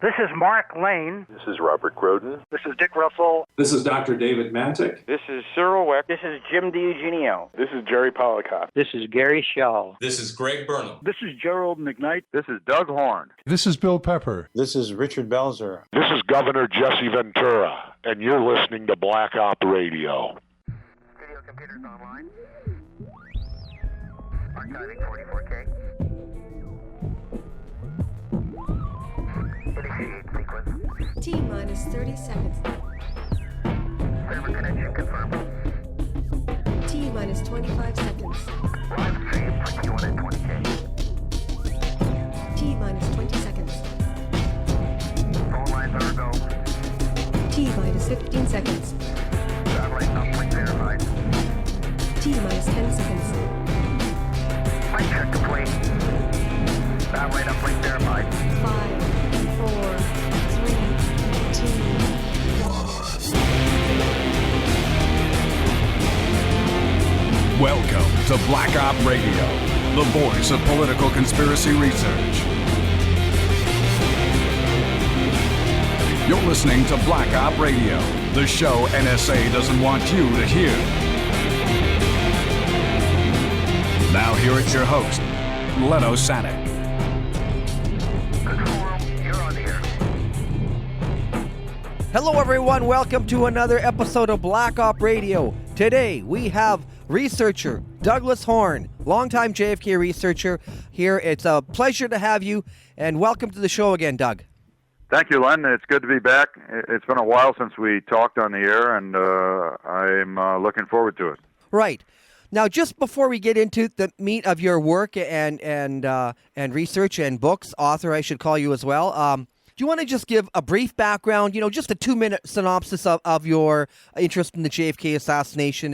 This is Mark Lane. This is Robert Groden. This is Dick Russell. This is Dr. David Mantic. This is Cyril Weck. This is Jim DiEugenio. This is Jerry Policott. This is Gary Shaw. This is Greg Burnham. This is Gerald McKnight. This is Doug Horne. This is Bill Pepper. This is Richard Belzer. This is Governor Jesse Ventura, and you're listening to Black Op Radio. Video computers online. Archiving 44K. Initiate sequence. T-minus 30 seconds. Server connection confirmed. T-minus 25 seconds. Live stream 21 at 20K. T-minus 20 seconds. Phone lines are go. T-minus 15 seconds. Satellite uplink verified. T-minus 10 seconds. Flight check complete. Satellite uplink verified. 5, 4, 3, 2, 1. Welcome to Black Op Radio, the voice of political conspiracy research. You're listening to Black Op Radio, the show NSA doesn't want you to hear. Now here is your host, Len Osanic. Hello everyone, welcome to another episode of Black Op Radio. Today we have researcher Douglas Horne, longtime JFK researcher here. It's a pleasure to have you, and welcome to the show again, Doug. Thank you, Len. It's good to be back. It's been a while since we talked on the air, and I'm looking forward to it. Right. Now, just before we get into the meat of your work and research and books, author I should call you as well, do you want to just give a brief background, just a 2-minute synopsis of your interest in the JFK assassination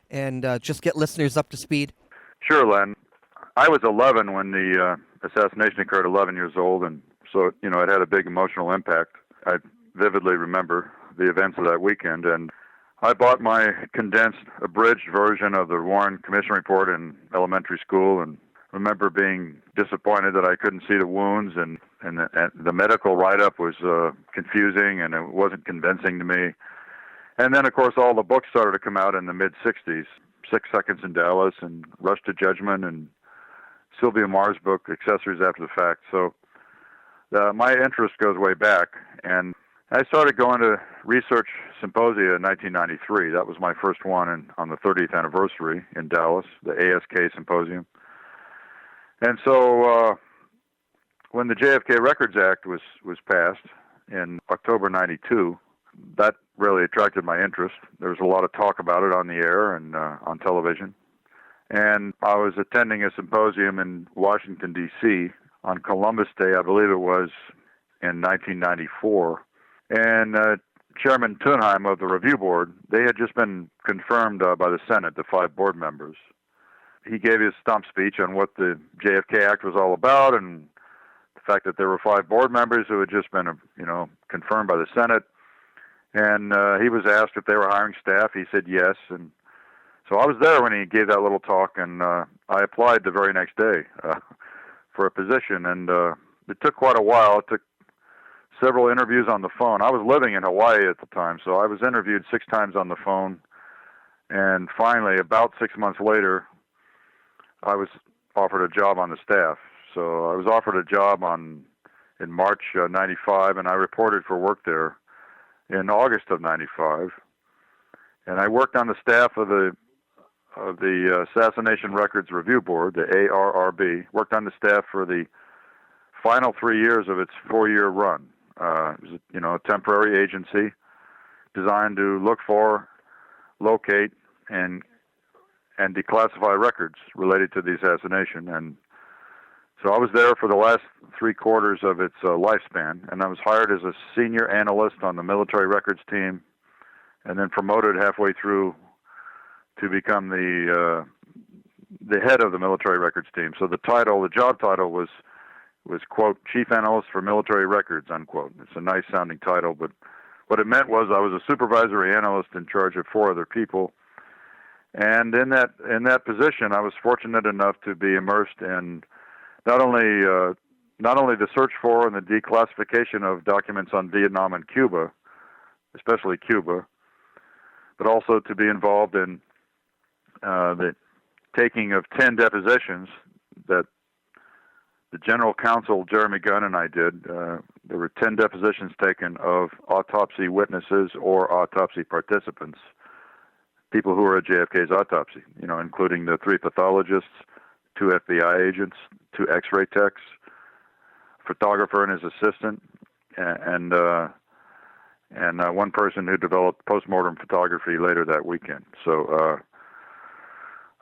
and just get listeners up to speed? Sure, Len. I was 11 when the assassination occurred, 11 years old, and so, it had a big emotional impact. I vividly remember the events of that weekend, and I bought my condensed, abridged version of the Warren Commission report in elementary school, and remember being disappointed that I couldn't see the wounds, and the medical write-up was confusing, and it wasn't convincing to me. And then, of course, all the books started to come out in the mid-'60s, 6 Seconds in Dallas, and Rush to Judgment, and Sylvia Maher's book, Accessories After the Fact. So my interest goes way back, and I started going to research symposia in 1993. That was my first one on the 30th anniversary in Dallas, the ASK Symposium. And so when the JFK Records Act was passed in October 92, that really attracted my interest. There was a lot of talk about it on the air and on television. And I was attending a symposium in Washington, D.C. on Columbus Day, I believe it was, in 1994. And Chairman Thunheim of the Review Board, they had just been confirmed by the Senate, the 5 board members. He gave his stump speech on what the JFK Act was all about, and the fact that there were 5 board members who had just been, confirmed by the Senate. And he was asked if they were hiring staff. He said yes. And so I was there when he gave that little talk, and I applied the very next day for a position. And it took quite a while. It took several interviews on the phone. I was living in Hawaii at the time, so I was interviewed 6 times on the phone. And finally, about 6 months later, I was offered a job on the staff. So I was offered a job in March 95, and I reported for work there in August of 95. And I worked on the staff of the Assassination Records Review Board, the ARRB. Worked on the staff for the final 3 years of its 4-year run. It was a temporary agency designed to look for, locate, and declassify records related to the assassination. And so I was there for the last 3 quarters of its lifespan, and I was hired as a senior analyst on the military records team, and then promoted halfway through to become the head of the military records team. So the job title was quote, Chief Analyst for Military Records, unquote. It's a nice sounding title, but what it meant was I was a supervisory analyst in charge of 4 other people. And in that position, I was fortunate enough to be immersed in not only not only the search for and the declassification of documents on Vietnam and Cuba, especially Cuba, but also to be involved in the taking of 10 depositions that the General Counsel, Jeremy Gunn, and I did. There were 10 depositions taken of autopsy witnesses or autopsy participants, people who were at JFK's autopsy, including the 3 pathologists, 2 FBI agents, 2 X-ray techs, photographer and his assistant, and 1 person who developed postmortem photography later that weekend. So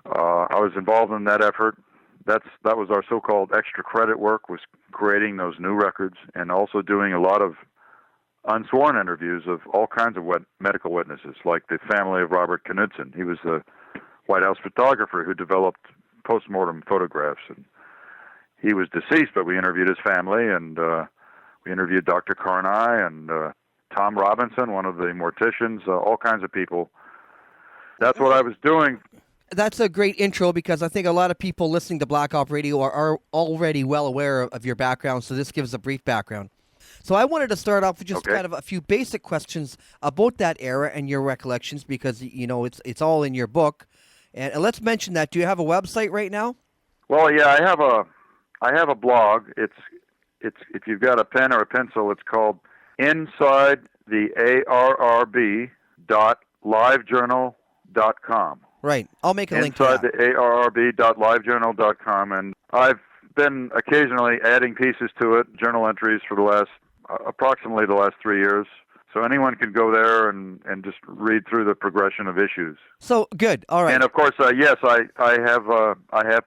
I was involved in that effort. That was our so-called extra credit work, was creating those new records and also doing a lot of unsworn interviews of all kinds of medical witnesses, like the family of Robert Knudsen. He was the White House photographer who developed postmortem photographs, and he was deceased, but we interviewed his family, and we interviewed Dr. Carney and Tom Robinson, one of the morticians, all kinds of people. That's what I was doing. That's a great intro, because I think a lot of people listening to Black Op Radio are already well aware of your background, so this gives a brief background. So I wanted to start off with just kind of a few basic questions about that era and your recollections, because it's all in your book. And let's mention that. Do you have a website right now? Well, yeah, I have a blog. It's if you've got a pen or a pencil, it's called InsideTheARRB.livejournal.com. Right. I'll make a link to that. InsideTheARRB.livejournal.com, and I've been occasionally adding pieces to it, journal entries for the last approximately the last 3 years. So anyone can go there and just read through the progression of issues. So good. All right. And of course, yes, I have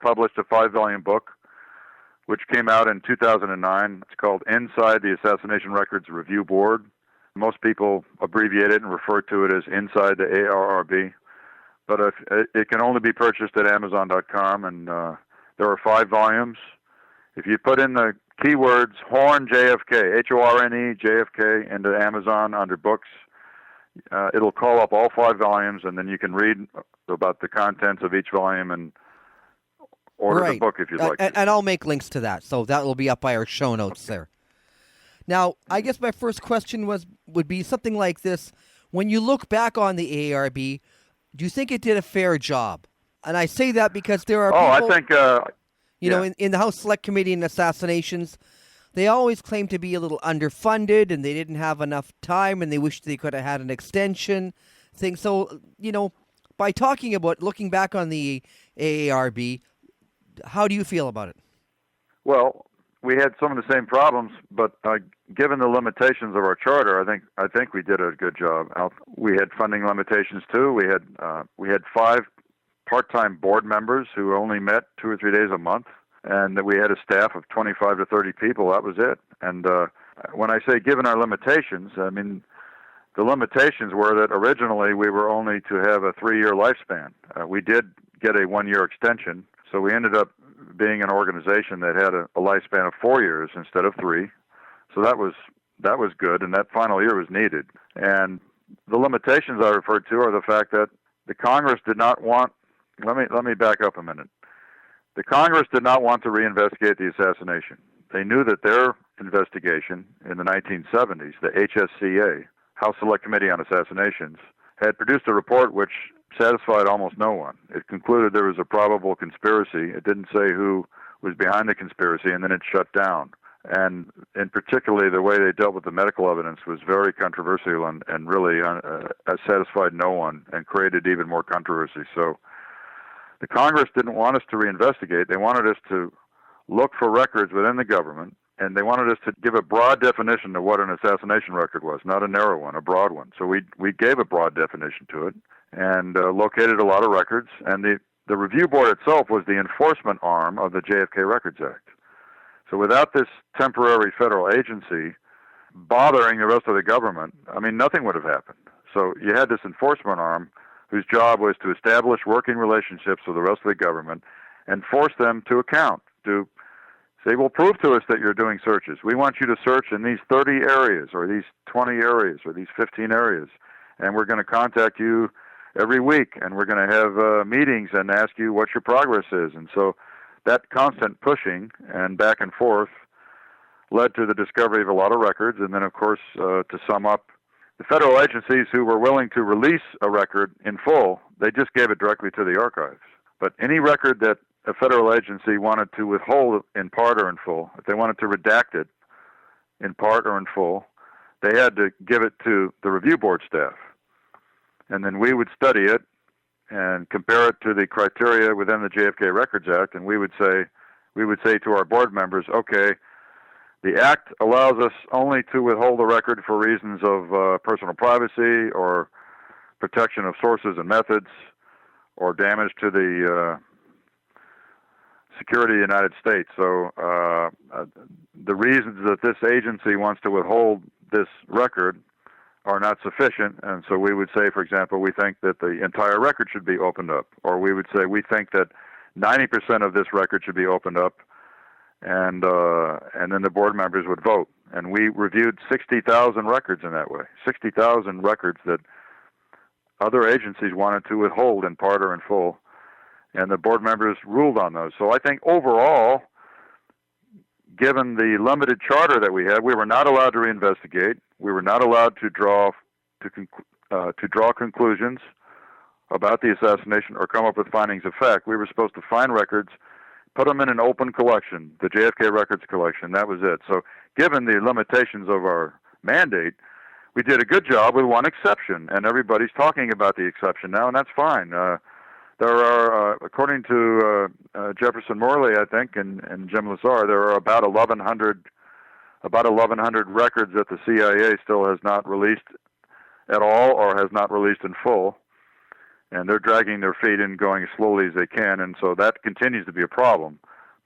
published a 5-volume book, which came out in 2009. It's called Inside the Assassination Records Review Board. Most people abbreviate it and refer to it as Inside the ARRB. But it can only be purchased at Amazon.com, and there are 5 volumes. If you put in the keywords Horne JFK, Horne JFK, into Amazon under books, it'll call up all 5 volumes, and then you can read about the contents of each volume and order the book if you'd like to. And I'll make links to that, so that will be up by our show notes there. Now, I guess my first question would be something like this. When you look back on the ARRB, do you think it did a fair job? And I say that because there are people... I think... in the House Select Committee on Assassinations, they always claim to be a little underfunded, and they didn't have enough time, and they wish they could have had an extension thing. So, by talking about looking back on the AARB, how do you feel about it? Well, we had some of the same problems, but given the limitations of our charter, I think we did a good job. We had funding limitations too. We had 5 part-time board members who only met 2 or 3 days a month, and that we had a staff of 25 to 30 people. That was it. And when I say given our limitations, I mean the limitations were that originally we were only to have a 3-year lifespan. We did get a 1-year extension, so we ended up being an organization that had a lifespan of 4 years instead of 3. So that was good, and that final year was needed. And the limitations I referred to are the fact that the Congress did not want... Let me back up a minute. The Congress did not want to reinvestigate the assassination. They knew that their investigation in the 1970s, the HSCA, House Select Committee on Assassinations, had produced a report which satisfied almost no one. It concluded there was a probable conspiracy. It didn't say who was behind the conspiracy, and then it shut down. And in particularly, the way they dealt with the medical evidence was very controversial and really satisfied no one and created even more controversy. So the Congress didn't want us to reinvestigate. They wanted us to look for records within the government, and they wanted us to give a broad definition of what an assassination record was, not a narrow one, a broad one. So we gave a broad definition to it and located a lot of records. And the review board itself was the enforcement arm of the JFK Records Act. So without this temporary federal agency bothering the rest of the government, I mean, nothing would have happened. So you had this enforcement arm whose job was to establish working relationships with the rest of the government and force them to account, to say, well, prove to us that you're doing searches. We want you to search in these 30 areas or these 20 areas or these 15 areas, and we're going to contact you every week, and we're going to have meetings and ask you what your progress is. And so that constant pushing and back and forth led to the discovery of a lot of records. And then, of course, to sum up, the federal agencies who were willing to release a record in full, they just gave it directly to the archives. But any record that a federal agency wanted to withhold in part or in full, if they wanted to redact it in part or in full, they had to give it to the review board staff. And then we would study it and compare it to the criteria within the JFK Records Act, and we would say to our board members, okay, the Act allows us only to withhold a record for reasons of personal privacy or protection of sources and methods or damage to the security of the United States. So the reasons that this agency wants to withhold this record are not sufficient, and so we would say, for example, we think that the entire record should be opened up, or we would say we think that 90% of this record should be opened up, and then the board members would vote. And we reviewed 60,000 records in that way, 60,000 records that other agencies wanted to withhold in part or in full, and the board members ruled on those. So I think overall, given the limited charter that we had, we were not allowed to reinvestigate. We were not allowed to draw conclusions about the assassination or come up with findings of fact. We were supposed to find records, put them in an open collection, the JFK Records collection. That was it. So given the limitations of our mandate, we did a good job with one exception, and everybody's talking about the exception now, and that's fine. There are, according to Jefferson Morley, I think, and Jim Lazar, there are about 1,100 records that the CIA still has not released at all or has not released in full, and they're dragging their feet and going as slowly as they can, and so that continues to be a problem.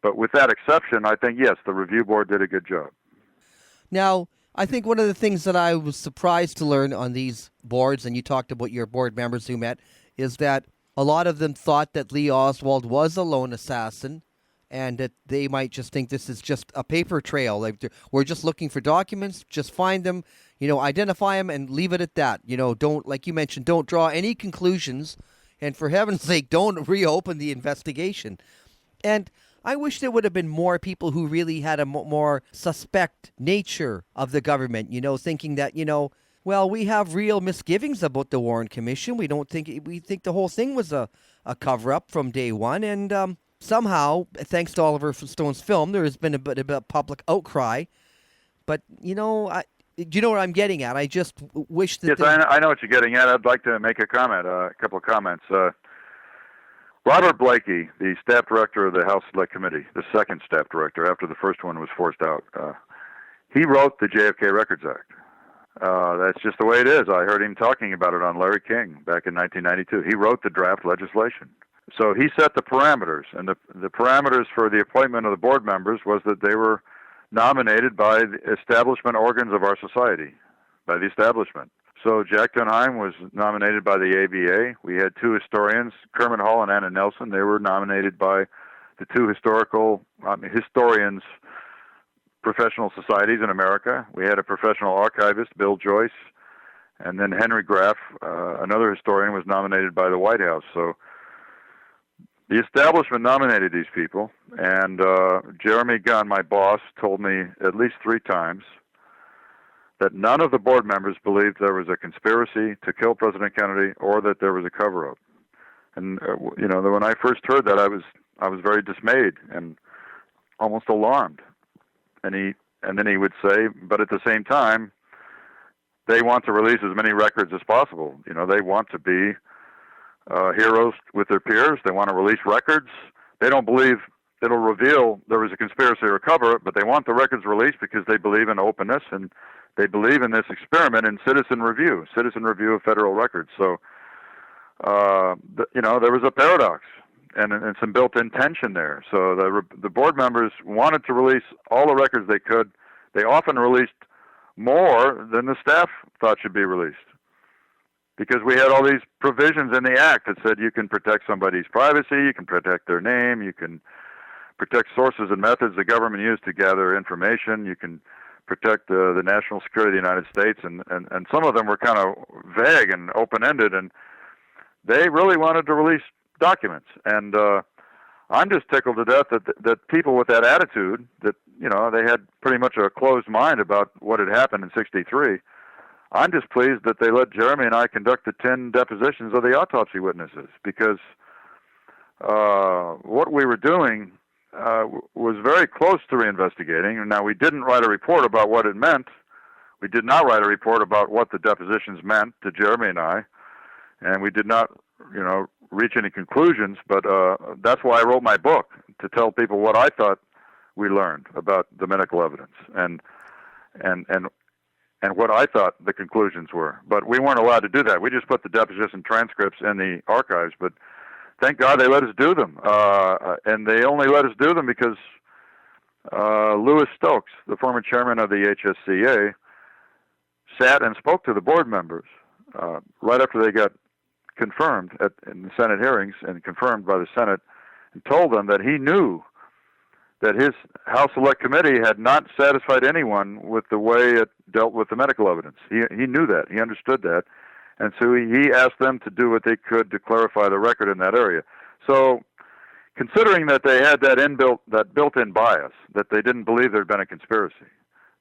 But with that exception, I think, yes, the review board did a good job. Now, I think one of the things that I was surprised to learn on these boards, and you talked about your board members who met, is that a lot of them thought that Lee Oswald was a lone assassin and that they might just think this is just a paper trail. Like, we're just looking for documents, just find them, identify them and leave it at that. Don't, like you mentioned, don't draw any conclusions, and for heaven's sake, don't reopen the investigation. And I wish there would have been more people who really had a more suspect nature of the government, thinking that, well, we have real misgivings about the Warren Commission. We think the whole thing was a cover-up from day one. And somehow, thanks to Oliver Stone's film, there has been a bit of a public outcry. But, do you know what I'm getting at? I just wish that... Yes, I know what you're getting at. I'd like to make a comment, a couple of comments. Robert Blakey, the staff director of the House Select Committee, the second staff director after the first one was forced out, he wrote the JFK Records Act. That's just the way it is. I heard him talking about it on Larry King back in 1992. He wrote the draft legislation. So he set the parameters, and the parameters for the appointment of the board members was that they were nominated by the establishment organs of our society, by the establishment. So Jack Dunheim was nominated by the ABA. We had two historians, Kermit Hall and Anna Nelson. They were nominated by the two historians' professional societies in America. We had a professional archivist, Bill Joyce, and then Henry Graff, another historian, was nominated by the White House. So the establishment nominated these people, and Jeremy Gunn, my boss, told me at least 3 times that none of the board members believed there was a conspiracy to kill President Kennedy or that there was a cover-up. And when I first heard that, I was very dismayed and almost alarmed. And then he would say, but at the same time, they want to release as many records as possible. They want to be heroes with their peers. They want to release records. They don't believe it'll reveal there was a conspiracy or a cover-up, but they want the records released because they believe in openness and they believe in this experiment in citizen review of federal records. So, there was a paradox and some built-in tension there. So the board members wanted to release all the records they could. They often released more than the staff thought should be released because we had all these provisions in the Act that said you can protect somebody's privacy, you can protect their name, you can protect sources and methods the government used to gather information, you can protect the national security of the United States, and some of them were kind of vague and open-ended, and they really wanted to release documents. And I'm just tickled to death that people with that attitude, that, you know, they had pretty much a closed mind about what had happened in '63. I'm just pleased that they let Jeremy and I conduct the 10 depositions of the autopsy witnesses, because what we were doing was very close to reinvestigating. Now, we didn't write a report about what it meant. We did not write a report about what the depositions meant to Jeremy and I, and we did not, you know, reach any conclusions. But that's why I wrote my book, to tell people what I thought we learned about the medical evidence and what I thought the conclusions were. But we weren't allowed to do that. We just put the deposition transcripts in the archives. But thank God they let us do them, and they only let us do them because Louis Stokes, the former chairman of the HSCA, sat and spoke to the board members right after they got confirmed in the Senate hearings and confirmed by the Senate, and told them that he knew that his House Select Committee had not satisfied anyone with the way it dealt with the medical evidence. He knew that. He understood that. And so he asked them to do what they could to clarify the record in that area. So, considering that they had that built-in bias, that they didn't believe there had been a conspiracy,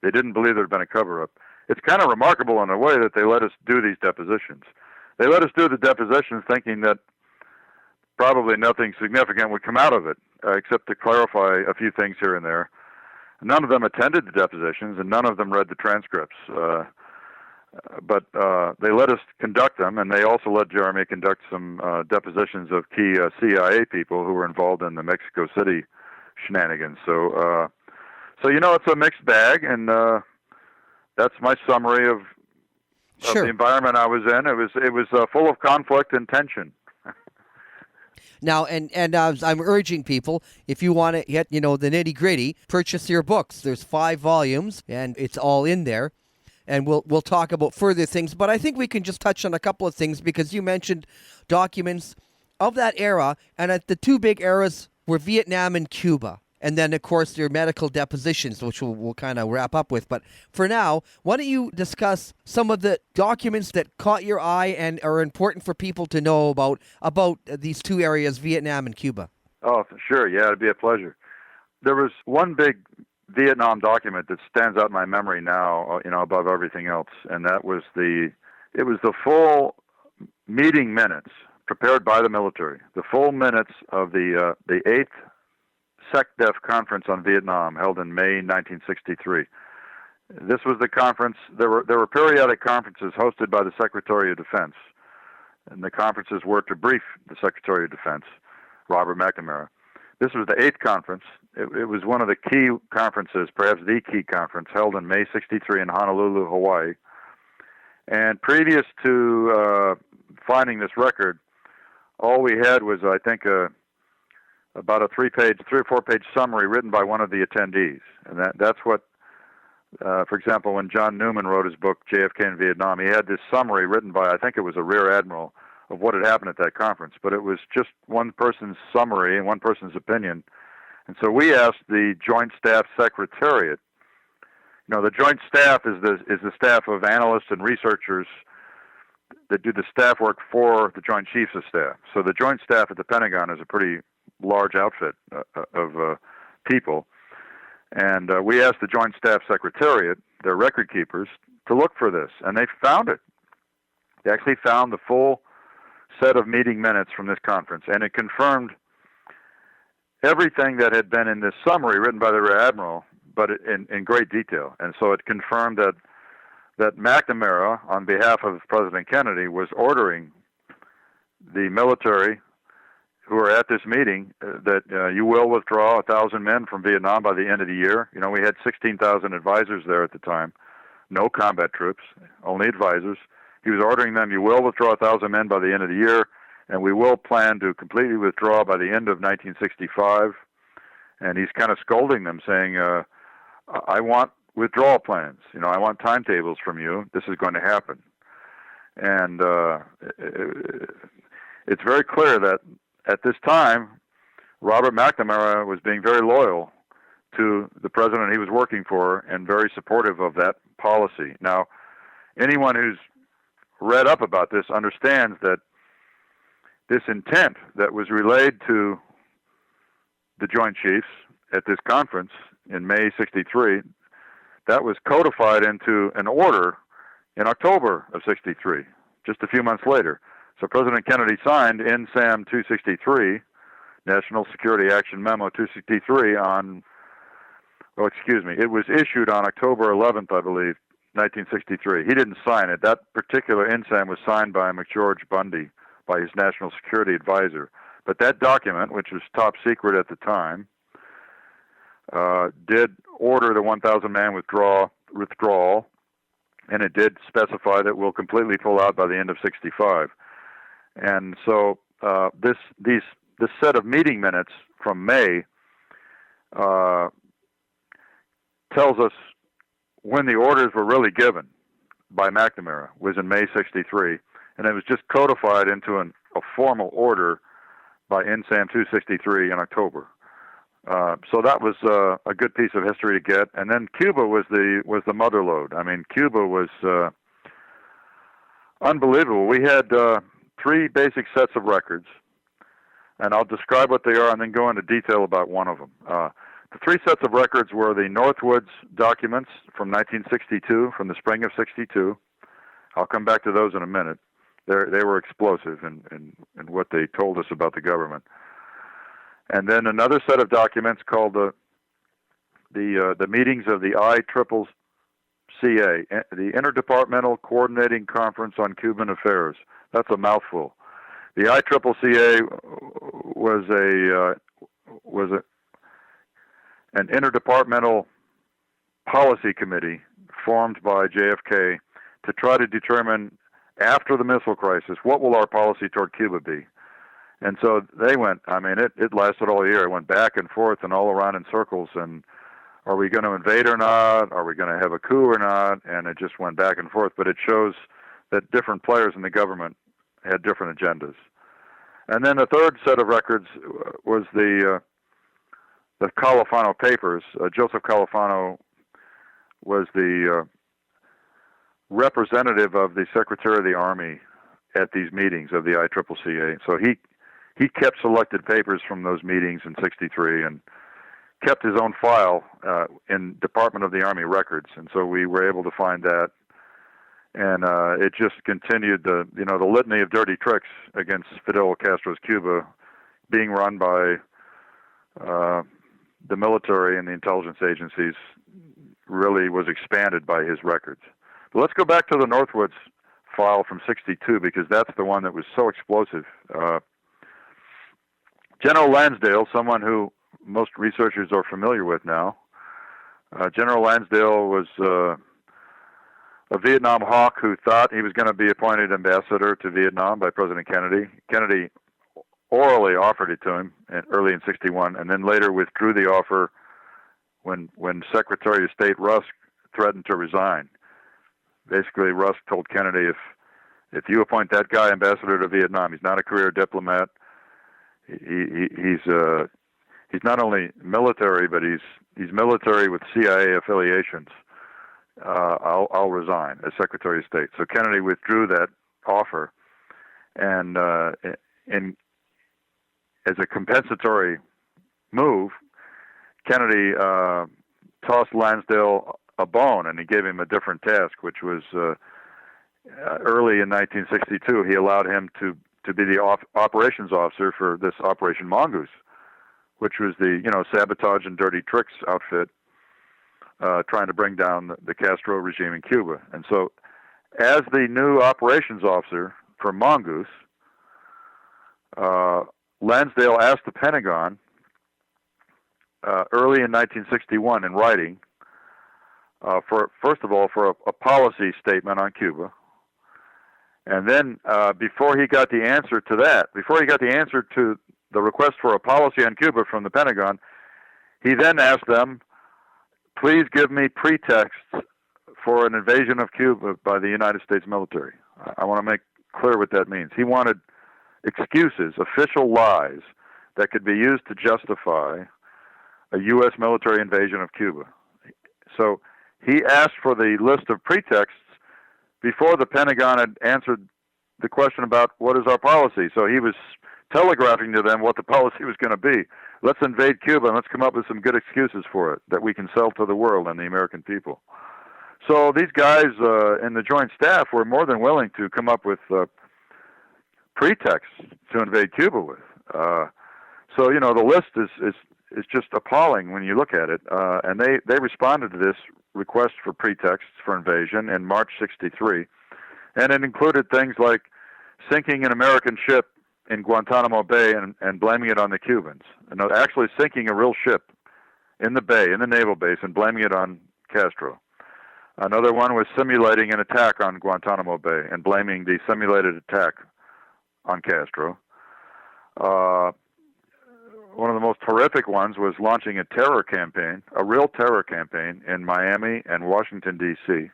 they didn't believe there had been a cover-up, it's kind of remarkable in a way that they let us do these depositions. They let us do the depositions thinking that probably nothing significant would come out of it, except to clarify a few things here and there. None of them attended the depositions, and none of them read the transcripts. But they let us conduct them, and they also let Jeremy conduct some depositions of key CIA people who were involved in the Mexico City shenanigans. So you know, it's a mixed bag, and that's my summary of Sure. the environment I was in. It was full of conflict and tension. Now, and I'm urging people, if you want to get, you know, the nitty-gritty, purchase your books. There's 5 volumes, and it's all in there. And we'll talk about further things. But I think we can just touch on a couple of things, because you mentioned documents of that era, and the 2 big eras were Vietnam and Cuba. And then, of course, your medical depositions, which we'll kind of wrap up with. But for now, why don't you discuss some of the documents that caught your eye and are important for people to know about these 2 areas, Vietnam and Cuba? Oh, sure. Yeah, it'd be a pleasure. There was one big Vietnam document that stands out in my memory now, you know, above everything else, and that was the full meeting minutes prepared by the military, the full minutes of the 8th SecDef conference on Vietnam, held in May 1963. This was the conference. There were periodic conferences hosted by the Secretary of Defense, and the conferences were to brief the Secretary of Defense, Robert McNamara. This was the 8th conference. It was one of the key conferences, perhaps the key conference, held in May '63 in Honolulu, Hawaii. And previous to finding this record, all we had was, I think, about a 3 or 4 page summary written by one of the attendees. And that's what, for example, when John Newman wrote his book, JFK in Vietnam, he had this summary written by, I think it was a Rear Admiral, of what had happened at that conference. But it was just one person's summary and one person's opinion. And so we asked the Joint Staff Secretariat. You know, the Joint Staff is the staff of analysts and researchers that do the staff work for the Joint Chiefs of Staff. So the Joint Staff at the Pentagon is a pretty large outfit of people. And we asked the Joint Staff Secretariat, their record keepers, to look for this. And they found it. They actually found the full set of meeting minutes from this conference. And it confirmed everything that had been in this summary written by the Rear Admiral, but in great detail. And so it confirmed that McNamara, on behalf of President Kennedy, was ordering the military who are at this meeting that you will withdraw 1,000 men from Vietnam by the end of the year. You know, we had 16,000 advisors there at the time, no combat troops, only advisors. He was ordering them, you will withdraw 1,000 men by the end of the year, and we will plan to completely withdraw by the end of 1965. And he's kind of scolding them, saying, I want withdrawal plans. You know, I want timetables from you. This is going to happen. And it's very clear that at this time, Robert McNamara was being very loyal to the president he was working for and very supportive of that policy. Now, anyone who's read up about this understands that this intent that was relayed to the Joint Chiefs at this conference in May '63, that was codified into an order in October of '63, just a few months later. So President Kennedy signed NSAM 263, National Security Action Memo 263 it was issued on October 11th, I believe, 1963. He didn't sign it. That particular NSAM was signed by McGeorge Bundy, by his national security advisor. But that document, which was top secret at the time, did order the 1,000-man withdrawal, and it did specify that we'll completely pull out by the end of '65. And so this set of meeting minutes from May tells us when the orders were really given by McNamara, was in May '63, and it was just codified into a formal order by NSAM 263 in October. So that was a good piece of history to get. And then Cuba was the motherlode. I mean, Cuba was unbelievable. We had 3 basic sets of records, and I'll describe what they are and then go into detail about one of them. The 3 sets of records were the Northwoods documents from 1962, from the spring of '62. I'll come back to those in a minute. They were explosive in what they told us about the government. And then another set of documents called the meetings of the ICCCA, the Interdepartmental Coordinating Conference on Cuban Affairs. That's a mouthful. The ICCCA was an interdepartmental policy committee formed by JFK to try to determine, after the missile crisis, what will our policy toward Cuba be? And so they went, I mean, it lasted all year. It went back and forth and all around in circles. And are we going to invade or not? Are we going to have a coup or not? And it just went back and forth. But it shows that different players in the government had different agendas. And then the third set of records was the Califano papers. Joseph Califano was the representative of the Secretary of the Army at these meetings of the ICCCA. So he kept selected papers from those meetings in '63 and kept his own file in Department of the Army records. And so we were able to find that. And it just continued the litany of dirty tricks against Fidel Castro's Cuba being run by the military and the intelligence agencies really was expanded by his records. But let's go back to the Northwoods file from '62, because that's the one that was so explosive. General Lansdale, someone who most researchers are familiar with now, General Lansdale was a Vietnam hawk who thought he was going to be appointed ambassador to Vietnam by President Kennedy. Kennedy orally offered it to him early in '61, and then later withdrew the offer when Secretary of State Rusk threatened to resign. Basically, Rusk told Kennedy, if you appoint that guy ambassador to Vietnam, he's not a career diplomat. He's not only military, but he's military with CIA affiliations. I'll resign as Secretary of State. So Kennedy withdrew that offer, and as a compensatory move, Kennedy tossed Lansdale a bone, and he gave him a different task, which was early in 1962. He allowed him to be the operations officer for this Operation Mongoose, which was the sabotage and dirty tricks outfit trying to bring down the Castro regime in Cuba. And so, as the new operations officer for Mongoose, Lansdale asked the Pentagon early in 1961 in writing first of all, for a policy statement on Cuba. And then before he got the answer to the request for a policy on Cuba from the Pentagon, he then asked them, please give me pretexts for an invasion of Cuba by the United States military. I want to make clear what that means. He wanted excuses, official lies, that could be used to justify a U.S. military invasion of Cuba. So he asked for the list of pretexts before the Pentagon had answered the question about what is our policy. So he was telegraphing to them what the policy was going to be. Let's invade Cuba and let's come up with some good excuses for it that we can sell to the world and the American people. So these guys in the Joint Staff were more than willing to come up with pretexts to invade Cuba with. So the list is just appalling when you look at it. And they responded to this request for pretexts for invasion in March '63, and it included things like sinking an American ship in Guantanamo Bay and blaming it on the Cubans. Actually sinking a real ship in the bay, in the naval base, and blaming it on Castro. Another one was simulating an attack on Guantanamo Bay and blaming the simulated attack on Castro. One of the most horrific ones was launching a terror campaign, a real terror campaign in Miami and Washington, D.C.,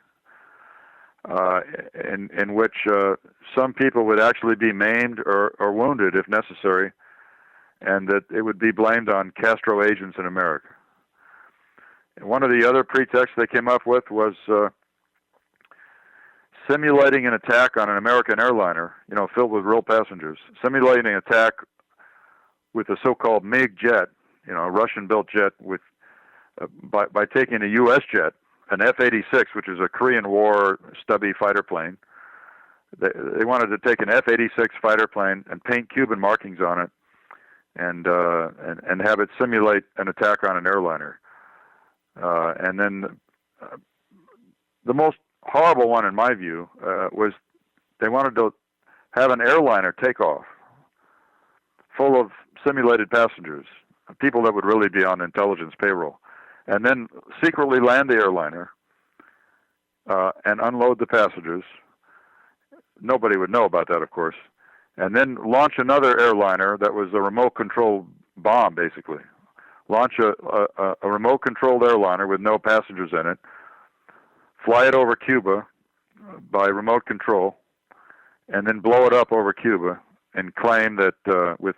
in which some people would actually be maimed or wounded if necessary, and that it would be blamed on Castro agents in America. And one of the other pretexts they came up with was simulating an attack on an American airliner, filled with real passengers, simulating an attack with a so-called MiG jet, a Russian-built jet, with by taking a U.S. jet, an F-86, which is a Korean War stubby fighter plane. They wanted to take an F-86 fighter plane and paint Cuban markings on it, and have it simulate an attack on an airliner. And then the most horrible one, in my view, was they wanted to have an airliner take off full of simulated passengers, people that would really be on intelligence payroll, and then secretly land the airliner and unload the passengers. Nobody would know about that, of course. And then launch another airliner that was a remote-controlled bomb, basically. Launch a remote-controlled airliner with no passengers in it, fly it over Cuba by remote control, and then blow it up over Cuba and claim that with,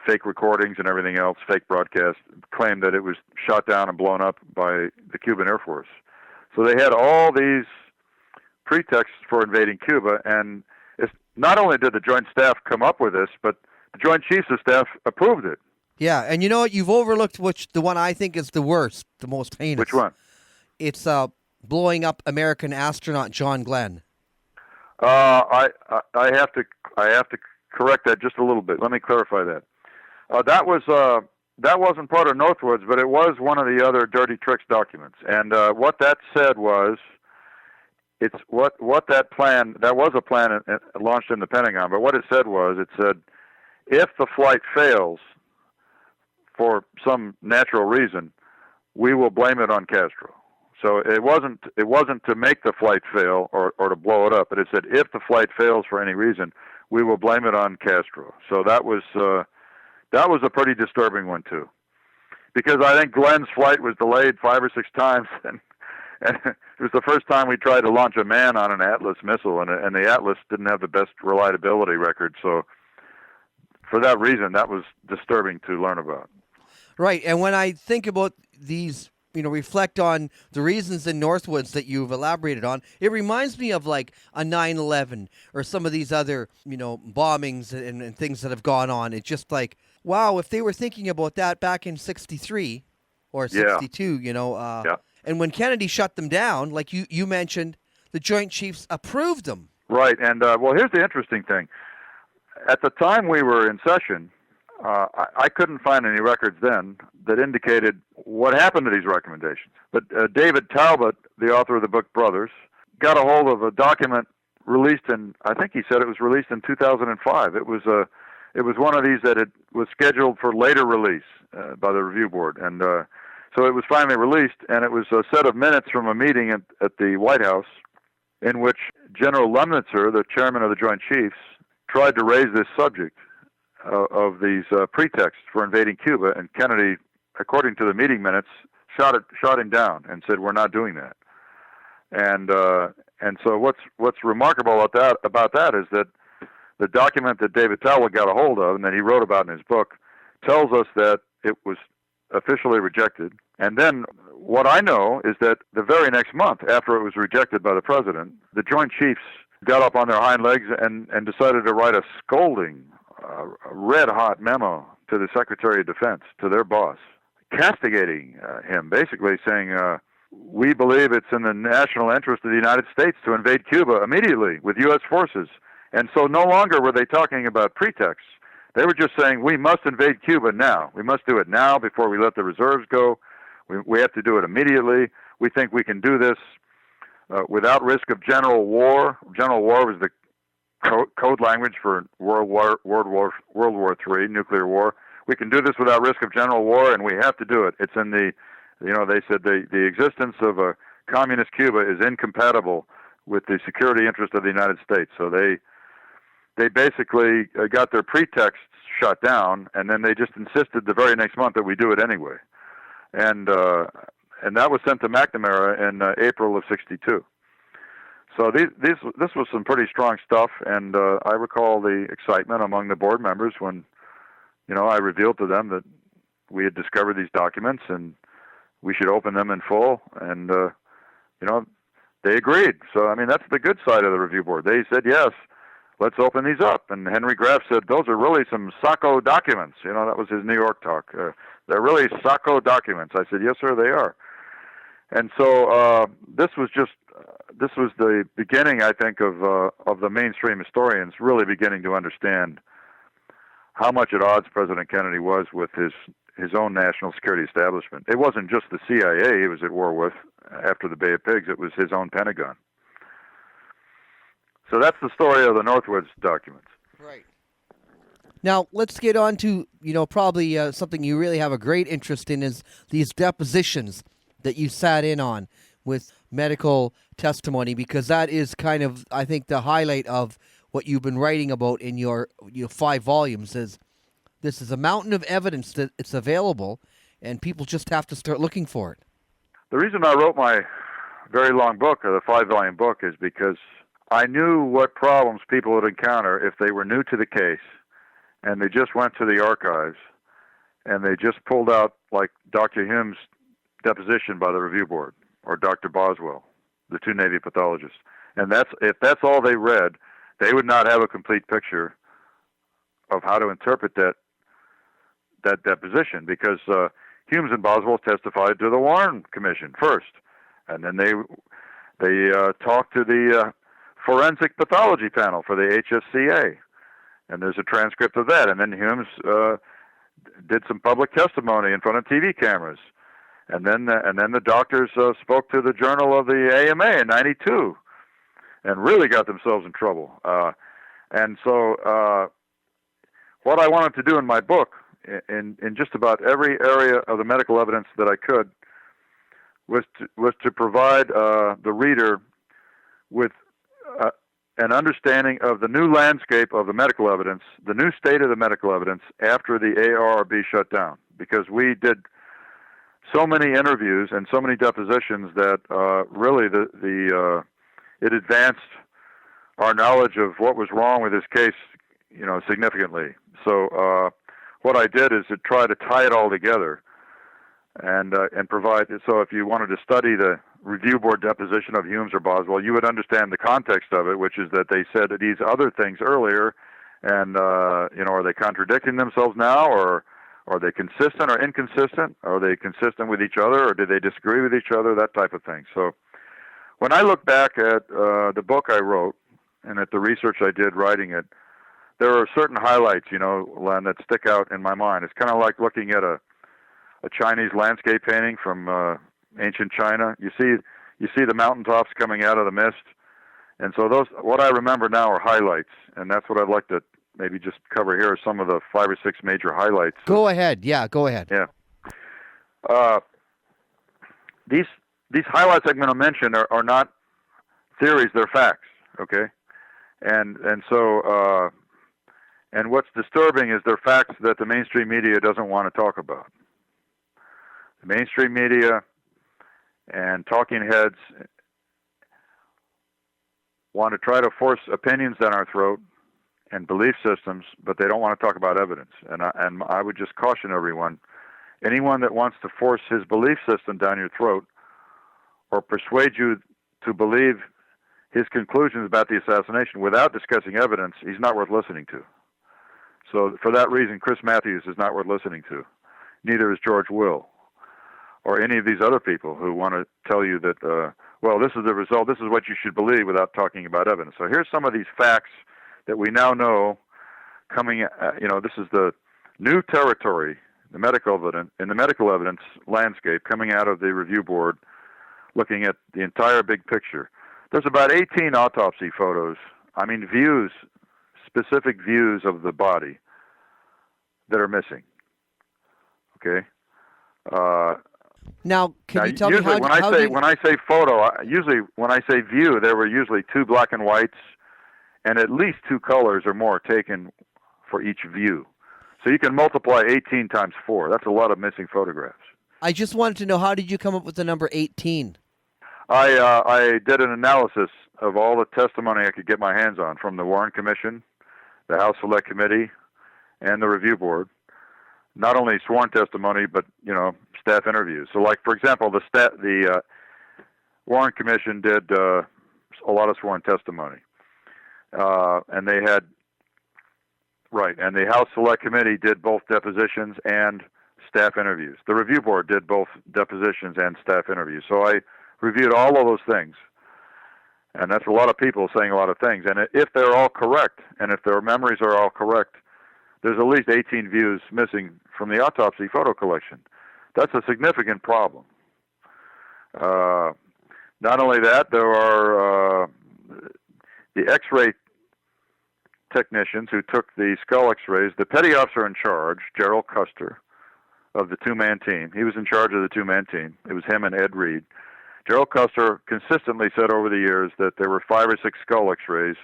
fake recordings and everything else, fake broadcasts, claim that it was shot down and blown up by the Cuban Air Force. So they had all these pretexts for invading Cuba, and not only did the Joint Staff come up with this, but the Joint Chiefs of Staff approved it. Yeah, and you know what? You've overlooked the one I think is the worst, the most heinous. Which one? It's blowing up American astronaut John Glenn. I have to correct that just a little bit. Let me clarify that. That wasn't part of Northwoods, but it was one of the other Dirty Tricks documents. And what that said was, it's what that plan. That was a plan launched in the Pentagon. But what it said, if the flight fails for some natural reason, we will blame it on Castro. So it wasn't to make the flight fail or to blow it up, but it said if the flight fails for any reason, we will blame it on Castro. So that was a pretty disturbing one too, because I think Glenn's flight was delayed 5 or 6 times, and it was the first time we tried to launch a man on an Atlas missile, and the Atlas didn't have the best reliability record. So for that reason, that was disturbing to learn about. Right, and when I think about these, reflect on the reasons in Northwoods that you've elaborated on, it reminds me of like a 9/11 or some of these other, bombings and things that have gone on. It's just like, wow, if they were thinking about that back in 63 or 62, and when Kennedy shut them down, like you mentioned, the Joint Chiefs approved them. Right, and here's the interesting thing. At the time we were in session, I couldn't find any records then that indicated what happened to these recommendations. But David Talbot, the author of the book Brothers, got a hold of a document released I think he said it was released in 2005. It was one of these that was scheduled for later release by the review board. And so it was finally released, and it was a set of minutes from a meeting at the White House in which General Lemnitzer, the chairman of the Joint Chiefs, tried to raise this subject of these pretexts for invading Cuba, and Kennedy, according to the meeting minutes, shot him down and said, "We're not doing that." And so what's remarkable about that is that the document that David Talbot got a hold of and that he wrote about in his book tells us that it was officially rejected. And then what I know is that the very next month after it was rejected by the president, the Joint Chiefs got up on their hind legs and decided to write a scolding a red-hot memo to the Secretary of Defense, to their boss, castigating him, basically saying, we believe it's in the national interest of the United States to invade Cuba immediately with U.S. forces. And so no longer were they talking about pretexts. They were just saying, we must invade Cuba now. We must do it now before we let the reserves go. We have to do it immediately. We think we can do this without risk of general war. General war was the code language for World War III, nuclear war. We can do this without risk of general war, and we have to do it. It's in the, they said the existence of a communist Cuba is incompatible with the security interest of the United States. So they basically got their pretexts shut down, and then they just insisted the very next month that we do it anyway. And that was sent to McNamara in April of '62. So this was some pretty strong stuff, and I recall the excitement among the board members when, I revealed to them that we had discovered these documents and we should open them in full, and they agreed. So I mean, that's the good side of the review board. They said yes. Let's open these up. And Henry Graff said, those are really some Sacco documents. That was his New York talk. They're really Sacco documents. I said, yes, sir, they are. And so this was the beginning, I think, of the mainstream historians really beginning to understand how much at odds President Kennedy was with his own national security establishment. It wasn't just the CIA he was at war with after the Bay of Pigs. It was his own Pentagon. So that's the story of the Northwoods documents. Right. Now, let's get on to, probably something you really have a great interest in is these depositions that you sat in on with medical testimony, because that is kind of, I think, the highlight of what you've been writing about in your 5 volumes. Is this is a mountain of evidence that it's available, and people just have to start looking for it. The reason I wrote my very long book, or the 5-volume book, is because I knew what problems people would encounter if they were new to the case and they just went to the archives and they just pulled out, like, Dr. Hume's deposition by the review board, or Dr. Boswell, the 2 Navy pathologists. And if that's all they read, they would not have a complete picture of how to interpret that deposition, because Humes and Boswell testified to the Warren Commission first, and then they talked to the forensic pathology panel for the HSCA, and there's a transcript of that. And then Humes did some public testimony in front of TV cameras, and then the doctors spoke to the Journal of the AMA in '92, and really got themselves in trouble. And so, what I wanted to do in my book, in just about every area of the medical evidence that I could, was to provide the reader with an understanding of the new landscape of the medical evidence, the new state of the medical evidence after the ARRB shut down, because we did so many interviews and so many depositions that really it advanced our knowledge of what was wrong with this case, significantly. So what I did is to try to tie it all together and provide. So if you wanted to study the review board deposition of Humes or Boswell, you would understand the context of it, which is that they said these other things earlier, and are they contradicting themselves now, or are they consistent or inconsistent? Are they consistent with each other, or do they disagree with each other? That type of thing. So when I look back at the book I wrote and at the research I did writing it, there are certain highlights, Len, that stick out in my mind. It's kind of like looking at a Chinese landscape painting from ancient China. You see the mountaintops coming out of the mist, and so what I remember now are highlights, and that's what I'd like to maybe just cover here. Some of the 5 or 6 major highlights. Go ahead. Yeah, go ahead. Yeah. These highlights I'm going to mention are not theories; they're facts. Okay, and so and what's disturbing is they're facts that the mainstream media doesn't want to talk about. The mainstream media and talking heads want to try to force opinions down our throat and belief systems, but they don't want to talk about evidence. And I would just caution everyone, anyone that wants to force his belief system down your throat or persuade you to believe his conclusions about the assassination without discussing evidence, he's not worth listening to. So for that reason, Chris Matthews is not worth listening to. Neither is George Will, or any of these other people who want to tell you that, well, this is the result, this is what you should believe without talking about evidence. So here's some of these facts that we now know coming, this is the new territory, the medical evidence landscape coming out of the review board, looking at the entire big picture. There's about 18 autopsy photos, views, specific views of the body that are missing. Okay? Now, can you tell me usually when I say photo, usually when I say view, there were usually 2 black and whites and at least 2 colors or more taken for each view. So you can multiply 18 times 4. That's a lot of missing photographs. I just wanted to know, how did you come up with the number 18? I did an analysis of all the testimony I could get my hands on from the Warren Commission, the House Select Committee, and the review board. Not only sworn testimony, but staff interviews. So, like for example, the Warren Commission did a lot of sworn testimony, and they had and the House Select Committee did both depositions and staff interviews. The review board did both depositions and staff interviews. So I reviewed all of those things, and that's a lot of people saying a lot of things. And if they're all correct, and if their memories are all correct, there's at least 18 views missing from the autopsy photo collection. That's a significant problem. Not only that, there are the X-ray technicians who took the skull X-rays. The petty officer in charge, Gerald Custer, of the 2-man team. He was in charge of the 2-man team. It was him and Ed Reed. Gerald Custer consistently said over the years that there were 5 or 6 skull X-rays.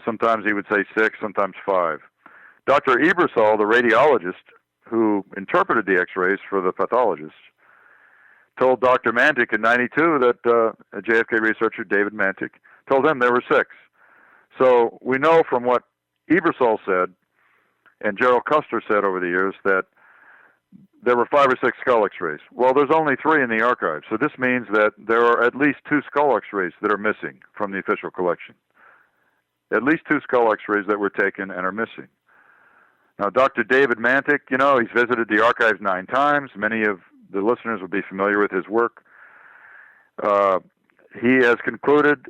Sometimes he would say 6, sometimes 5. Dr. Ebersol, the radiologist who interpreted the X-rays for the pathologist, told Dr. Mantic in '92 that a JFK researcher, David Mantic, told him there were 6. So we know from what Ebersol said and Gerald Custer said over the years that there were 5 or 6 skull X-rays. Well, there's only 3 in the archive, so this means that there are at least 2 skull X-rays that are missing from the official collection. At least 2 skull X-rays that were taken and are missing. Now, Dr. David Mantic, he's visited the archives 9 times. Many of the listeners will be familiar with his work. He has concluded,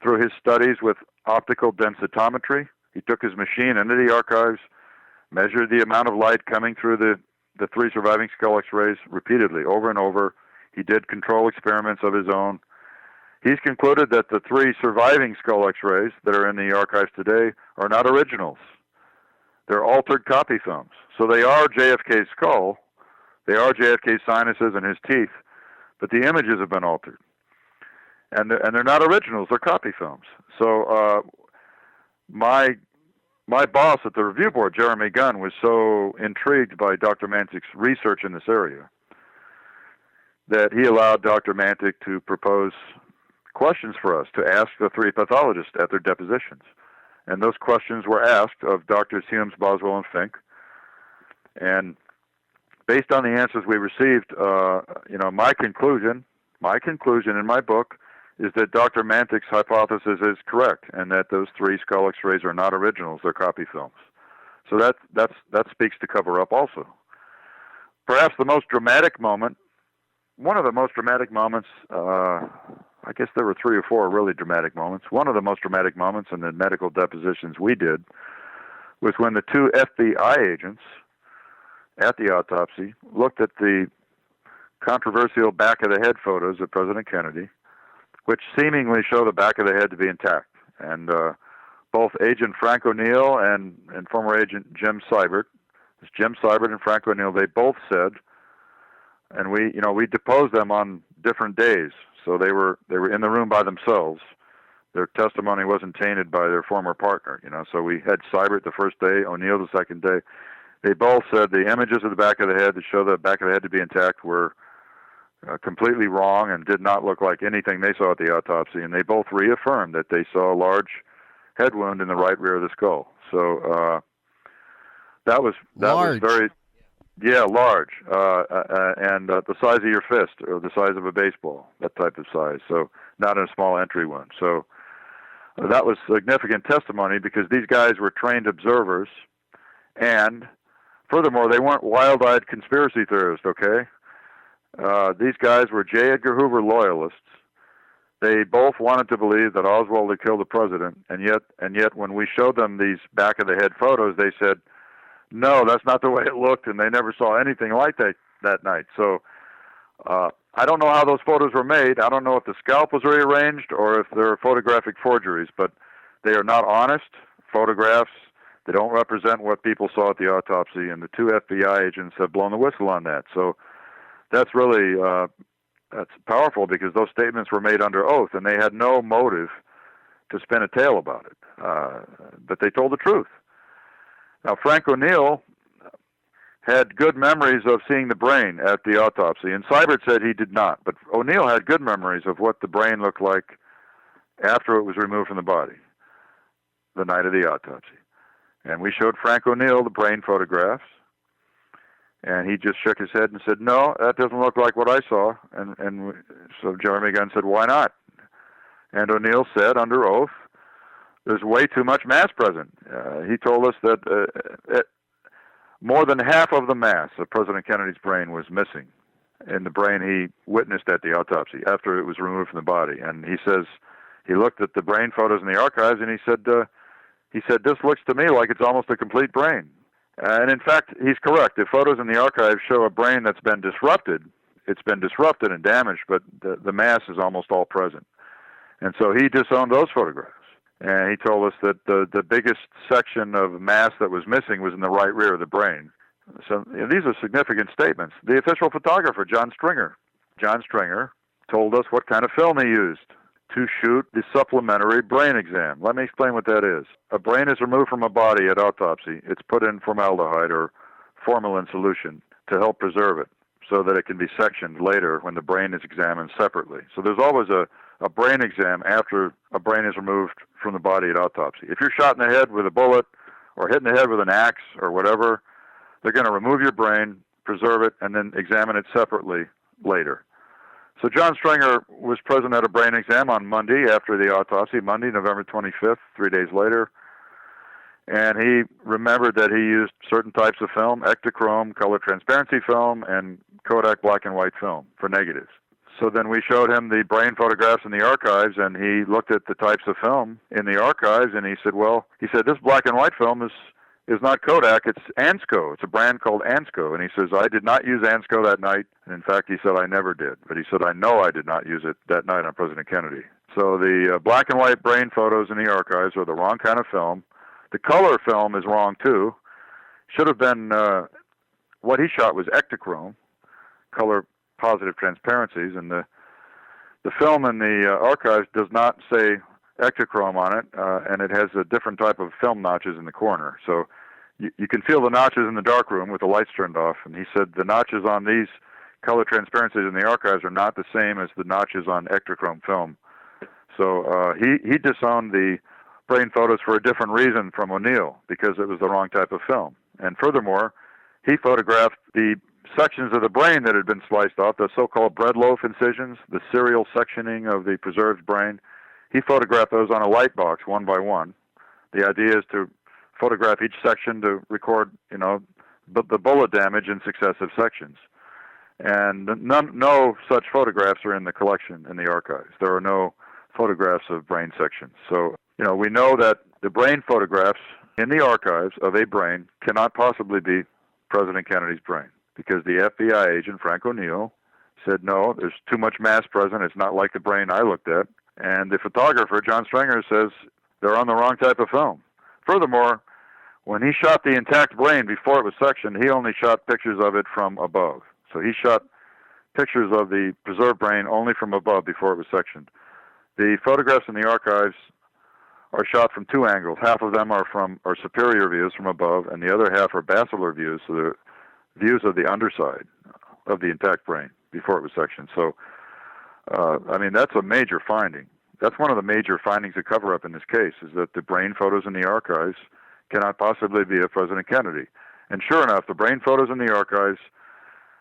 through his studies with optical densitometry, he took his machine into the archives, measured the amount of light coming through the 3 surviving skull X-rays repeatedly, over and over. He did control experiments of his own. He's concluded that the 3 surviving skull X-rays that are in the archives today are not originals. They're altered copy films. So they are JFK's skull, they are JFK's sinuses and his teeth, but the images have been altered. And they're not originals, they're copy films. So my boss at the review board, Jeremy Gunn, was so intrigued by Dr. Mantic's research in this area that he allowed Dr. Mantic to propose questions for us to ask the 3 pathologists at their depositions. And those questions were asked of Drs. Humes, Boswell, and Fink. And based on the answers we received, my conclusion in my book is that Dr. Mantic's hypothesis is correct, and that those 3 skull X-rays are not originals; they're copy films. So that speaks to cover up also. Perhaps the most dramatic moment, one of the most dramatic moments. I guess there were 3 or 4 really dramatic moments. One of the most dramatic moments in the medical depositions we did was when the 2 FBI agents at the autopsy looked at the controversial back of the head photos of President Kennedy, which seemingly show the back of the head to be intact. And both Agent Frank O'Neill and former Agent Jim Seibert, Jim Seibert and Frank O'Neill, they both said, and we deposed them on different days. So they were in the room by themselves. Their testimony wasn't tainted by their former partner, So we had Seibert the first day, O'Neill the second day. They both said the images of the back of the head that show the back of the head to be intact were completely wrong and did not look like anything they saw at the autopsy. And they both reaffirmed that they saw a large head wound in the right rear of the skull. So that was very. Yeah, large, and the size of your fist, or the size of a baseball, that type of size. So not in a small entry wound. So that was significant testimony because these guys were trained observers, and furthermore, they weren't wild-eyed conspiracy theorists, okay? These guys were J. Edgar Hoover loyalists. They both wanted to believe that Oswald had killed the president, and yet when we showed them these back-of-the-head photos, they said, no, that's not the way it looked, and they never saw anything like that night. So I don't know how those photos were made. I don't know if the scalp was rearranged or if they're photographic forgeries, but they are not honest photographs. They don't represent what people saw at the autopsy, and the two FBI agents have blown the whistle on that. So that's really that's powerful because those statements were made under oath, and they had no motive to spin a tale about it. But they told the truth. Now, Frank O'Neill had good memories of seeing the brain at the autopsy, and Seibert said he did not. But O'Neill had good memories of what the brain looked like after it was removed from the body, the night of the autopsy. And we showed Frank O'Neill the brain photographs, and he just shook his head and said, no, that doesn't look like what I saw. And so Jeremy Gunn said, why not? And O'Neill said, under oath, there's way too much mass present. He told us that more than half of the mass of President Kennedy's brain was missing in the brain he witnessed at the autopsy after it was removed from the body. And he says he looked at the brain photos in the archives, and he said, this looks to me like it's almost a complete brain. And in fact, he's correct. The photos in the archives show a brain that's been disrupted. It's been disrupted and damaged, but the mass is almost all present. And so he disowned those photographs. And he told us that the biggest section of mass that was missing was in the right rear of the brain. So these are significant statements. The official photographer, John Stringer told us what kind of film he used to shoot the supplementary brain exam. Let me explain what that is. A brain is removed from a body at autopsy. It's put in formaldehyde or formalin solution to help preserve it so that it can be sectioned later when the brain is examined separately. So there's always a brain exam after a brain is removed from the body at autopsy. If you're shot in the head with a bullet or hit in the head with an axe or whatever, they're going to remove your brain, preserve it, and then examine it separately later. So John Stringer was present at a brain exam on Monday after the autopsy, Monday, November 25th, 3 days later. And he remembered that he used certain types of film, Ektachrome, color transparency film, and Kodak black and white film for negatives. So then we showed him the brain photographs in the archives, and he looked at the types of film in the archives, and he said, this black and white film is not Kodak, it's Ansco. It's a brand called Ansco. And he says, I did not use Ansco that night. And in fact, he said, I never did. But he said, I know I did not use it that night on President Kennedy. So the black and white brain photos in the archives are the wrong kind of film. The color film is wrong, too. Should have been, what he shot was Ektachrome, color positive transparencies, and the film in the archives does not say Ektachrome on it, and it has a different type of film notches in the corner. So you can feel the notches in the darkroom with the lights turned off, and he said the notches on these color transparencies in the archives are not the same as the notches on Ektachrome film. So he disowned the brain photos for a different reason from O'Neill, because it was the wrong type of film. And furthermore, he photographed the sections of the brain that had been sliced off, the so-called bread loaf incisions, the serial sectioning of the preserved brain. He photographed those on a light box, one by one. The idea is to photograph each section to record, the bullet damage in successive sections. And no such photographs are in the collection in the archives. There are no photographs of brain sections. So, we know that the brain photographs in the archives of a brain cannot possibly be President Kennedy's brain, because the FBI agent, Frank O'Neill, said, no, there's too much mass present. It's not like the brain I looked at. And the photographer, John Stringer, says they're on the wrong type of film. Furthermore, when he shot the intact brain before it was sectioned, he only shot pictures of it from above. So he shot pictures of the preserved brain only from above before it was sectioned. The photographs in the archives are shot from two angles. Half of them are superior views from above, and the other half are basilar views, so they're views of the underside of the intact brain before it was sectioned. So, that's a major finding. That's one of the major findings of cover-up in this case, is that the brain photos in the archives cannot possibly be of President Kennedy. And sure enough, the brain photos in the archives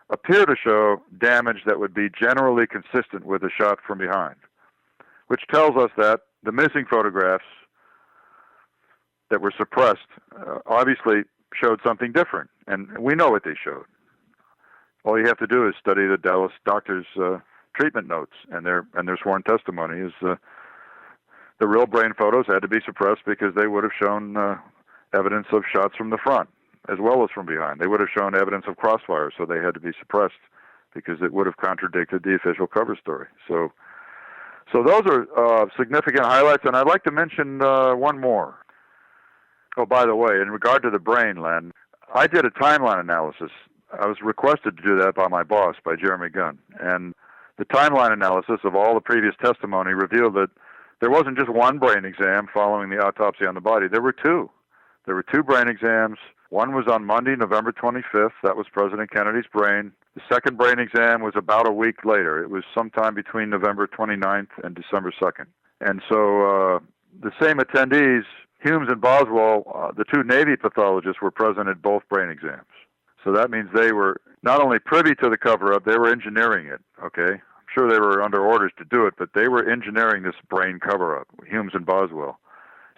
appear to show damage that would be generally consistent with a shot from behind, which tells us that the missing photographs that were suppressed obviously showed something different, and we know what they showed. All you have to do is study the Dallas doctors' treatment notes and their sworn testimony. Is the real brain photos had to be suppressed because they would have shown evidence of shots from the front as well as from behind. They would have shown evidence of crossfire, so they had to be suppressed because it would have contradicted the official cover story. So those are significant highlights, and I'd like to mention one more. Oh, by the way, in regard to the brain, Len, I did a timeline analysis. I was requested to do that by my boss, by Jeremy Gunn. And the timeline analysis of all the previous testimony revealed that there wasn't just one brain exam following the autopsy on the body. There were two. There were two brain exams. One was on Monday, November 25th. That was President Kennedy's brain. The second brain exam was about a week later. It was sometime between November 29th and December 2nd. And so the same attendees, Humes and Boswell, the two Navy pathologists, were present at both brain exams. So that means they were not only privy to the cover-up, they were engineering it, okay? I'm sure they were under orders to do it, but they were engineering this brain cover-up, Humes and Boswell.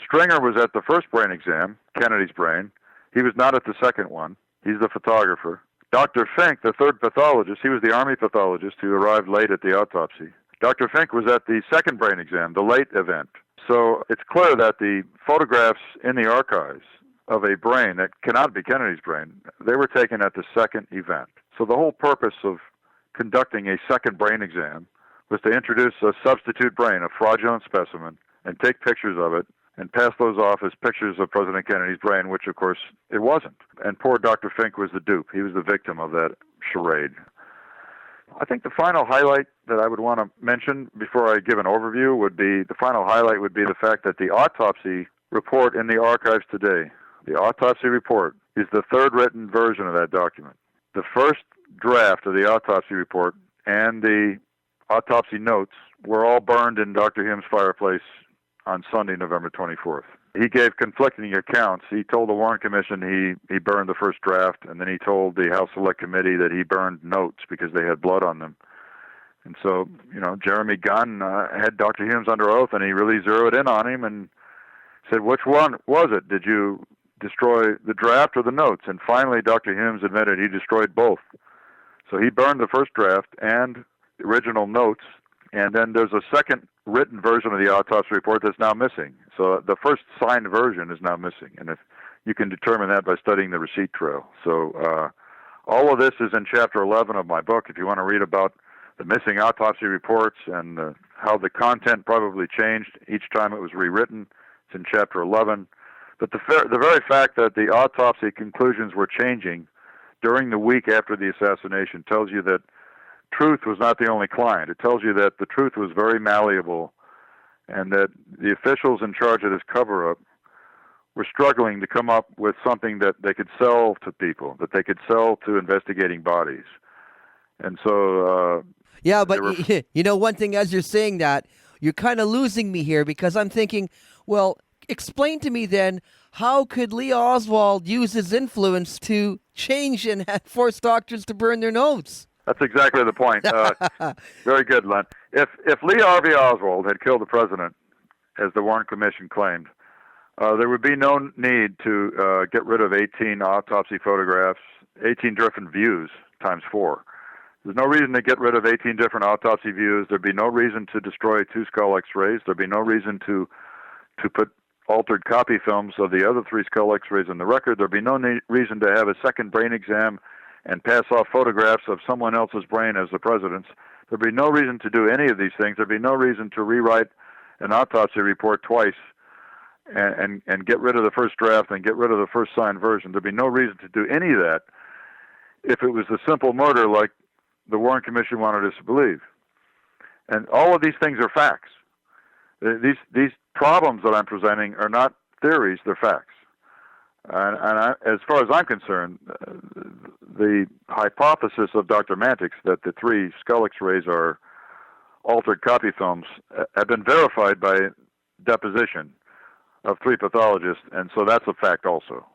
Stringer was at the first brain exam, Kennedy's brain. He was not at the second one. He's the photographer. Dr. Fink, the third pathologist, he was the Army pathologist who arrived late at the autopsy. Dr. Fink was at the second brain exam, the late event. So it's clear that the photographs in the archives of a brain that cannot be Kennedy's brain, they were taken at the second event. So the whole purpose of conducting a second brain exam was to introduce a substitute brain, a fraudulent specimen, and take pictures of it and pass those off as pictures of President Kennedy's brain, which, of course, it wasn't. And poor Dr. Fink was the dupe. He was the victim of that charade. I think the final highlight that I would want to mention before I give an overview would be the fact that the autopsy report in the archives today, the autopsy report, is the third written version of that document. The first draft of the autopsy report and the autopsy notes were all burned in Dr. Humes' fireplace on Sunday, November 24th. He gave conflicting accounts. He told the Warren Commission he burned the first draft, and then he told the House Select Committee that he burned notes because they had blood on them. And so, Jeremy Gunn had Dr. Humes under oath, and he really zeroed in on him and said, which one was it? Did you destroy the draft or the notes? And finally, Dr. Humes admitted he destroyed both. So he burned the first draft and the original notes, and then there's a second written version of the autopsy report that's now missing. So the first signed version is now missing, and if you can determine that by studying the receipt trail. So all of this is in Chapter 11 of my book. If you want to read about the missing autopsy reports and how the content probably changed each time it was rewritten, it's in Chapter 11. But the very fact that the autopsy conclusions were changing during the week after the assassination tells you that truth was not the only client. It tells you that the truth was very malleable and that the officials in charge of this cover-up were struggling to come up with something that they could sell to people, that they could sell to investigating bodies. And so... yeah, but one thing as you're saying that, you're kind of losing me here because I'm thinking, well, explain to me then, how could Lee Oswald use his influence to change and force doctors to burn their notes? That's exactly the point. Very good, Len. If Lee Harvey Oswald had killed the president, as the Warren Commission claimed, there would be no need to get rid of 18 autopsy photographs, 18 different views times 4. There's no reason to get rid of 18 different autopsy views. There'd be no reason to destroy 2 skull X-rays. There'd be no reason to put altered copy films of the other 3 skull X-rays in the record. There'd be no reason to have a second brain exam and pass off photographs of someone else's brain as the president's. There'd be no reason to do any of these things. There'd be no reason to rewrite an autopsy report twice and get rid of the first draft and get rid of the first signed version. There'd be no reason to do any of that if it was a simple murder like the Warren Commission wanted us to believe. And all of these things are facts. These problems that I'm presenting are not theories, they're facts. And as far as I'm concerned, the hypothesis of Dr. Mantix that the 3 skull X-rays are altered copy films have been verified by deposition of 3 pathologists, and so that's a fact also.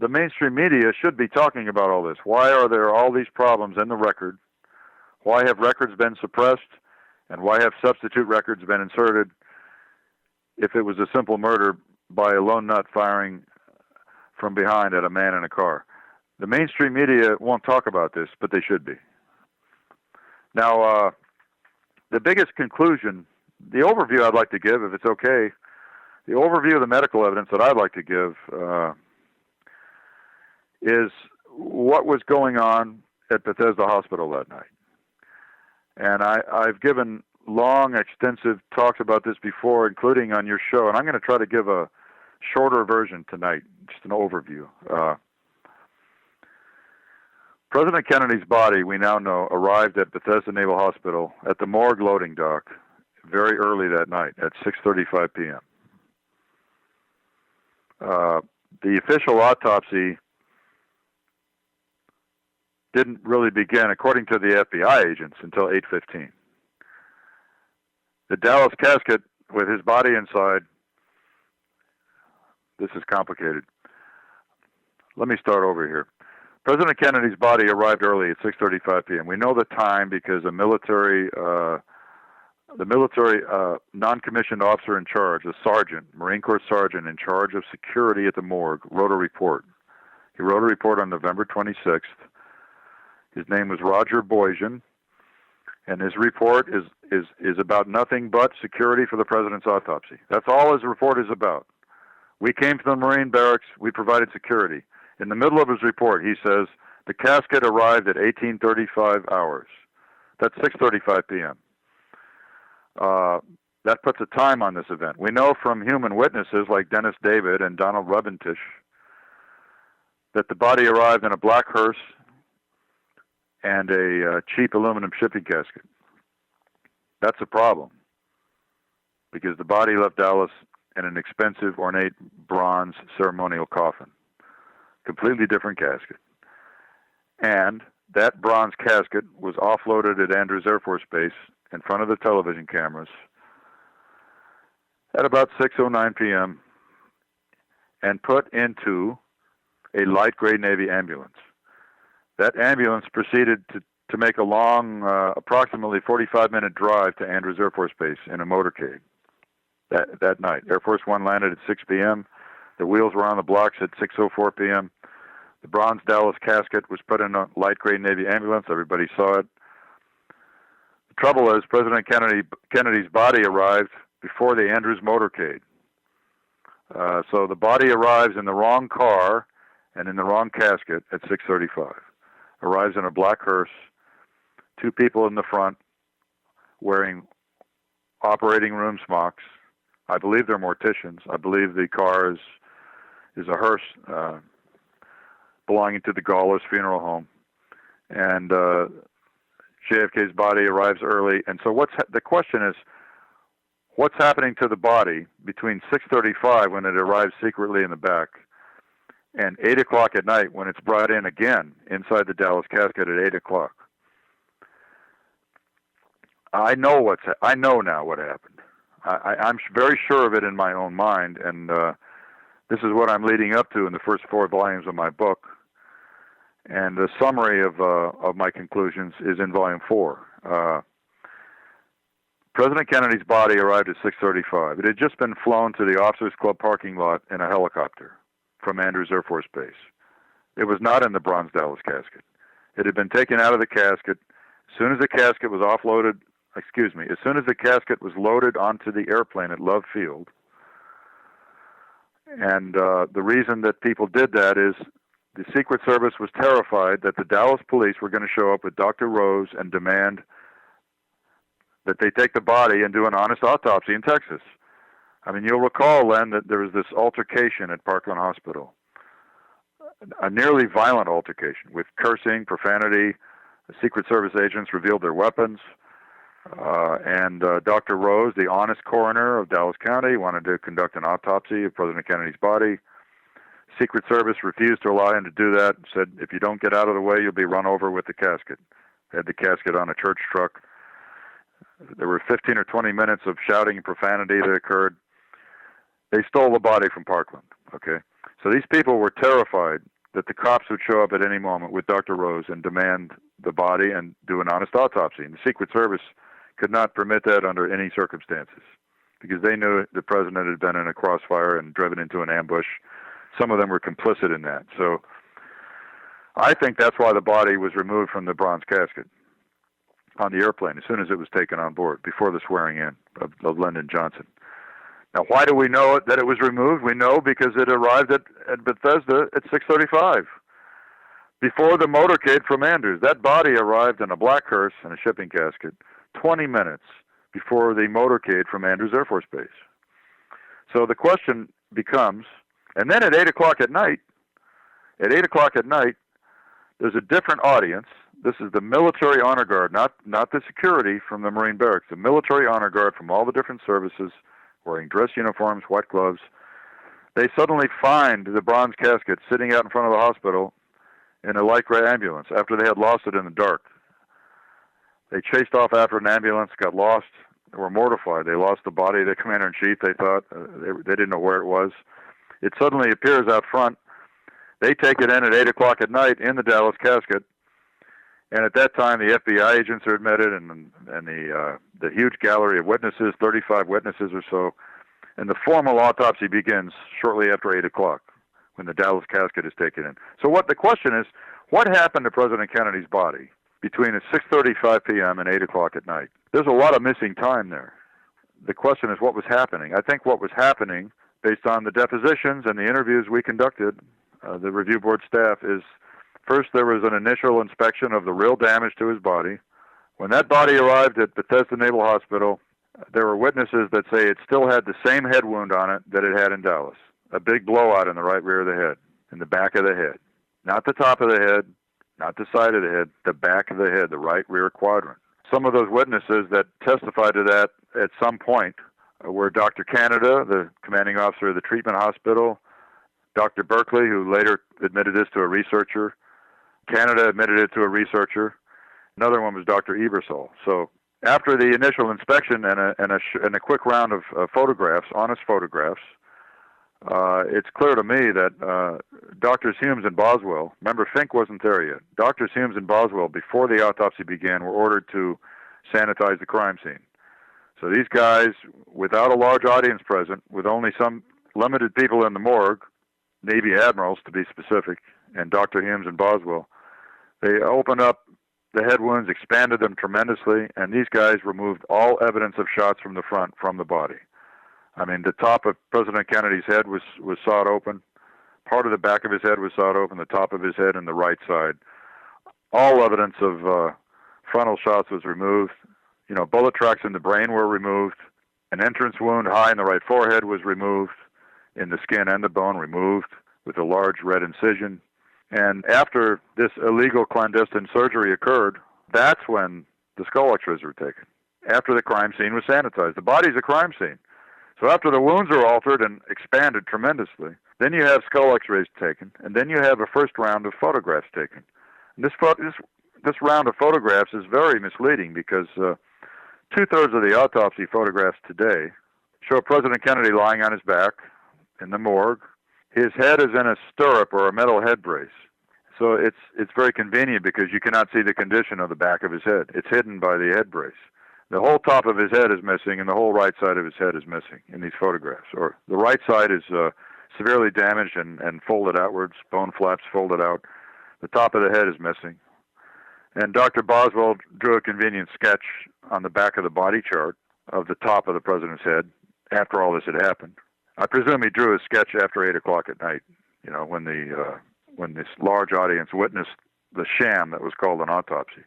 The mainstream media should be talking about all this. Why are there all these problems in the record? Why have records been suppressed? And why have substitute records been inserted if it was a simple murder by a lone nut firing from behind at a man in a car? The mainstream media won't talk about this, but they should be. Now, the biggest conclusion, the overview I'd like to give, if it's okay, the overview of the medical evidence that I'd like to give is what was going on at Bethesda Hospital that night. And I've given long, extensive talks about this before, including on your show, and I'm going to try to give a shorter version tonight, just an overview. President Kennedy's body, we now know, arrived at Bethesda Naval Hospital at the morgue loading dock very early that night at 6:35 p.m. The official autopsy didn't really begin, according to the FBI agents, until 8:15. The Dallas casket with his body inside, this is complicated. Let me start over here. President Kennedy's body arrived early at 6:35 p.m. We know the time because the military non-commissioned officer in charge, a sergeant, Marine Corps sergeant in charge of security at the morgue, wrote a report. He wrote a report on November 26th. His name was Roger Boysian, and his report is about nothing but security for the president's autopsy. That's all his report is about. We came to the Marine barracks. We provided security. In the middle of his report, he says, the casket arrived at 18:35 hours. That's 6:35 p.m. That puts a time on this event. We know from human witnesses like Dennis David and Donald Rubentish that the body arrived in a black hearse and a cheap aluminum shipping casket. That's a problem because the body left Dallas in an expensive, ornate bronze ceremonial coffin. Completely different casket. And that bronze casket was offloaded at Andrews Air Force Base in front of the television cameras at about 6:09 p.m. and put into a light gray Navy ambulance. That ambulance proceeded to make a long, approximately 45-minute drive to Andrews Air Force Base in a motorcade that night. Air Force One landed at 6 p.m. The wheels were on the blocks at 6:04 p.m. The bronze Dallas casket was put in a light gray Navy ambulance. Everybody saw it. The trouble is, President Kennedy's body arrived before the Andrews motorcade. So the body arrives in the wrong car and in the wrong casket at 6:35. Arrives in a black hearse, two people in the front wearing operating room smocks. I believe they're morticians. I believe the car is a hearse belonging to the Gawler's funeral home. And JFK's body arrives early. And so the question is, what's happening to the body between 6:35 when it arrives secretly in the back and 8 o'clock at night when it's brought in again inside the Dallas casket at 8 o'clock? I know now what happened. I'm very sure of it in my own mind, and this is what I'm leading up to in the first 4 volumes of my book. And the summary of my conclusions is in volume 4. President Kennedy's body arrived at 6:35. It had just been flown to the Officers Club parking lot in a helicopter from Andrews Air Force Base. It was not in the bronze Dallas casket. It had been taken out of the casket as soon as the casket was offloaded. As soon as the casket was loaded onto the airplane at Love Field. And the reason that people did that is the Secret Service was terrified that the Dallas police were going to show up with Dr. Rose and demand that they take the body and do an honest autopsy in Texas. I mean, you'll recall, Len, that there was this altercation at Parkland Hospital, a nearly violent altercation with cursing, profanity. The Secret Service agents revealed their weapons. And Dr. Rose, the honest coroner of Dallas County, wanted to conduct an autopsy of President Kennedy's body. Secret Service refused to allow him to do that, said, if you don't get out of the way, you'll be run over with the casket. They had the casket on a church truck. There were 15 or 20 minutes of shouting and profanity that occurred. They stole the body from Parkland, okay? So these people were terrified that the cops would show up at any moment with Dr. Rose and demand the body and do an honest autopsy. And the Secret Service could not permit that under any circumstances because they knew the president had been in a crossfire and driven into an ambush. Some of them were complicit in that. So I think that's why the body was removed from the bronze casket on the airplane as soon as it was taken on board, before the swearing in of Lyndon Johnson. Now, why do we know that it was removed? We know because it arrived at Bethesda at 6:35, before the motorcade from Andrews. That body arrived in a black hearse in a shipping casket 20 minutes before the motorcade from Andrews Air Force Base. So the question becomes, and then at 8 o'clock at night, there's a different audience. This is the military honor guard, not the security from the Marine barracks, the military honor guard from all the different services, wearing dress uniforms, white gloves. They suddenly find the bronze casket sitting out in front of the hospital in a light gray ambulance after they had lost it in the dark. They chased off after an ambulance, got lost. They were mortified. They lost the body of the commander-in-chief, they thought. They didn't know where it was. It suddenly appears out front. They take it in at 8 o'clock at night in the Dallas casket. And at that time, the FBI agents are admitted, and the huge gallery of witnesses, 35 witnesses or so, and the formal autopsy begins shortly after 8 o'clock, when the Dallas casket is taken in. So the question is, what happened to President Kennedy's body between 6:35 p.m. and 8 o'clock at night? There's a lot of missing time there. The question is, what was happening? I think what was happening, based on the depositions and the interviews we conducted, the review board staff, is first there was an initial inspection of the real damage to his body. When that body arrived at Bethesda Naval Hospital, there were witnesses that say it still had the same head wound on it that it had in Dallas. A big blowout in the right rear of the head, in the back of the head. Not the top of the head, not the side of the head, the back of the head, the right rear quadrant. Some of those witnesses that testified to that at some point were Dr. Canada, the commanding officer of the treatment hospital, Dr. Berkeley, who later admitted this to a researcher. Canada admitted it to a researcher. Another one was Dr. Ebersol. So after the initial inspection and a quick round of photographs, honest photographs, it's clear to me that Drs. Humes and Boswell, remember Fink wasn't there yet, Drs. Humes and Boswell, before the autopsy began, were ordered to sanitize the crime scene. So these guys, without a large audience present, with only some limited people in the morgue, Navy admirals to be specific, and Dr. Humes and Boswell, they opened up the head wounds, expanded them tremendously, and these guys removed all evidence of shots from the front from the body. I mean, the top of President Kennedy's head was sawed open. Part of the back of his head was sawed open, the top of his head and the right side. All evidence of frontal shots was removed. You know, bullet tracks in the brain were removed. An entrance wound high in the right forehead was removed, in the skin and the bone removed, with a large red incision. And after this illegal clandestine surgery occurred, that's when the skull x-rays were taken. After the crime scene was sanitized. The body's a crime scene. So after the wounds are altered and expanded tremendously, then you have skull x-rays taken, and then you have a first round of photographs taken. And this round of photographs is very misleading because two-thirds of the autopsy photographs today show President Kennedy lying on his back in the morgue. His head is in a stirrup or a metal head brace. So it's very convenient because you cannot see the condition of the back of his head. It's hidden by the head brace. The whole top of his head is missing, and the whole right side of his head is missing in these photographs. Or the right side is severely damaged and folded outwards, bone flaps folded out. The top of the head is missing. And Dr. Boswell drew a convenient sketch on the back of the body chart of the top of the president's head after all this had happened. I presume he drew a sketch after 8 o'clock at night, you know, when this large audience witnessed the sham that was called an autopsy.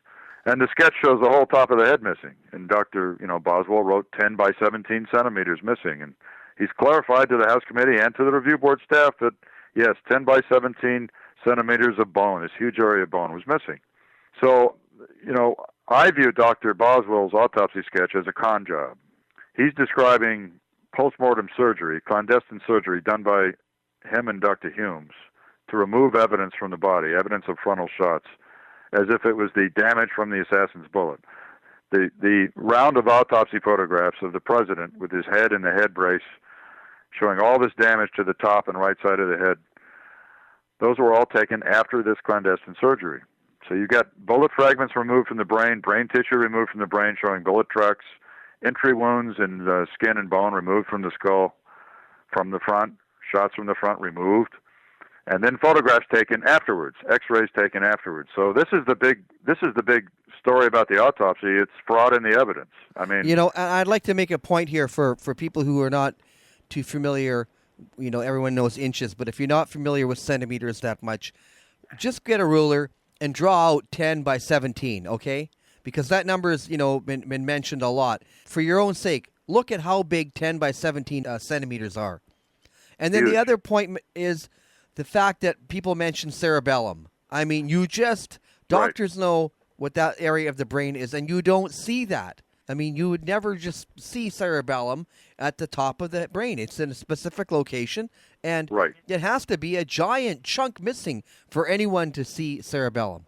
And the sketch shows the whole top of the head missing. And Dr. Boswell wrote 10 by 17 centimeters missing. And he's clarified to the House Committee and to the review board staff that, yes, 10 by 17 centimeters of bone, this huge area of bone, was missing. So, I view Dr. Boswell's autopsy sketch as a con job. He's describing postmortem surgery, clandestine surgery done by him and Dr. Humes to remove evidence from the body, evidence of frontal shots, as if it was the damage from the assassin's bullet. The round of autopsy photographs of the president with his head in the head brace showing all this damage to the top and right side of the head, those were all taken after this clandestine surgery. So you got bullet fragments removed from the brain tissue removed from the brain showing bullet tracks, entry wounds in the skin and bone removed from the skull from the front, shots from the front removed, and then photographs taken afterwards, x-rays taken afterwards. So this is the big story about the autopsy. It's fraud in the evidence. I mean, You know, I'd like to make a point here for people who are not too familiar. You know, everyone knows inches, but if you're not familiar with centimeters that much, just get a ruler and draw out 10 by 17, okay? Because that number has, you know, been mentioned a lot. For your own sake, look at how big 10 by 17 centimeters are. And then Huge. the other point is the fact that people mention cerebellum. I mean, doctors know what that area of the brain is, and you don't see that. I mean, you would never just see cerebellum at the top of the brain. It's in a specific location, and Right. it has to be a giant chunk missing for anyone to see cerebellum.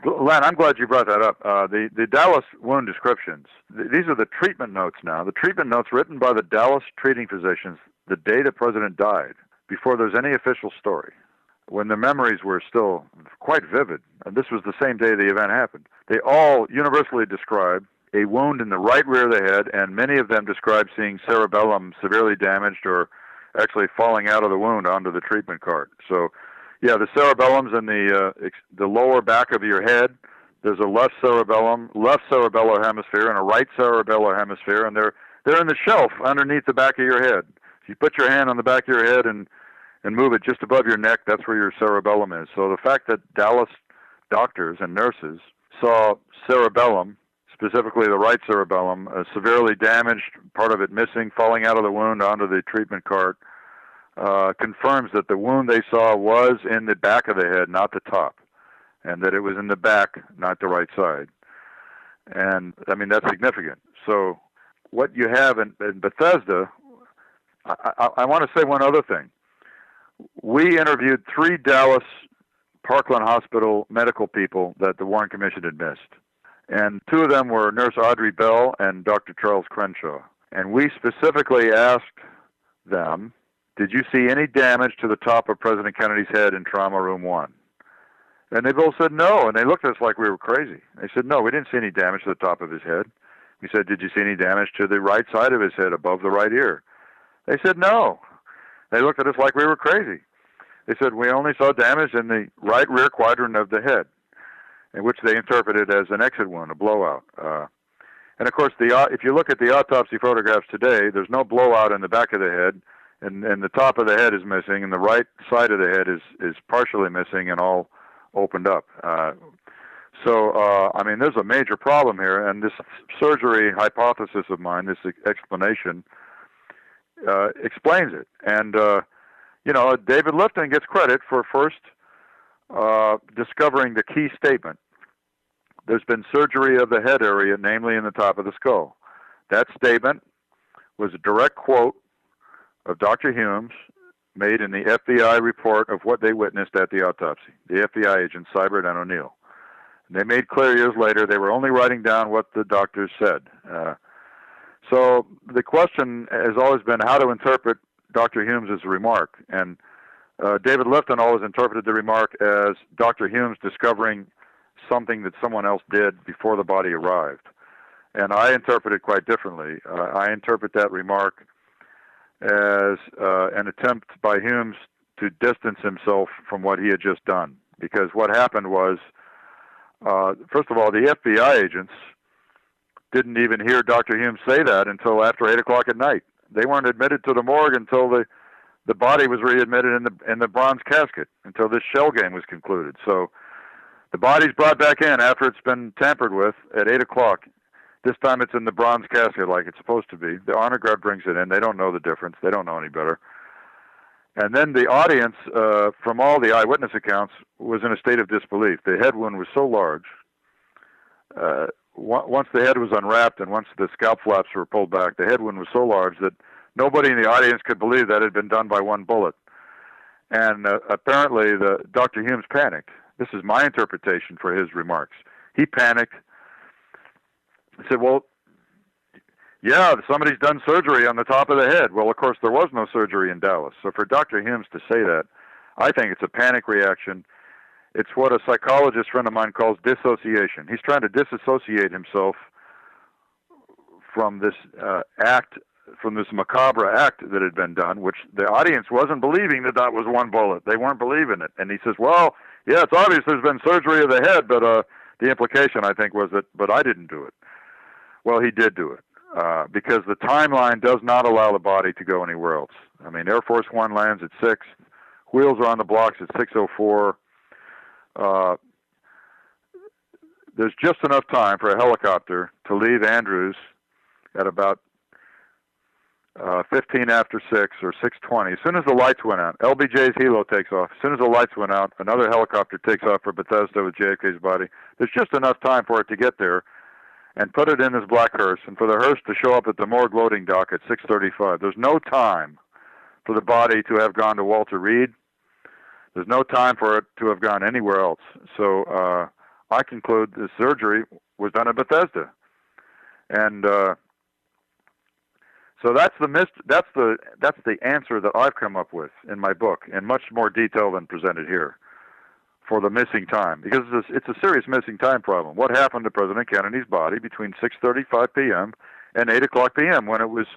Len, I'm glad you brought that up. The Dallas wound descriptions, these are the treatment notes now. The treatment notes written by the Dallas treating physicians the day the president died, before there's any official story, when the memories were still quite vivid. And this was the same day the event happened. They all universally describe a wound in the right rear of the head, and many of them describe seeing cerebellum severely damaged or actually falling out of the wound onto the treatment cart. So, yeah, the cerebellum's in the lower back of your head. There's a left cerebellar hemisphere, and a right cerebellar hemisphere, and they're in the shelf underneath the back of your head. If you put your hand on the back of your head and move it just above your neck, that's where your cerebellum is. So the fact that Dallas doctors and nurses saw cerebellum, specifically the right cerebellum, severely damaged, part of it missing, falling out of the wound onto the treatment cart, confirms that the wound they saw was in the back of the head, not the top, and that it was in the back, not the right side. And, I mean, that's significant. So what you have in Bethesda, I want to say one other thing. We interviewed 3 Dallas Parkland Hospital medical people that the Warren Commission had missed. And 2 of them were Nurse Audrey Bell and Dr. Charles Crenshaw. And we specifically asked them, did you see any damage to the top of President Kennedy's head in Trauma Room 1? And they both said no, and they looked at us like we were crazy. They said, no, we didn't see any damage to the top of his head. We said, did you see any damage to the right side of his head above the right ear? They said no. They looked at us like we were crazy. They said, we only saw damage in the right rear quadrant of the head, in which they interpreted as an exit wound, a blowout. And of course, if you look at the autopsy photographs today, there's no blowout in the back of the head, and the top of the head is missing, and the right side of the head is partially missing and all opened up. So, I mean, there's a major problem here, and this surgery hypothesis of mine, this explanation, explains it. And, you know, David Lifton gets credit for first discovering the key statement. There's been surgery of the head area, namely in the top of the skull. That statement was a direct quote of Dr. Humes made in the FBI report of what they witnessed at the autopsy, the FBI agents Seibert and O'Neill. They made clear years later they were only writing down what the doctors said. So the question has always been how to interpret Dr. Humes' remark. And David Lifton always interpreted the remark as Dr. Humes discovering something that someone else did before the body arrived. And I interpret it quite differently. I interpret that remark as an attempt by Humes to distance himself from what he had just done. Because what happened was, first of all, the FBI agents didn't even hear Dr. Humes say that until after 8 o'clock at night. They weren't admitted to the morgue until the body was readmitted in the bronze casket, until this shell game was concluded. So the body's brought back in after it's been tampered with at 8 o'clock. This time it's in the bronze casket like it's supposed to be. The honor guard brings it in. They don't know the difference. They don't know any better. And then the audience, from all the eyewitness accounts, was in a state of disbelief. The head wound was so large. Once the head was unwrapped and once the scalp flaps were pulled back, the head wound was so large that nobody in the audience could believe that it had been done by one bullet. And apparently Dr. Humes panicked. This is my interpretation for his remarks. He panicked. He said, well, yeah, somebody's done surgery on the top of the head. Well, of course, there was no surgery in Dallas. So for Dr. Humes to say that, I think it's a panic reaction. It's what a psychologist friend of mine calls dissociation. He's trying to disassociate himself from this act, from this macabre act that had been done, which the audience wasn't believing that was one bullet. They weren't believing it. And he says, well, yeah, it's obvious there's been surgery of the head, but the implication, I think, was that, but I didn't do it. Well, he did do it, because the timeline does not allow the body to go anywhere else. I mean, Air Force One lands at 6, wheels are on the blocks at 6:04. There's just enough time for a helicopter to leave Andrews at about 15 after 6 or 6:20. As soon as the lights went out, LBJ's helo takes off. As soon as the lights went out, another helicopter takes off for Bethesda with JFK's body. There's just enough time for it to get there and put it in this black hearse, and for the hearse to show up at the morgue loading dock at 6:35. There's no time for the body to have gone to Walter Reed. There's no time for it to have gone anywhere else. So I conclude the surgery was done at Bethesda, and so that's the answer that I've come up with in my book, in much more detail than presented here, for the missing time, because it's a serious missing time problem. What happened to President Kennedy's body between 6:35 p.m. and 8 o'clock p.m. when it was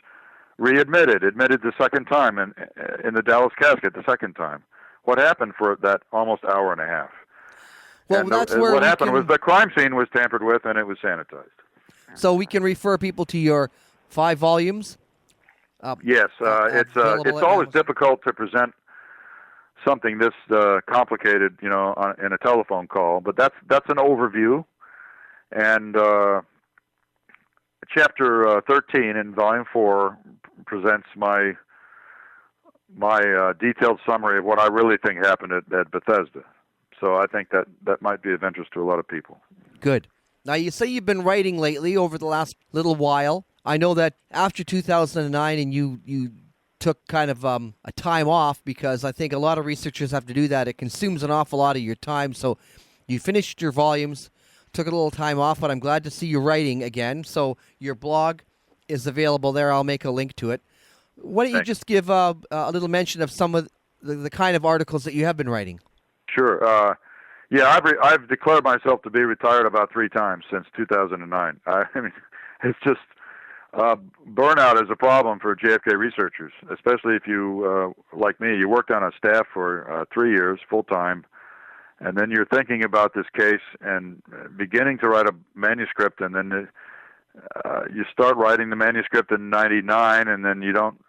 admitted the second time in the Dallas casket the second time? What happened for that almost hour and a half? Well, and that's where what happened can... was the crime scene was tampered with and it was sanitized. So we can refer people to your 5 volumes. Yes, it's always difficult to present something this complicated, in a telephone call. But that's an overview, and chapter 13 in volume 4 presents my detailed summary of what I really think happened at Bethesda. So I think that might be of interest to a lot of people. Good. Now, you say you've been writing lately over the last little while. I know that after 2009 and you took kind of a time off, because I think a lot of researchers have to do that. It consumes an awful lot of your time. So you finished your volumes, took a little time off, but I'm glad to see you writing again. So your blog is available there. I'll make a link to it. Why don't you just give a little mention of some of the kind of articles that you have been writing? Sure. Yeah, I've declared myself to be retired about 3 times since 2009. I mean, it's just burnout is a problem for JFK researchers, especially if you, like me, you worked on a staff for 3 years full time, and then you're thinking about this case and beginning to write a manuscript, and then you start writing the manuscript in '99, and then you don't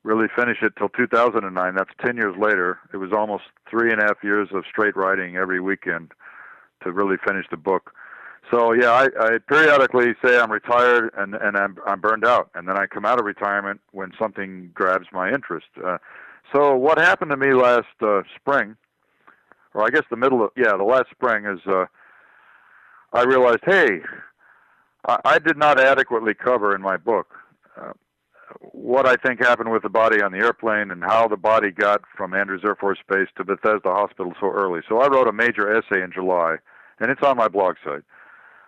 really finish it till 2009. That's 10 years later. It was almost 3.5 years of straight writing every weekend to really finish the book. So yeah, I periodically say I'm retired and I'm burned out, and then I come out of retirement when something grabs my interest. So what happened to me last spring, or I guess the last spring, is I realized, hey, I did not adequately cover in my book what I think happened with the body on the airplane and how the body got from Andrews Air Force Base to Bethesda Hospital so early. So I wrote a major essay in July, and it's on my blog site.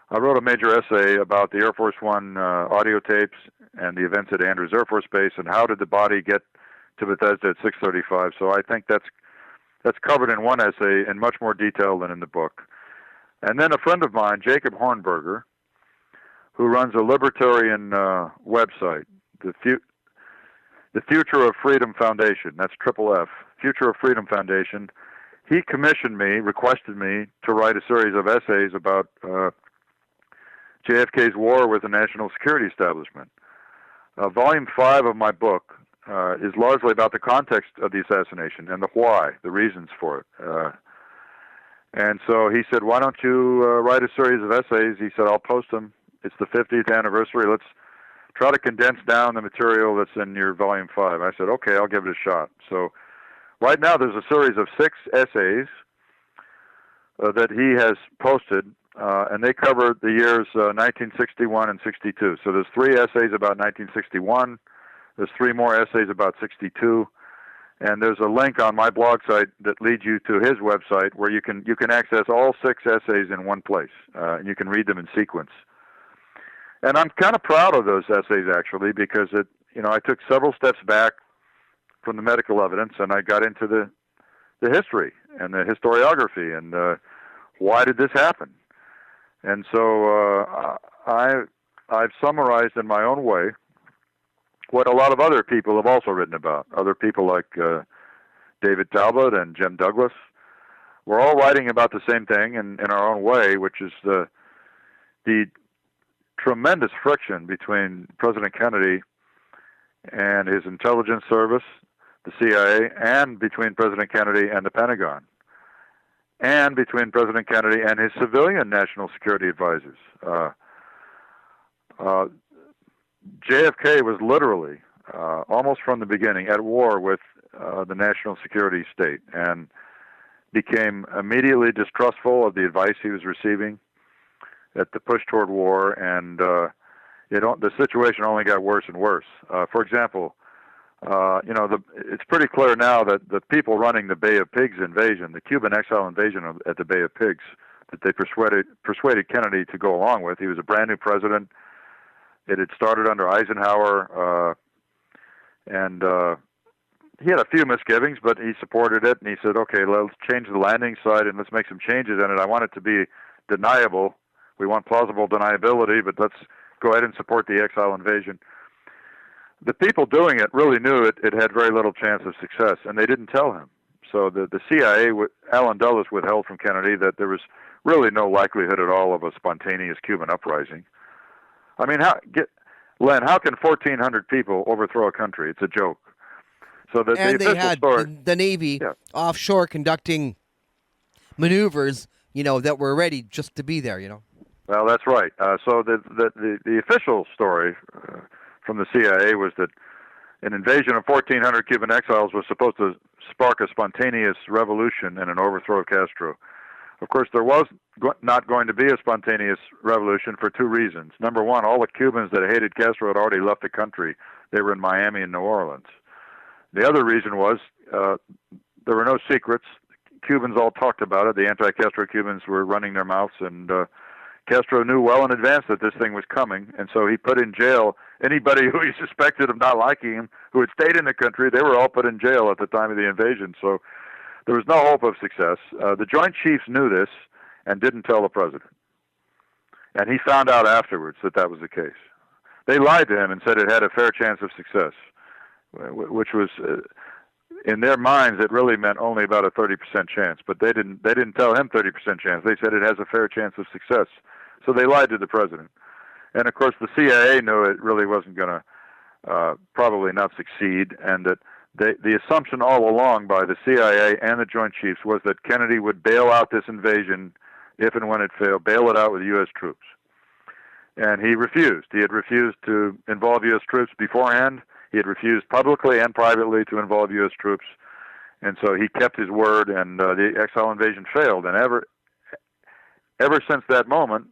I wrote a major essay about the Air Force One audio tapes and the events at Andrews Air Force Base and how did the body get to Bethesda at 6:35. So I think that's covered in one essay in much more detail than in the book. And then a friend of mine, Jacob Hornberger, who runs a libertarian website, the Future of Freedom Foundation. That's FFF, Future of Freedom Foundation. He requested me to write a series of essays about JFK's war with the national security establishment. Volume 5 of my book is largely about the context of the assassination and the why, the reasons for it. And so he said, why don't you write a series of essays? He said, I'll post them. It's the 50th anniversary. Let's try to condense down the material that's in your volume 5. I said, okay, I'll give it a shot. So right now there's a series of 6 essays that he has posted, and they cover the years 1961 and 62. So there's 3 essays about 1961. There's 3 more essays about 62. And there's a link on my blog site that leads you to his website where you can access all 6 essays in one place. And you can read them in sequence. And I'm kind of proud of those essays, actually, because I took several steps back from the medical evidence and I got into the history. and the historiography and why did this happen. And so I've summarized in my own way what a lot of other people have also written about. Other people like David Talbot and Jim Douglas. We're all writing about the same thing in our own way, which is the tremendous friction between President Kennedy and his intelligence service, the CIA, and between President Kennedy and the Pentagon, and between President Kennedy and his civilian national security advisors. JFK was literally, almost from the beginning, at war with the national security state and became immediately distrustful of the advice he was receiving at the push toward war, and the situation only got worse and worse. For example, it's pretty clear now that the people running the Bay of Pigs invasion, the Cuban exile invasion at the Bay of Pigs, that they persuaded Kennedy to go along with. He was a brand new president. It had started under Eisenhower, and he had a few misgivings, but he supported it, and he said, okay, let's change the landing site and let's make some changes in it. I want it to be deniable. We want plausible deniability, but let's go ahead and support the exile invasion. The people doing it really knew it had very little chance of success, and they didn't tell him. So the CIA, Allen Dulles withheld from Kennedy that there was really no likelihood at all of a spontaneous Cuban uprising. I mean, Len, how can 1,400 people overthrow a country? It's a joke. So the they had story, the Navy offshore conducting maneuvers, that were ready just to be there, Well, that's right. So the official story from the CIA was that an invasion of 1,400 Cuban exiles was supposed to spark a spontaneous revolution and an overthrow of Castro. Of course, there was not going to be a spontaneous revolution for two reasons. Number one, all the Cubans that hated Castro had already left the country. They were in Miami and New Orleans. The other reason was there were no secrets. Cubans all talked about it. The anti-Castro Cubans were running their mouths, and Castro knew well in advance that this thing was coming, and so he put in jail anybody who he suspected of not liking him, who had stayed in the country. They were all put in jail at the time of the invasion, so there was no hope of success. The Joint Chiefs knew this and didn't tell the president, and he found out afterwards that was the case. They lied to him and said it had a fair chance of success, which was, in their minds, it really meant only about a 30% chance. But they didn't tell him 30% chance. They said it has a fair chance of success. So they lied to the president. And of course, the CIA knew it really wasn't going to probably not succeed, and that the assumption all along by the CIA and the Joint Chiefs was that Kennedy would bail out this invasion if and when it failed, bail it out with U.S. troops. And he refused. He had refused to involve U.S. troops beforehand. He had refused publicly and privately to involve U.S. troops. And so he kept his word, and the exile invasion failed. And ever since that moment,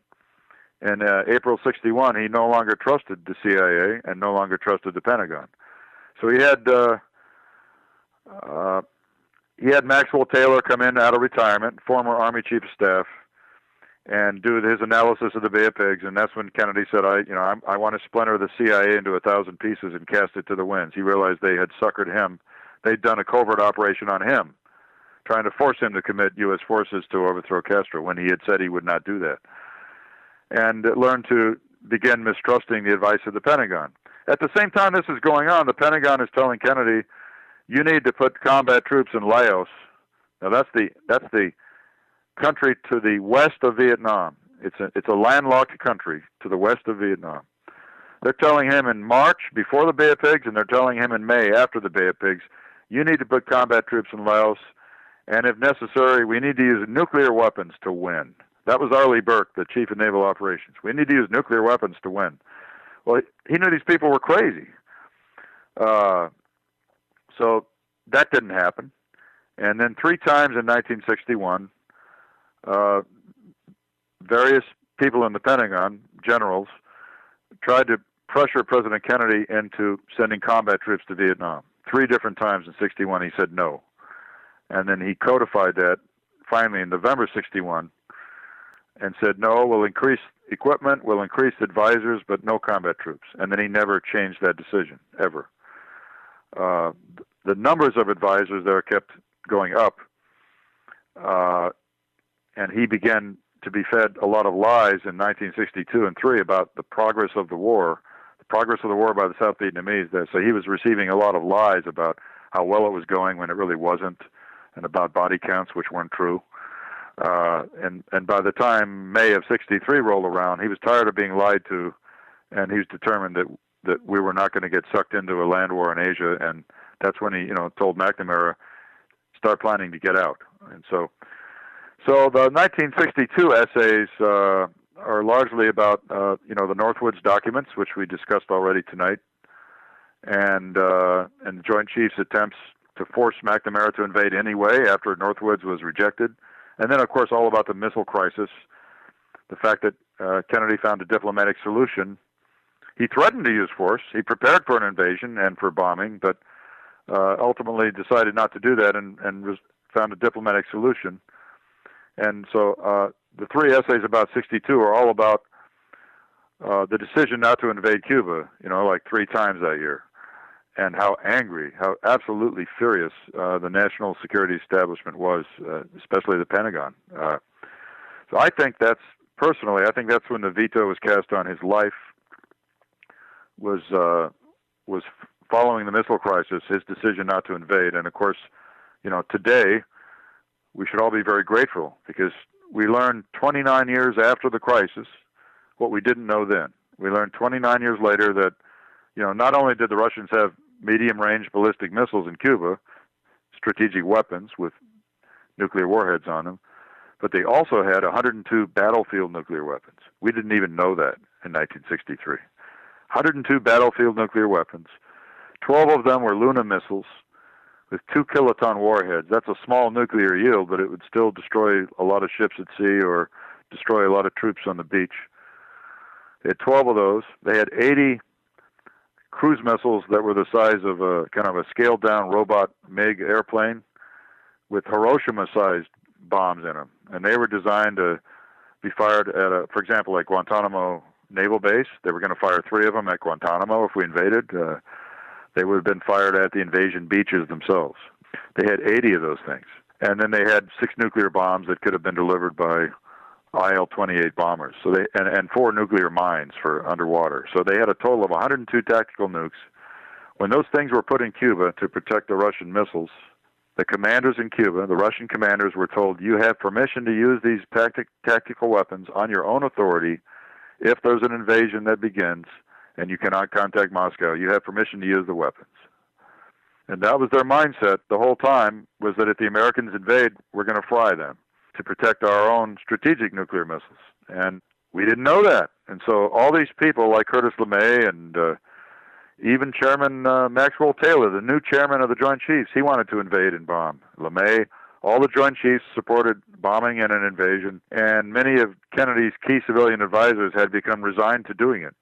in April '61, he no longer trusted the CIA and no longer trusted the Pentagon. So he had Maxwell Taylor come in out of retirement, former Army Chief of Staff, and do his analysis of the Bay of Pigs. And that's when Kennedy said, I want to splinter the CIA into 1,000 pieces and cast it to the winds. He realized they had suckered him. They'd done a covert operation on him, trying to force him to commit U.S. forces to overthrow Castro when he had said he would not do that. And learned to begin mistrusting the advice of the Pentagon. At the same time this is going on, the Pentagon is telling Kennedy, you need to put combat troops in Laos. Now that's the country to the west of Vietnam. It's a landlocked country to the west of Vietnam. They're telling him in March before the Bay of Pigs, and they're telling him in May after the Bay of Pigs, you need to put combat troops in Laos, and if necessary, we need to use nuclear weapons to win. That was Arleigh Burke, the Chief of Naval Operations. We need to use nuclear weapons to win. Well, he knew these people were crazy. So that didn't happen. And then 3 times in 1961, various people in the Pentagon, generals, tried to pressure President Kennedy into sending combat troops to Vietnam. 3 different times in '61, he said no. And then he codified that finally in November '61 and said, no, we'll increase equipment, we'll increase advisors, but no combat troops. And then he never changed that decision, ever. The numbers of advisors there kept going up. and he began to be fed a lot of lies in 1962 and 3 about the progress of the war by the South Vietnamese. So he was receiving a lot of lies about how well it was going when it really wasn't, and about body counts which weren't true. And by the time May of 63 rolled around, he was tired of being lied to, and he was determined that we were not going to get sucked into a land war in Asia. And that's when he, told McNamara, start planning to get out. And so the 1962 essays are largely about, the Northwoods documents, which we discussed already tonight, and the Joint Chiefs' attempts to force McNamara to invade anyway after Northwoods was rejected. And then, of course, all about the missile crisis, the fact that Kennedy found a diplomatic solution. He threatened to use force. He prepared for an invasion and for bombing, but ultimately decided not to do that and found a diplomatic solution. And so the 3 essays about 62 are all about the decision not to invade Cuba, like 3 times that year, and how angry, how absolutely furious the national security establishment was, especially the Pentagon. So I think that's when the veto was cast on his life, was following the missile crisis, his decision not to invade. And of course, today we should all be very grateful, because we learned 29 years after the crisis what we didn't know then. We learned 29 years later that, not only did the Russians have medium-range ballistic missiles in Cuba, strategic weapons with nuclear warheads on them, but they also had 102 battlefield nuclear weapons. We didn't even know that in 1963. 102 battlefield nuclear weapons. 12 of them were Luna missiles with 2-kiloton warheads. That's a small nuclear yield, but it would still destroy a lot of ships at sea or destroy a lot of troops on the beach. They had 12 of those. They had 80 cruise missiles that were the size of a kind of a scaled-down robot MiG airplane with Hiroshima-sized bombs in them. And they were designed to be fired at, for example, like Guantanamo Naval Base. They were going to fire 3 of them at Guantanamo if we invaded. They would have been fired at the invasion beaches themselves. They had 80 of those things. And then they had 6 nuclear bombs that could have been delivered by IL-28 bombers. So and 4 nuclear mines for underwater. So they had a total of 102 tactical nukes. When those things were put in Cuba to protect the Russian missiles, the commanders in Cuba, the Russian commanders, were told, you have permission to use these tactical weapons on your own authority if there's an invasion that begins and you cannot contact Moscow. You have permission to use the weapons. And that was their mindset the whole time, was that if the Americans invade, we're going to fry them to protect our own strategic nuclear missiles. And we didn't know that. And so all these people like Curtis LeMay and even Chairman Maxwell Taylor, the new chairman of the Joint Chiefs, he wanted to invade and bomb. LeMay, all the Joint Chiefs supported bombing and an invasion, and many of Kennedy's key civilian advisors had become resigned to doing it.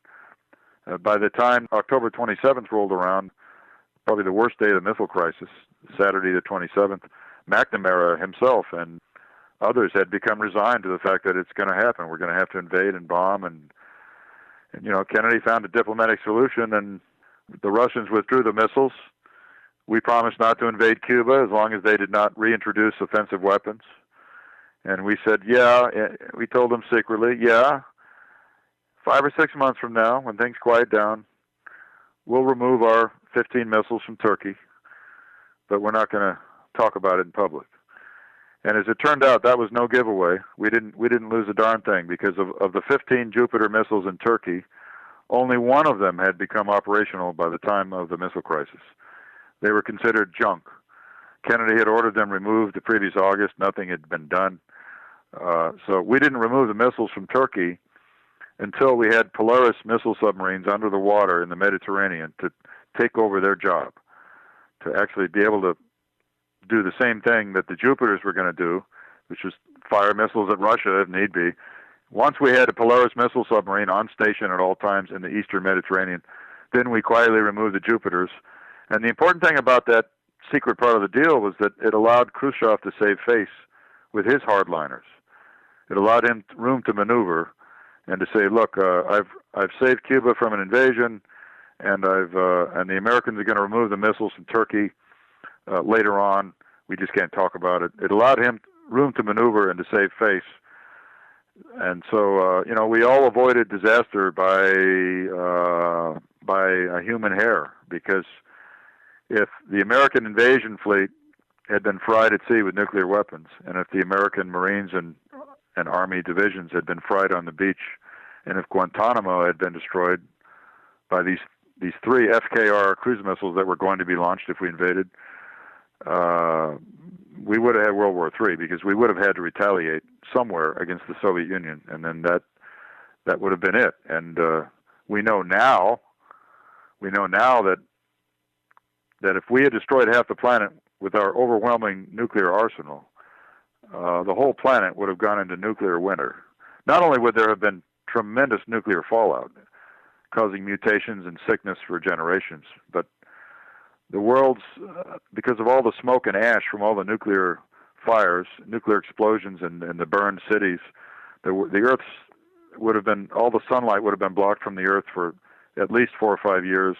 By the time October 27th rolled around, probably the worst day of the missile crisis, Saturday the 27th, McNamara himself and others had become resigned to the fact that it's going to happen. We're going to have to invade and bomb. And Kennedy found a diplomatic solution, and the Russians withdrew the missiles. We promised not to invade Cuba as long as they did not reintroduce offensive weapons. And we said, we told them secretly, 5 or 6 months from now, when things quiet down, we'll remove our 15 missiles from Turkey, but we're not going to talk about it in public. And as it turned out, that was no giveaway. We didn't lose a darn thing, because of the 15 Jupiter missiles in Turkey, only 1 of them had become operational by the time of the missile crisis. They were considered junk. Kennedy had ordered them removed the previous August. Nothing had been done. So we didn't remove the missiles from Turkey until we had Polaris missile submarines under the water in the Mediterranean to take over their job, to actually be able to do the same thing that the Jupiters were going to do, which was fire missiles at Russia if need be. Once we had a Polaris missile submarine on station at all times in the eastern Mediterranean, then we quietly removed the Jupiters. And the important thing about that secret part of the deal was that it allowed Khrushchev to save face with his hardliners. It allowed him room to maneuver and to say, look, I've saved Cuba from an invasion, and the Americans are going to remove the missiles from Turkey later on. We just can't talk about it. It allowed him room to maneuver and to save face. And so, we all avoided disaster by a human hair, because if the American invasion fleet had been fried at sea with nuclear weapons, and if the American Marines and Army divisions had been fried on the beach, and if Guantanamo had been destroyed by these three FKR cruise missiles that were going to be launched if we invaded, we would have had World War III, because we would have had to retaliate somewhere against the Soviet Union, and then that would have been it. And we know now that if we had destroyed half the planet with our overwhelming nuclear arsenal, the whole planet would have gone into nuclear winter. Not only would there have been tremendous nuclear fallout, causing mutations and sickness for generations, but the world's, because of all the smoke and ash from all the nuclear fires, nuclear explosions, and the burned cities, the Earth's would have been, all the sunlight would have been blocked from the Earth for at least 4 or 5 years.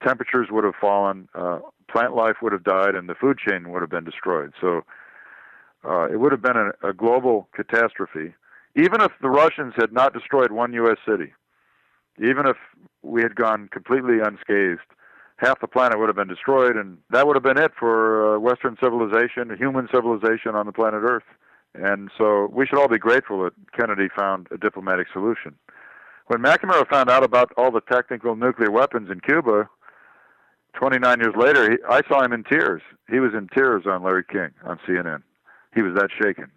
Temperatures would have fallen, plant life would have died, and the food chain would have been destroyed. So it would have been a global catastrophe. Even if the Russians had not destroyed one U.S. city, even if we had gone completely unscathed, half the planet would have been destroyed, and that would have been it for Western civilization, human civilization on the planet Earth. And so we should all be grateful that Kennedy found a diplomatic solution. When McNamara found out about all the technical nuclear weapons in Cuba, 29 years later, I saw him in tears. He was in tears on Larry King on CNN. He was that shaken.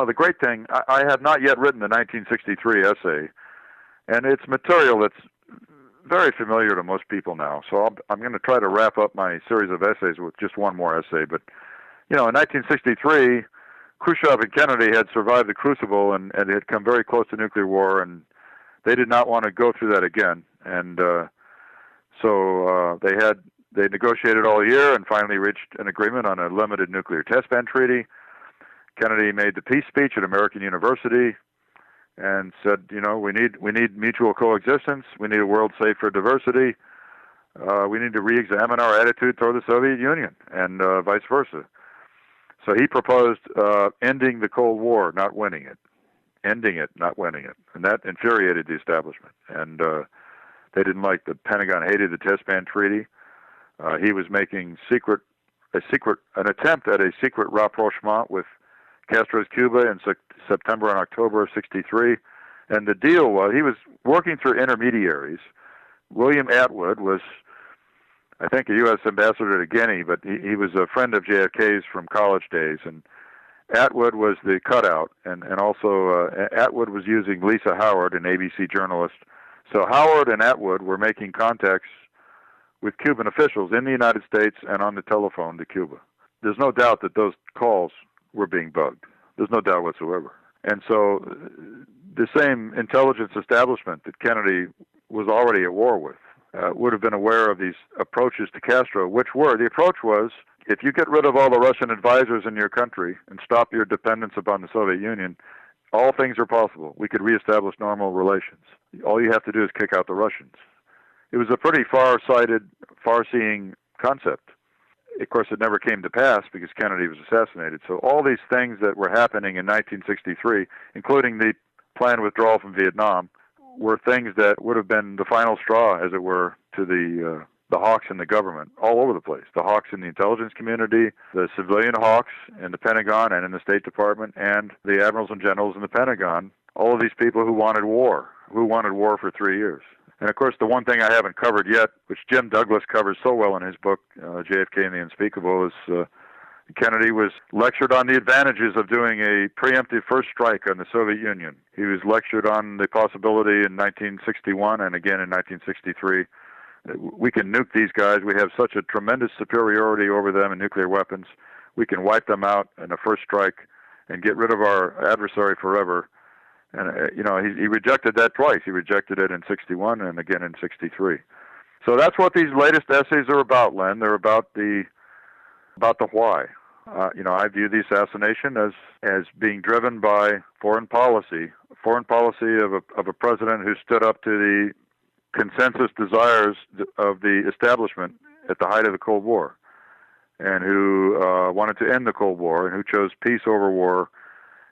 The great thing, I have not yet written the 1963 essay, and it's material that's very familiar to most people now. So I'm going to try to wrap up my series of essays with just one more essay. But, in 1963, Khrushchev and Kennedy had survived the crucible and had come very close to nuclear war, and they did not want to go through that again. And so they negotiated all year and finally reached an agreement on a limited nuclear test ban treaty. Kennedy made the peace speech at American University and said, we need mutual coexistence. We need a world safe for diversity. We need to re-examine our attitude toward the Soviet Union and vice versa. So he proposed ending the Cold War, not winning it. Ending it, not winning it. And that infuriated the establishment. And they didn't like the Pentagon hated the test ban treaty. He was making an attempt at a secret rapprochement with Castro's Cuba in September and October of '63, and the deal was he was working through intermediaries. William Atwood was, I think, a U.S. ambassador to Guinea, but he was a friend of JFK's from college days, and Atwood was the cutout, and also Atwood was using Lisa Howard, an ABC journalist. So Howard and Atwood were making contacts with Cuban officials in the United States and on the telephone to Cuba. There's no doubt that those calls were being bugged. There's no doubt whatsoever. And so the same intelligence establishment that Kennedy was already at war with would have been aware of these approaches to Castro, the approach was, if you get rid of all the Russian advisors in your country and stop your dependence upon the Soviet Union, all things are possible. We could reestablish normal relations. All you have to do is kick out the Russians. It was a pretty far-sighted, far-seeing concept. Of course, it never came to pass because Kennedy was assassinated. So all these things that were happening in 1963, including the planned withdrawal from Vietnam, were things that would have been the final straw, as it were, to the hawks in the government all over the place. The hawks in the intelligence community, the civilian hawks in the Pentagon and in the State Department, and the admirals and generals in the Pentagon, all of these people who wanted war for 3 years. And, of course, the one thing I haven't covered yet, which Jim Douglas covers so well in his book, JFK and the Unspeakable, is Kennedy was lectured on the advantages of doing a preemptive first strike on the Soviet Union. He was lectured on the possibility in 1961 and again in 1963. We can nuke these guys. We have such a tremendous superiority over them in nuclear weapons. We can wipe them out in a first strike and get rid of our adversary forever. And, he rejected that twice. He rejected it in 61 and again in 63. So that's what these latest essays are about, Len. They're about the why. I view the assassination as being driven by foreign policy of a president who stood up to the consensus desires of the establishment at the height of the Cold War. and who wanted to end the Cold War and who chose peace over war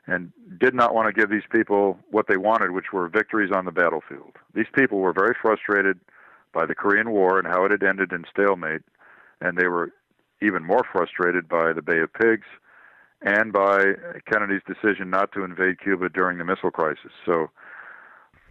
and did not want to give these people what they wanted, which were victories on the battlefield. These people were very frustrated by the Korean War and how it had ended in stalemate, and they were even more frustrated by the Bay of Pigs and by Kennedy's decision not to invade Cuba during the missile crisis. So,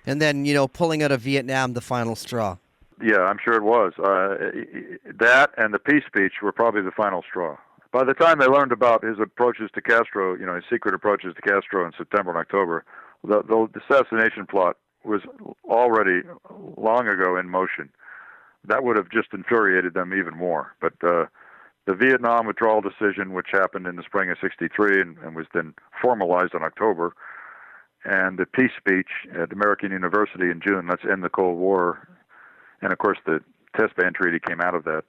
And then, pulling out of Vietnam, the final straw. yeah, I'm sure it was. That and the peace speech were probably the final straw. By the time they learned about his approaches to Castro, his secret approaches to Castro in September and October, the assassination plot was already long ago in motion. That would have just infuriated them even more. But the Vietnam withdrawal decision, which happened in the spring of '63 and was then formalized in October, and the peace speech at American University in June, let's end the Cold War, and of course the test ban treaty came out of that.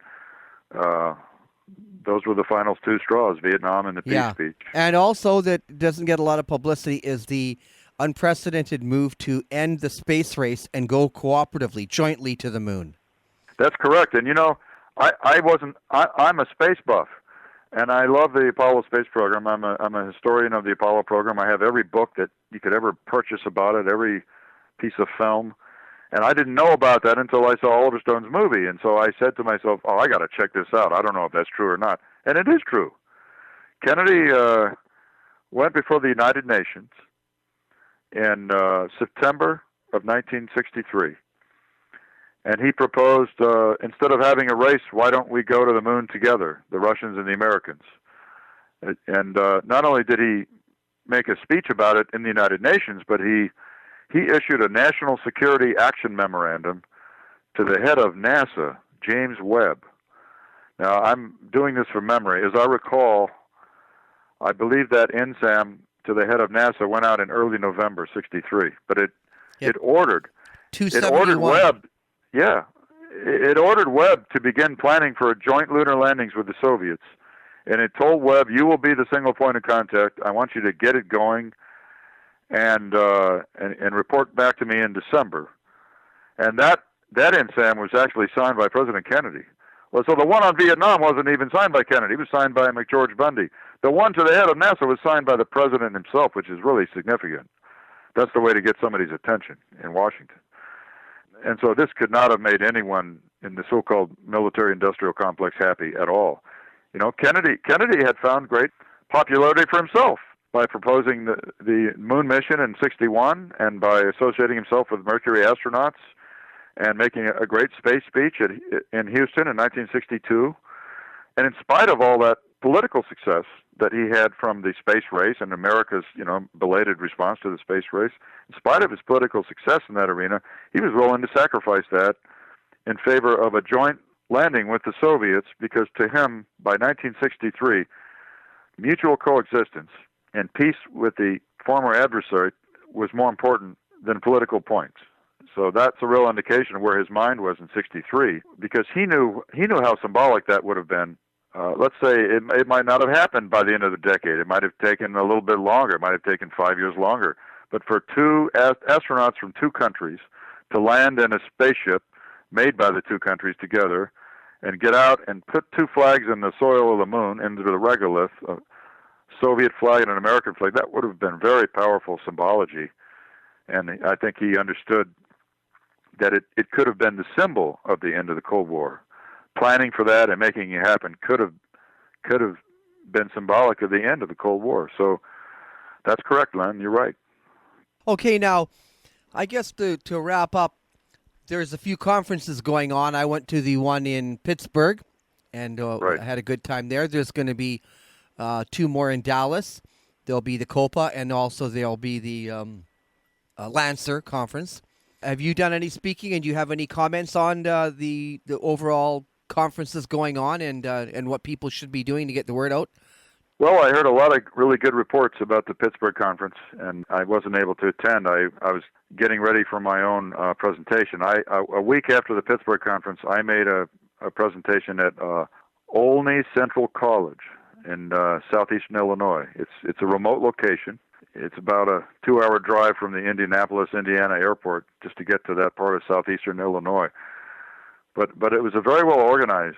Those were the final two straws, Vietnam and the peace speech. And also that doesn't get a lot of publicity is the unprecedented move to end the space race and go cooperatively, jointly to the moon. That's correct. And I'm a space buff, and I love the Apollo space program. I'm a historian of the Apollo program. I have every book that you could ever purchase about it, every piece of film. And I didn't know about that until I saw Oliver Stone's movie. And so I said to myself, I got to check this out. I don't know if that's true or not. And it is true. Kennedy went before the United Nations in September of 1963. And he proposed, instead of having a race, why don't we go to the moon together, the Russians and the Americans? And not only did he make a speech about it in the United Nations, but he issued a National Security Action Memorandum to the head of NASA, James Webb. Now, I'm doing this from memory. As I recall, I believe that NSAM to the head of NASA went out in early November '63, but it ordered Webb. Yeah, it ordered Webb to begin planning for joint lunar landings with the Soviets, and it told Webb, "You will be the single point of contact. I want you to get it going." And report back to me in December. And that NSAM was actually signed by President Kennedy. Well, so the one on Vietnam wasn't even signed by Kennedy. It was signed by McGeorge Bundy. The one to the head of NASA was signed by the president himself, which is really significant. That's the way to get somebody's attention in Washington. And so this could not have made anyone in the so-called military-industrial complex happy at all. Kennedy had found great popularity for himself by proposing the moon mission in '61 and by associating himself with Mercury astronauts and making a great space speech in Houston in 1962. And in spite of all that political success that he had from the space race and America's, belated response to the space race, in spite of his political success in that arena, he was willing to sacrifice that in favor of a joint landing with the Soviets because to him, by 1963, mutual coexistence and peace with the former adversary was more important than political points. So that's a real indication of where his mind was in '63, because he knew how symbolic that would have been. Let's say it might not have happened by the end of the decade. It might have taken a little bit longer. It might have taken 5 years longer. But for two astronauts from two countries to land in a spaceship made by the two countries together and get out and put two flags in the soil of the moon into the regolith, Soviet flag and an American flag, that would have been very powerful symbology. And I think he understood that it could have been the symbol of the end of the Cold War. Planning for that and making it happen could have been symbolic of the end of the Cold War. So that's correct, Len. You're right. Okay, now, I guess to wrap up, there's a few conferences going on. I went to the one in Pittsburgh, and I had a good time there. There's going to be 2 more in Dallas. There'll be the COPA, and also there'll be the Lancer conference. Have you done any speaking, and do you have any comments on the overall conferences going on and what people should be doing to get the word out? Well, I heard a lot of really good reports about the Pittsburgh conference, and I wasn't able to attend. I was getting ready for my own presentation. A week after the Pittsburgh conference, I made a presentation at Olney Central College in southeastern Illinois. It's a remote location. It's about a 2-hour drive from the Indianapolis, Indiana airport just to get to that part of southeastern Illinois. But it was a very well organized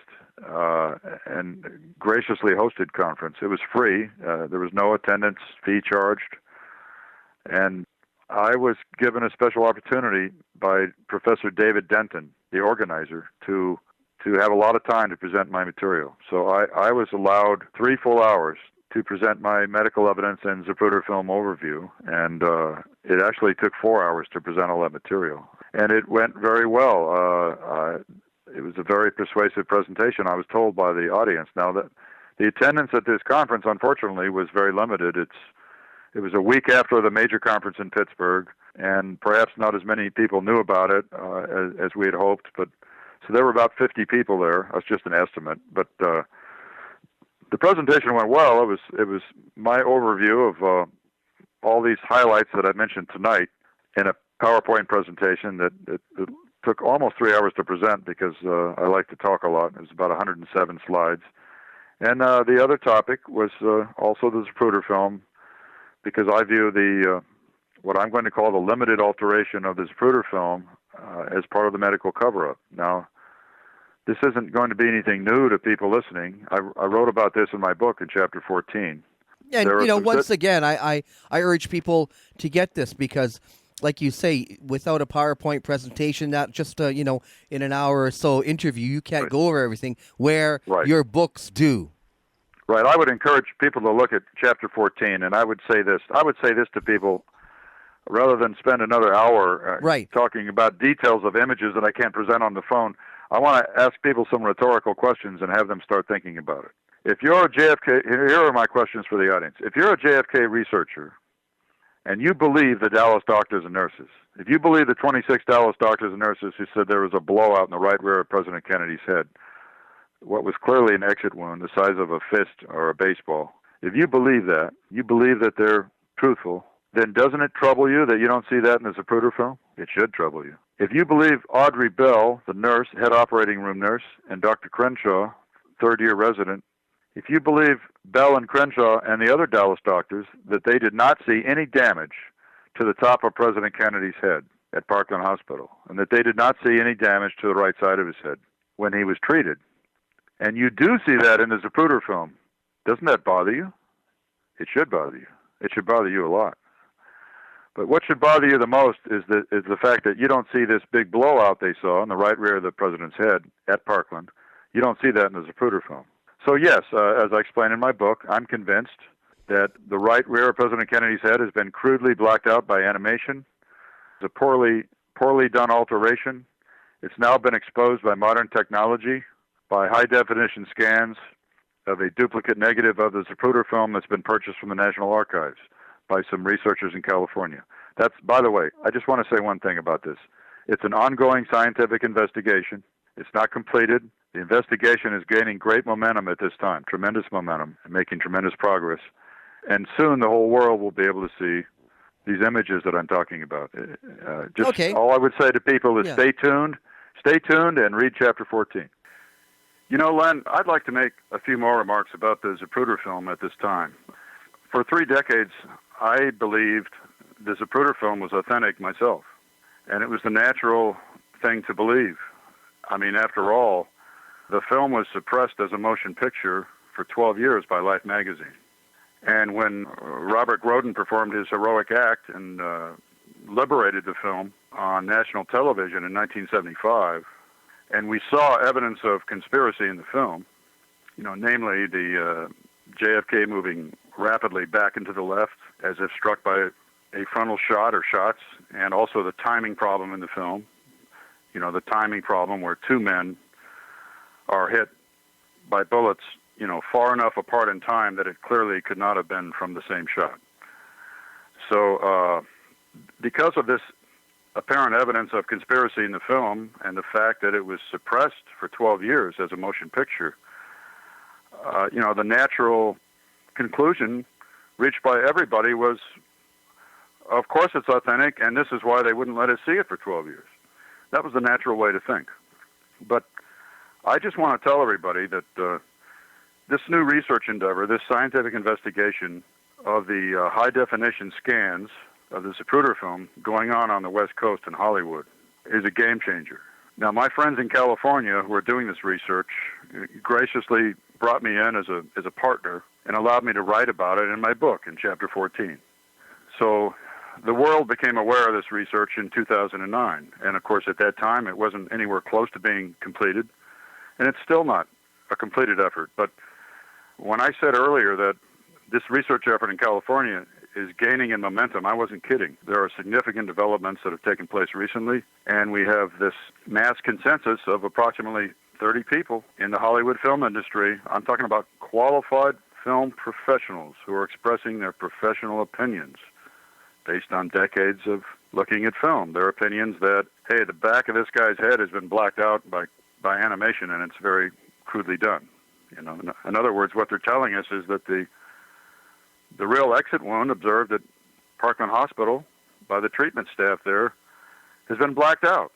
and graciously hosted conference. It was free. There was no attendance fee charged. And I was given a special opportunity by Professor David Denton, the organizer, to have a lot of time to present my material. So I was allowed 3 full hours to present my medical evidence and Zapruder film overview, and it actually took 4 hours to present all that material. And it went very well. It was a very persuasive presentation, I was told by the audience. Now, the attendance at this conference, unfortunately, was very limited. It was a week after the major conference in Pittsburgh, and perhaps not as many people knew about it as we had hoped. But so there were about 50 people there. That's just an estimate. But the presentation went well. It was my overview of all these highlights that I mentioned tonight in a PowerPoint presentation that took almost 3 hours to present because I like to talk a lot. It was about 107 slides. And the other topic was also the Zapruder film, because I view the what I'm going to call the limited alteration of the Zapruder film as part of the medical cover-up. Now, this isn't going to be anything new to people listening. I wrote about this in my book in chapter 14. And, once again, I urge people to get this because, like you say, without a PowerPoint presentation, not just in an hour or so interview, you can't go over everything where your books do. Right. I would encourage people to look at chapter 14, and I would say this. I would say this to people rather than spend another hour talking about details of images that I can't present on the phone. I want to ask people some rhetorical questions and have them start thinking about it. If you're a JFK, here are my questions for the audience. If you're a JFK researcher and you believe the Dallas doctors and nurses, if you believe the 26 Dallas doctors and nurses who said there was a blowout in the right rear of President Kennedy's head, what was clearly an exit wound the size of a fist or a baseball, if you believe that they're truthful, then doesn't it trouble you that you don't see that in the Zapruder film? It should trouble you. If you believe Audrey Bell, the nurse, head operating room nurse, and Dr. Crenshaw, third-year resident, if you believe Bell and Crenshaw and the other Dallas doctors that they did not see any damage to the top of President Kennedy's head at Parkland Hospital, and that they did not see any damage to the right side of his head when he was treated, and you do see that in the Zapruder film, doesn't that bother you? It should bother you. It should bother you a lot. But what should bother you the most is the fact that you don't see this big blowout they saw in the right rear of the president's head at Parkland. You don't see that in the Zapruder film. So yes, as I explain in my book, I'm convinced that the right rear of President Kennedy's head has been crudely blacked out by animation. It's a poorly done alteration. It's now been exposed by modern technology, by high-definition scans of a duplicate negative of the Zapruder film that's been purchased from the National Archives by some researchers in California. That's, by the way, I just want to say one thing about this. It's an ongoing scientific investigation. It's not completed. The investigation is gaining great momentum at this time, tremendous momentum, and making tremendous progress. And soon the whole world will be able to see these images that I'm talking about. All I would say to people is stay tuned, and read chapter 14. You know, Len, I'd like to make a few more remarks about the Zapruder film at this time. For 3 decades, I believed the Zapruder film was authentic myself, and it was the natural thing to believe. I mean, after all, the film was suppressed as a motion picture for 12 years by Life magazine. And when Robert Groden performed his heroic act and liberated the film on national television in 1975, and we saw evidence of conspiracy in the film, namely the JFK moving rapidly back into the left as if struck by a frontal shot or shots, and also the timing problem in the film, the timing problem where 2 men are hit by bullets, far enough apart in time that it clearly could not have been from the same shot. So because of this apparent evidence of conspiracy in the film and the fact that it was suppressed for 12 years as a motion picture, the natural conclusion reached by everybody was, of course it's authentic, and this is why they wouldn't let us see it for 12 years. That was the natural way to think. But I just want to tell everybody that this new research endeavor, this scientific investigation of the high-definition scans of the Zapruder film going on the West Coast in Hollywood is a game changer. Now, my friends in California who are doing this research graciously brought me in as a partner and allowed me to write about it in my book in Chapter 14. So the world became aware of this research in 2009. And, of course, at that time, it wasn't anywhere close to being completed. And it's still not a completed effort. But when I said earlier that this research effort in California is gaining in momentum, I wasn't kidding. There are significant developments that have taken place recently, and we have this mass consensus of approximately 30 people in the Hollywood film industry. I'm talking about qualified film professionals who are expressing their professional opinions based on decades of looking at film. Their opinions that, hey, the back of this guy's head has been blacked out by animation, and it's very crudely done. You know, in other words, what they're telling us is that the real exit wound observed at Parkland Hospital by the treatment staff there has been blacked out.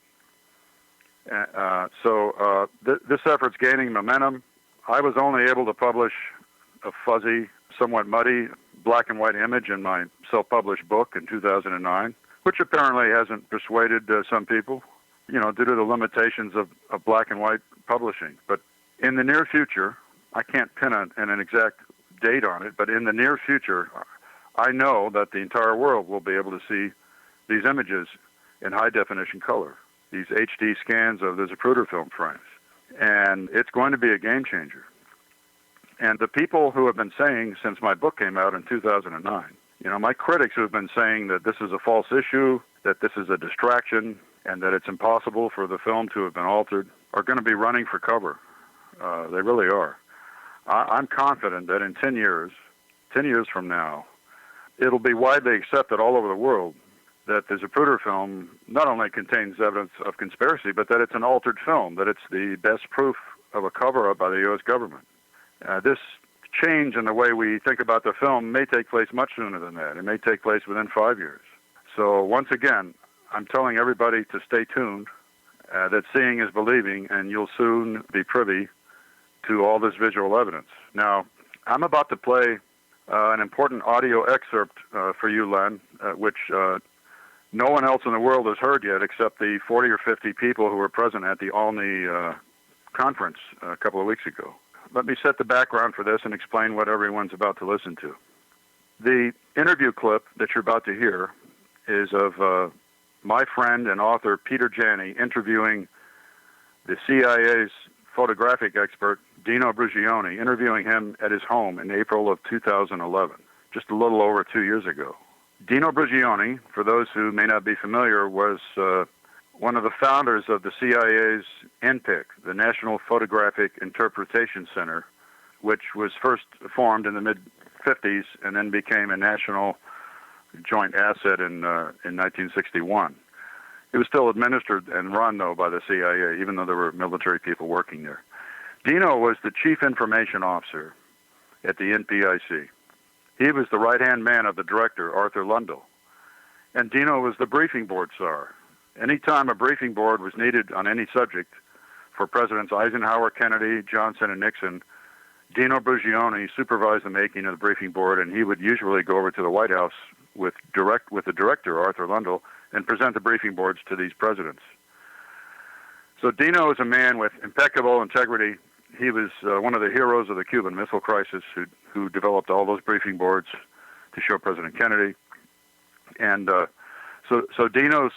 This effort's gaining momentum. I was only able to publish a fuzzy, somewhat muddy, black and white image in my self-published book in 2009, which apparently hasn't persuaded some people, you know, due to the limitations of black and white publishing. But in the near future, I can't pin an exact date on it, but in the near future, I know that the entire world will be able to see these images in high-definition color, these HD scans of the Zapruder film frames. And it's going to be a game changer. And the people who have been saying since my book came out in 2009, you know, my critics who have been saying that this is a false issue, that this is a distraction, and that it's impossible for the film to have been altered, are going to be running for cover. They really are. I'm confident that in 10 years from now, it'll be widely accepted all over the world that the Zapruder film not only contains evidence of conspiracy, but that it's an altered film, that it's the best proof of a cover-up by the U.S. government. This change in the way we think about the film may take place much sooner than that. It may take place within 5 years. So once again, I'm telling everybody to stay tuned, that seeing is believing, and you'll soon be privy to all this visual evidence. Now, I'm about to play an important audio excerpt for you, Len, which no one else in the world has heard yet except the 40 or 50 people who were present at the Olney conference a couple of weeks ago. Let me set the background for this and explain what everyone's about to listen to. The interview clip that you're about to hear is of my friend and author Peter Janney interviewing the CIA's photographic expert Dino Brugioni, interviewing him at his home in April of 2011, just a little over 2 years ago. Dino Brugioni, for those who may not be familiar, was one of the founders of the CIA's NPIC, the National Photographic Interpretation Center, which was first formed in the mid-50s and then became a national joint asset in 1961. It was still administered and run, though, by the CIA, even though there were military people working there. Dino was the chief information officer at the NPIC. He was the right-hand man of the director, Arthur Lundell. And Dino was the briefing board czar. Anytime a briefing board was needed on any subject for Presidents Eisenhower, Kennedy, Johnson, and Nixon, Dino Brugioni supervised the making of the briefing board, and he would usually go over to the White House with the director, Arthur Lundell, and present the briefing boards to these presidents. So Dino is a man with impeccable integrity. He was one of the heroes of the Cuban Missile Crisis who developed all those briefing boards to show President Kennedy. And so Dino's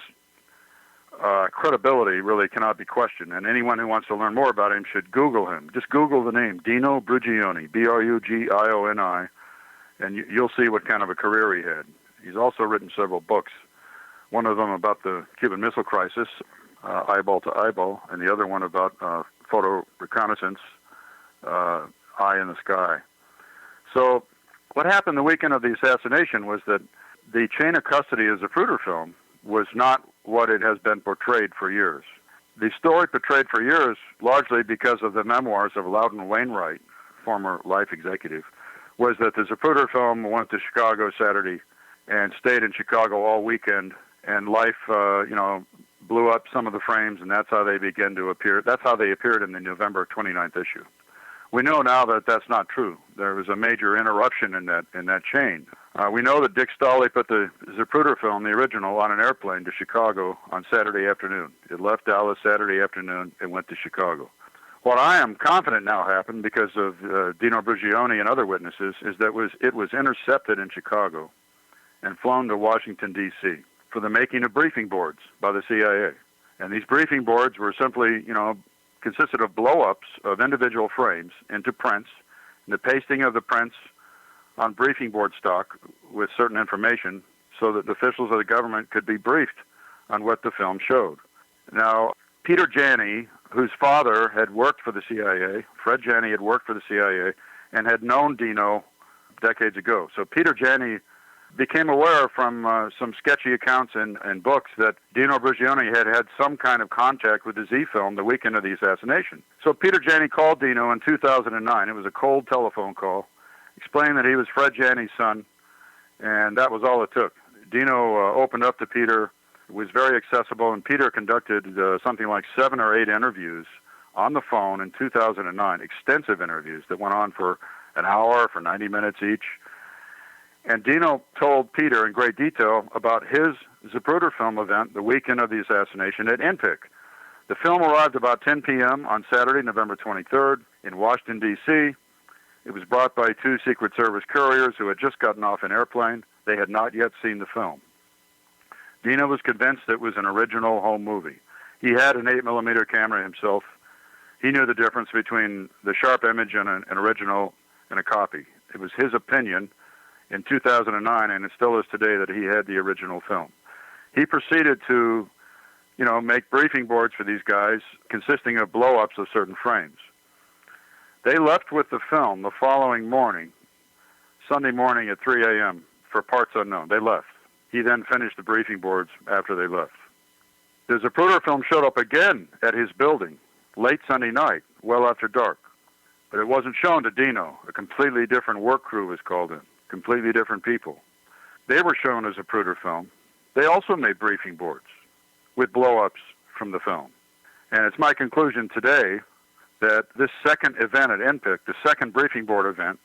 credibility really cannot be questioned, and anyone who wants to learn more about him should Google him. Just Google the name, Dino Brugioni, Brugioni, and you'll see what kind of a career he had. He's also written several books, one of them about the Cuban Missile Crisis, Eyeball to Eyeball, and the other one about photo reconnaissance, Eye in the Sky. So what happened the weekend of the assassination was that the chain of custody of the Zapruder film was not what it has been portrayed for years. The story portrayed for years, largely because of the memoirs of Loudon Wainwright, former Life executive, was that the Zapruder film went to Chicago Saturday and stayed in Chicago all weekend, and Life, blew up some of the frames, and that's how they began to appear. That's how they appeared in the November 29th issue. We know now that that's not true. There was a major interruption in that chain. We know that Dick Stolley put the Zapruder film, the original, on an airplane to Chicago on Saturday afternoon. It left Dallas Saturday afternoon and went to Chicago. What I am confident now happened because of Dino Brugione and other witnesses is that it was intercepted in Chicago and flown to Washington, D.C. for the making of briefing boards by the CIA. And these briefing boards were simply, consisted of blow-ups of individual frames into prints, and the pasting of the prints on briefing board stock with certain information so that the officials of the government could be briefed on what the film showed. Now, Peter Janney, whose father had worked for the CIA, Fred Janney had worked for the CIA, and had known Dino decades ago. So Peter Janney became aware from some sketchy accounts and books that Dino Brugione had some kind of contact with the Z film the weekend of the assassination. So Peter Janney called Dino in 2009. It was a cold telephone call, explained that he was Fred Janney's son, and that was all it took. Dino opened up to Peter, was very accessible, and Peter conducted something like 7 or 8 interviews on the phone in 2009, extensive interviews that went on for an hour, for 90 minutes each. And Dino told Peter in great detail about his Zapruder film event the weekend of the assassination at NPIC. The film arrived about 10 p.m. on Saturday, November 23rd, in Washington, D.C. It was brought by 2 Secret Service couriers who had just gotten off an airplane. They had not yet seen the film. Dino was convinced it was an original home movie. He had an 8mm camera himself. He knew the difference between the sharp image and an original and a copy. It was his opinion in 2009, and it still is today, that he had the original film. He proceeded to, make briefing boards for these guys consisting of blow-ups of certain frames. They left with the film the following morning, Sunday morning at 3 a.m., for parts unknown. They left. He then finished the briefing boards after they left. The Zapruder film showed up again at his building late Sunday night, well after dark. But it wasn't shown to Dino. A completely different work crew was called in, completely different people. They were shown as a Zapruder film. They also made briefing boards with blow-ups from the film. And it's my conclusion today that this second event at NPIC, the second briefing board event,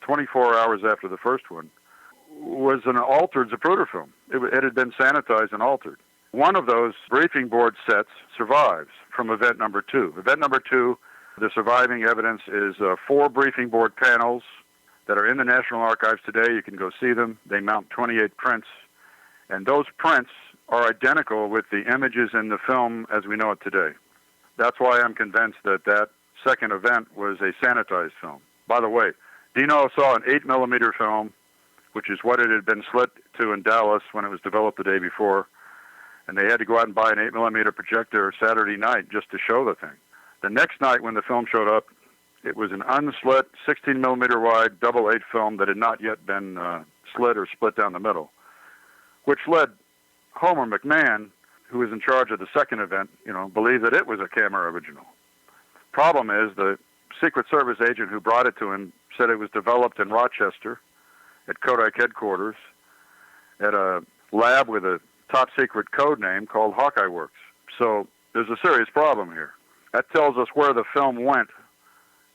24 hours after the first one, was an altered Zapruder film. It had been sanitized and altered. One of those briefing board sets survives from event number 2. Event number 2, the surviving evidence is 4 briefing board panels that are in the National Archives today. You can go see them. They mount 28 prints. And those prints are identical with the images in the film as we know it today. That's why I'm convinced that that second event was a sanitized film. By the way, Dino saw an 8mm film, which is what it had been slit to in Dallas when it was developed the day before. And they had to go out and buy an 8mm projector Saturday night just to show the thing. The next night when the film showed up, it was an unslit 16mm wide double 8 film that had not yet been slit or split down the middle, which led Homer McMahon, who was in charge of the second event, believed that it was a camera original. Problem is, the Secret Service agent who brought it to him said it was developed in Rochester at Kodak headquarters at a lab with a top-secret code name called Hawkeye Works. So there's a serious problem here. That tells us where the film went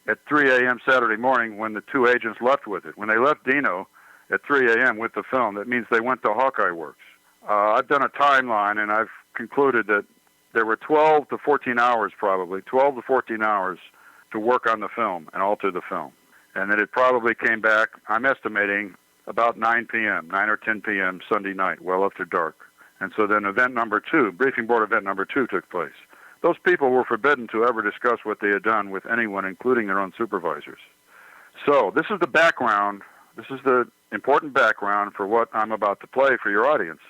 at 3 a.m. Saturday morning when the 2 agents left with it. When they left Dino at 3 a.m. with the film, that means they went to Hawkeye Works. I've done a timeline, and I've concluded that there were 12 to 14 hours probably, 12 to 14 hours to work on the film and alter the film. And that it probably came back, I'm estimating, about 9 p.m., 9 or 10 p.m. Sunday night, well after dark. And so then event number 2, briefing board event number 2 took place. Those people were forbidden to ever discuss what they had done with anyone, including their own supervisors. So this is the background, this is the important background for what I'm about to play for your audience.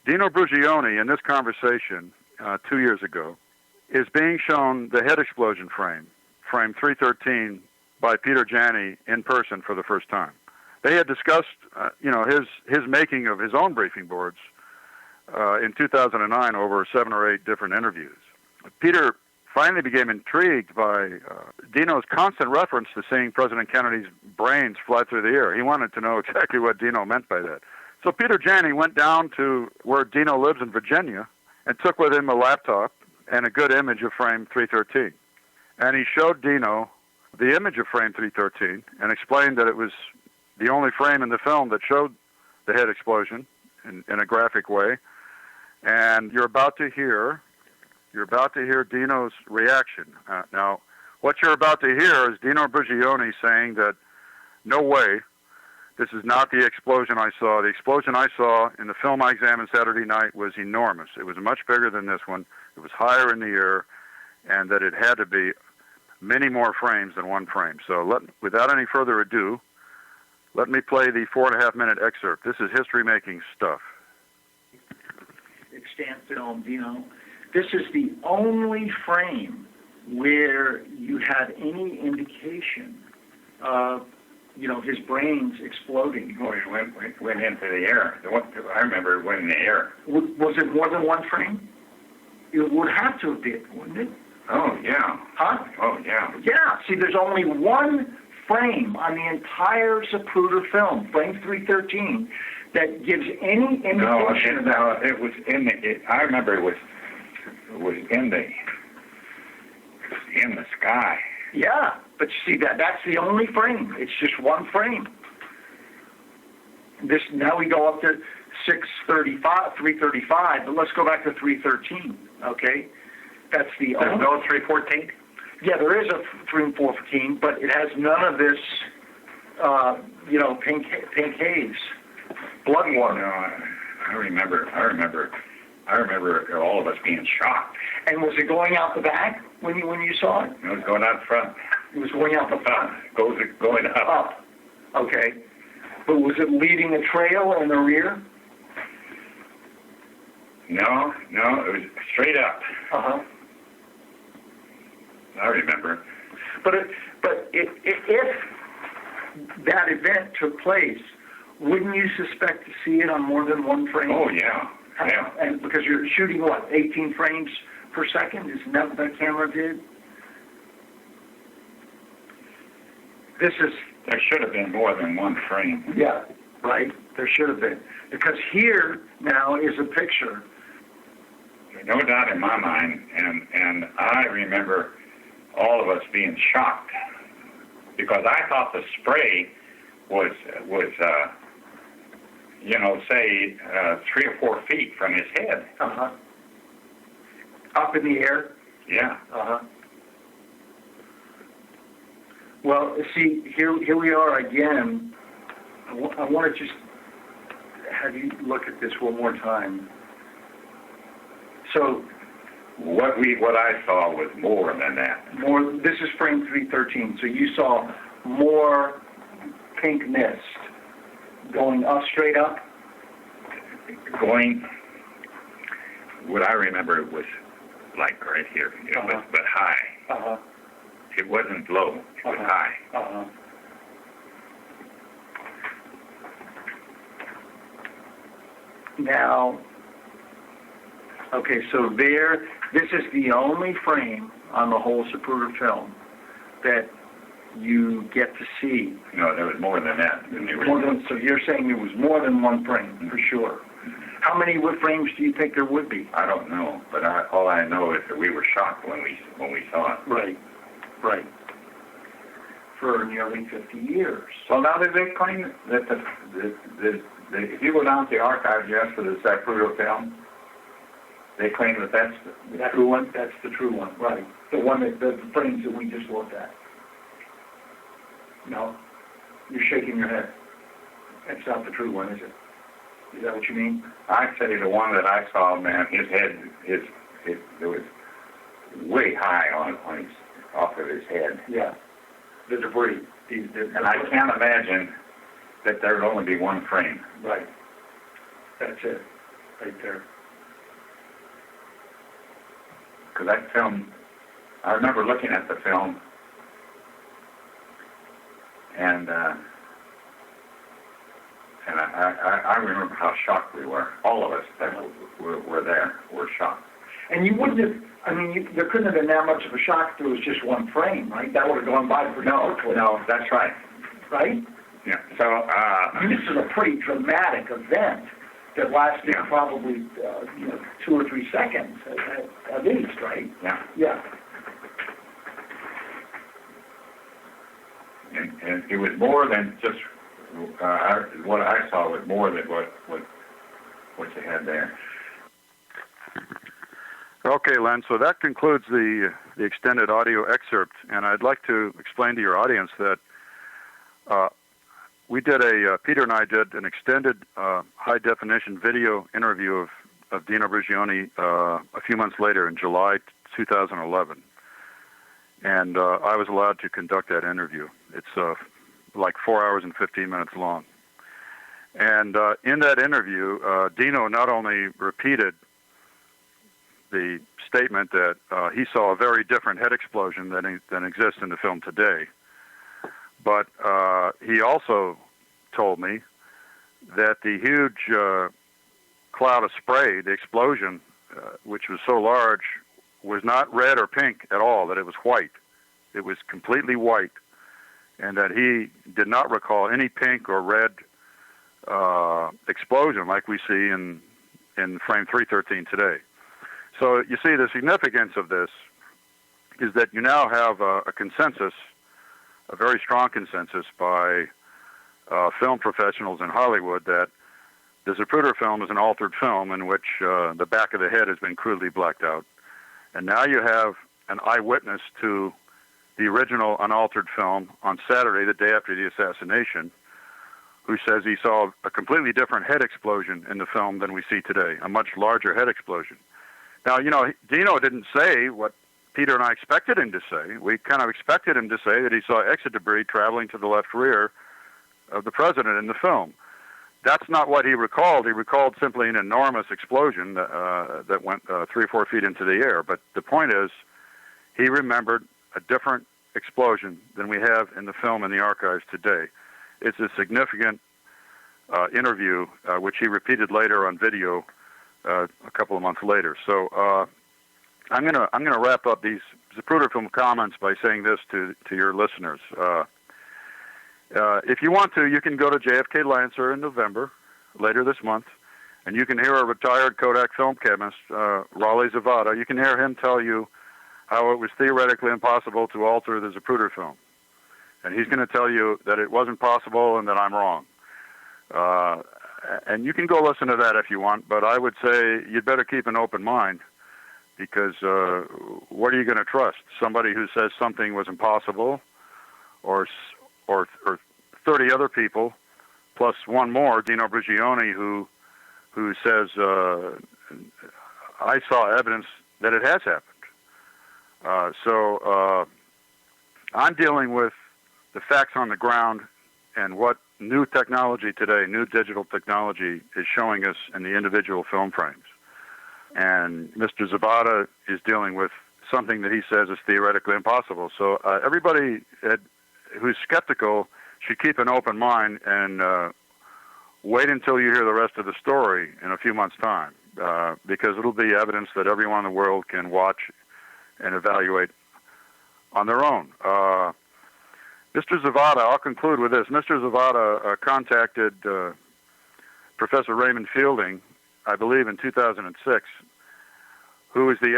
Dino Brugione, in this conversation 2 years ago, is being shown the head explosion frame 313, by Peter Janney in person for the first time. They had discussed, his making of his own briefing boards in 2009 over 7 or 8 different interviews. Peter finally became intrigued by Dino's constant reference to seeing President Kennedy's brains fly through the air. He wanted to know exactly what Dino meant by that. So Peter Janney went down to where Dino lives in Virginia and took with him a laptop and a good image of frame 313. And he showed Dino the image of frame 313 and explained that it was the only frame in the film that showed the head explosion in a graphic way. And you're about to hear Dino's reaction. Now, What you're about to hear is Dino Brigioni saying that, no way, this is not the explosion I saw. The explosion I saw in the film I examined Saturday night was enormous. It was much bigger than this one. It was higher in the air, and that it had to be many more frames than one frame. So without any further ado, let me play the 4.5-minute excerpt. This is history-making stuff. Extant film, this is the only frame where you had any indication of, his brains exploding. Oh, it went into the air. I remember it went in the air. Was it more than one frame? It would have to have been, wouldn't it? Oh, yeah. Huh? Oh, yeah. Yeah. See, there's only one frame on the entire Zapruder film, frame 313, that gives any indication about it was in the. I remember it was in the sky. Yeah, but you see that's the only frame. It's just one frame. Now we go up to 635, 335, but let's go back to 313. Okay, that's the. There's no 314. Yeah, there is a 314, but it has none of this. Pink haze, blood water. No, I remember all of us being shocked. And was it going out the back when you saw it? It was going out front. It was going out the front. Going up. Up. Okay. But was it leaving a trail in the rear? No, it was straight up. Uh-huh. I remember. But if that event took place, wouldn't you suspect to see it on more than one frame? Oh, yeah. Yeah. And because you're shooting, 18 frames per second? Isn't that what that camera did? There should have been more than one frame. Yeah, right. There should have been. Because here now is a picture. No doubt in my mind, and I remember all of us being shocked because I thought the spray was say 3 or 4 feet from his head. Uh-huh. Up in the air? Yeah. Uh-huh. Well, see, here we are again. I want to just have you look at this one more time. So, what I saw was more than that. This is frame 313. So you saw more pink mist going up, straight up. What I remember it was like right here, but high. Uh-huh. It wasn't low. It was high. Uh-huh. Now, okay, so this is the only frame on the whole Zapruder film that you get to see. No, there was more than that. So you're saying there was more than one frame, for sure. How many frames do you think there would be? I don't know, but all I know is that we were shocked when we saw it. Right. For nearly 50 years. Well, now did they claim that if you go down to the archives, for the Zapruder film, they claim that that's the true one? That's the true one, right. The frames that we just looked at. No, you're shaking your head. That's not the true one, is it? Is that what you mean? I say the one that I saw, man, his head, it was way high off of his head. Yeah, the debris. And I can't imagine that there would only be one frame. Right. That's it, right there. Because that film, I remember looking at the film, and I remember how shocked we were. All of us that were there were shocked. And you wouldn't have, there couldn't have been that much of a shock if there was just one frame, right? That would have gone by pretty quickly. No, that's right. Right? Yeah. So this is a pretty dramatic event that lasted probably 2 or 3 seconds at least, right? Yeah. Yeah. And it was more than just what I saw was more than what you had there. Okay, Len, so that concludes the extended audio excerpt, and I'd like to explain to your audience that Peter and I did an extended high-definition video interview of Dino Brigioni a few months later in July 2011. And I was allowed to conduct that interview. It's like 4 hours and 15 minutes long. And in that interview, Dino not only repeated the statement that he saw a very different head explosion than exists in the film today, but he also told me that the huge cloud of spray, the explosion, which was so large, was not red or pink at all, that it was white. It was completely white, and that he did not recall any pink or red explosion like we see in frame 313 today. So you see, the significance of this is that you now have a consensus, a very strong consensus by film professionals in Hollywood that the Zapruder film is an altered film in which the back of the head has been crudely blacked out. And now you have an eyewitness to the original unaltered film on Saturday, the day after the assassination, who says he saw a completely different head explosion in the film than we see today, a much larger head explosion. Now, Dino didn't say what Peter and I expected him to say. We kind of expected him to say that he saw exit debris traveling to the left rear of the president in the film. That's not what he recalled. He recalled simply an enormous explosion that went 3 or 4 feet into the air. But the point is, he remembered a different explosion than we have in the film in the archives today. It's a significant interview, which he repeated later on video a couple of months later. So I'm gonna wrap up these Zapruder film comments by saying this to your listeners. If you want to, you can go to JFK Lancer in November, later this month, and you can hear a retired Kodak film chemist, Raleigh Zavada. You can hear him tell you how it was theoretically impossible to alter the Zapruder film. And he's going to tell you that it wasn't possible and that I'm wrong. And you can go listen to that if you want, but I would say you'd better keep an open mind, because what are you going to trust? Somebody who says something was impossible, or 30 other people, plus one more, Dino Brigioni, who says, I saw evidence that it has happened. So I'm dealing with the facts on the ground and what new technology today, new digital technology, is showing us in the individual film frames. And Mr. Zavada is dealing with something that he says is theoretically impossible. So everybody who's skeptical should keep an open mind and wait until you hear the rest of the story in a few months' time, because it'll be evidence that everyone in the world can watch and evaluate on their own. Mr. Zavada, I'll conclude with this. Mr. Zavada contacted Professor Raymond Fielding, I believe in 2006, who was the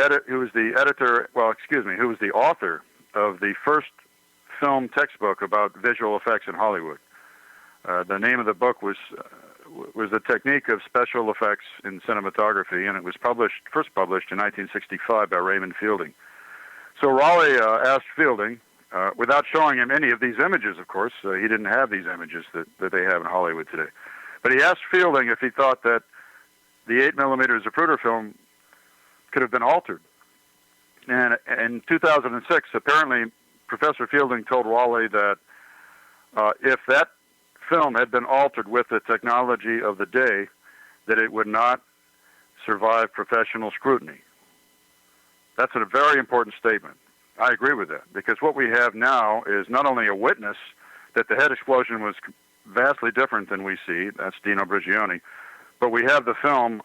author of the first film textbook about visual effects in Hollywood. The name of the book was The Technique of Special Effects in Cinematography, and it was first published in 1965 by Raymond Fielding. So Raleigh asked Fielding, without showing him any of these images, of course, he didn't have these images that they have in Hollywood today, but he asked Fielding if he thought that the 8mm Zapruder film could have been altered. And in 2006, apparently, Professor Fielding told Raleigh that if that film had been altered with the technology of the day, that it would not survive professional scrutiny. That's a very important statement. I agree with that, because what we have now is not only a witness that the head explosion was vastly different than we see, that's Dino Brigioni, but we have the film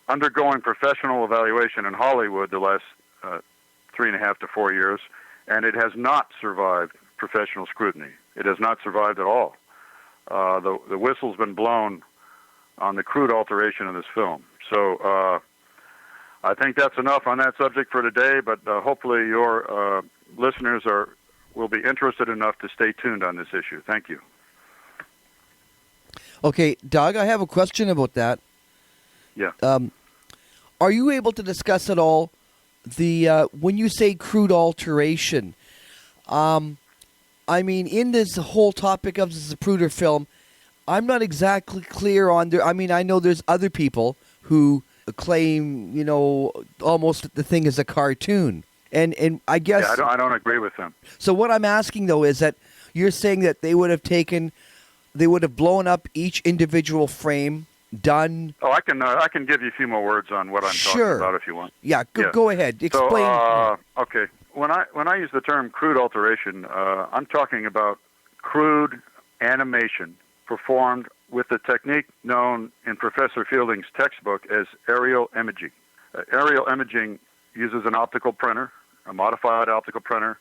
undergoing professional evaluation in Hollywood the last 3.5 to 4 years, and it has not survived professional scrutiny. It has not survived at all. The whistle's been blown on the crude alteration of this film. So I think that's enough on that subject for today, but hopefully your listeners will be interested enough to stay tuned on this issue. Thank you. Okay, Doug, I have a question about that. Yeah. Are you able to discuss at all the when you say crude alteration? I mean, in this whole topic of the Zapruder film, I'm not exactly clear on there. I mean, I know there's other people who claim, almost that the thing is a cartoon, and I guess I don't agree with them. So what I'm asking though is that you're saying that they would have blown up each individual frame, done. Oh, I can give you a few more words on what I'm talking about if you want. Yeah, go ahead. Explain. So, okay. When I use the term crude alteration, I'm talking about crude animation performed with the technique known in Professor Fielding's textbook as aerial imaging. Aerial imaging uses an optical printer, a modified optical printer,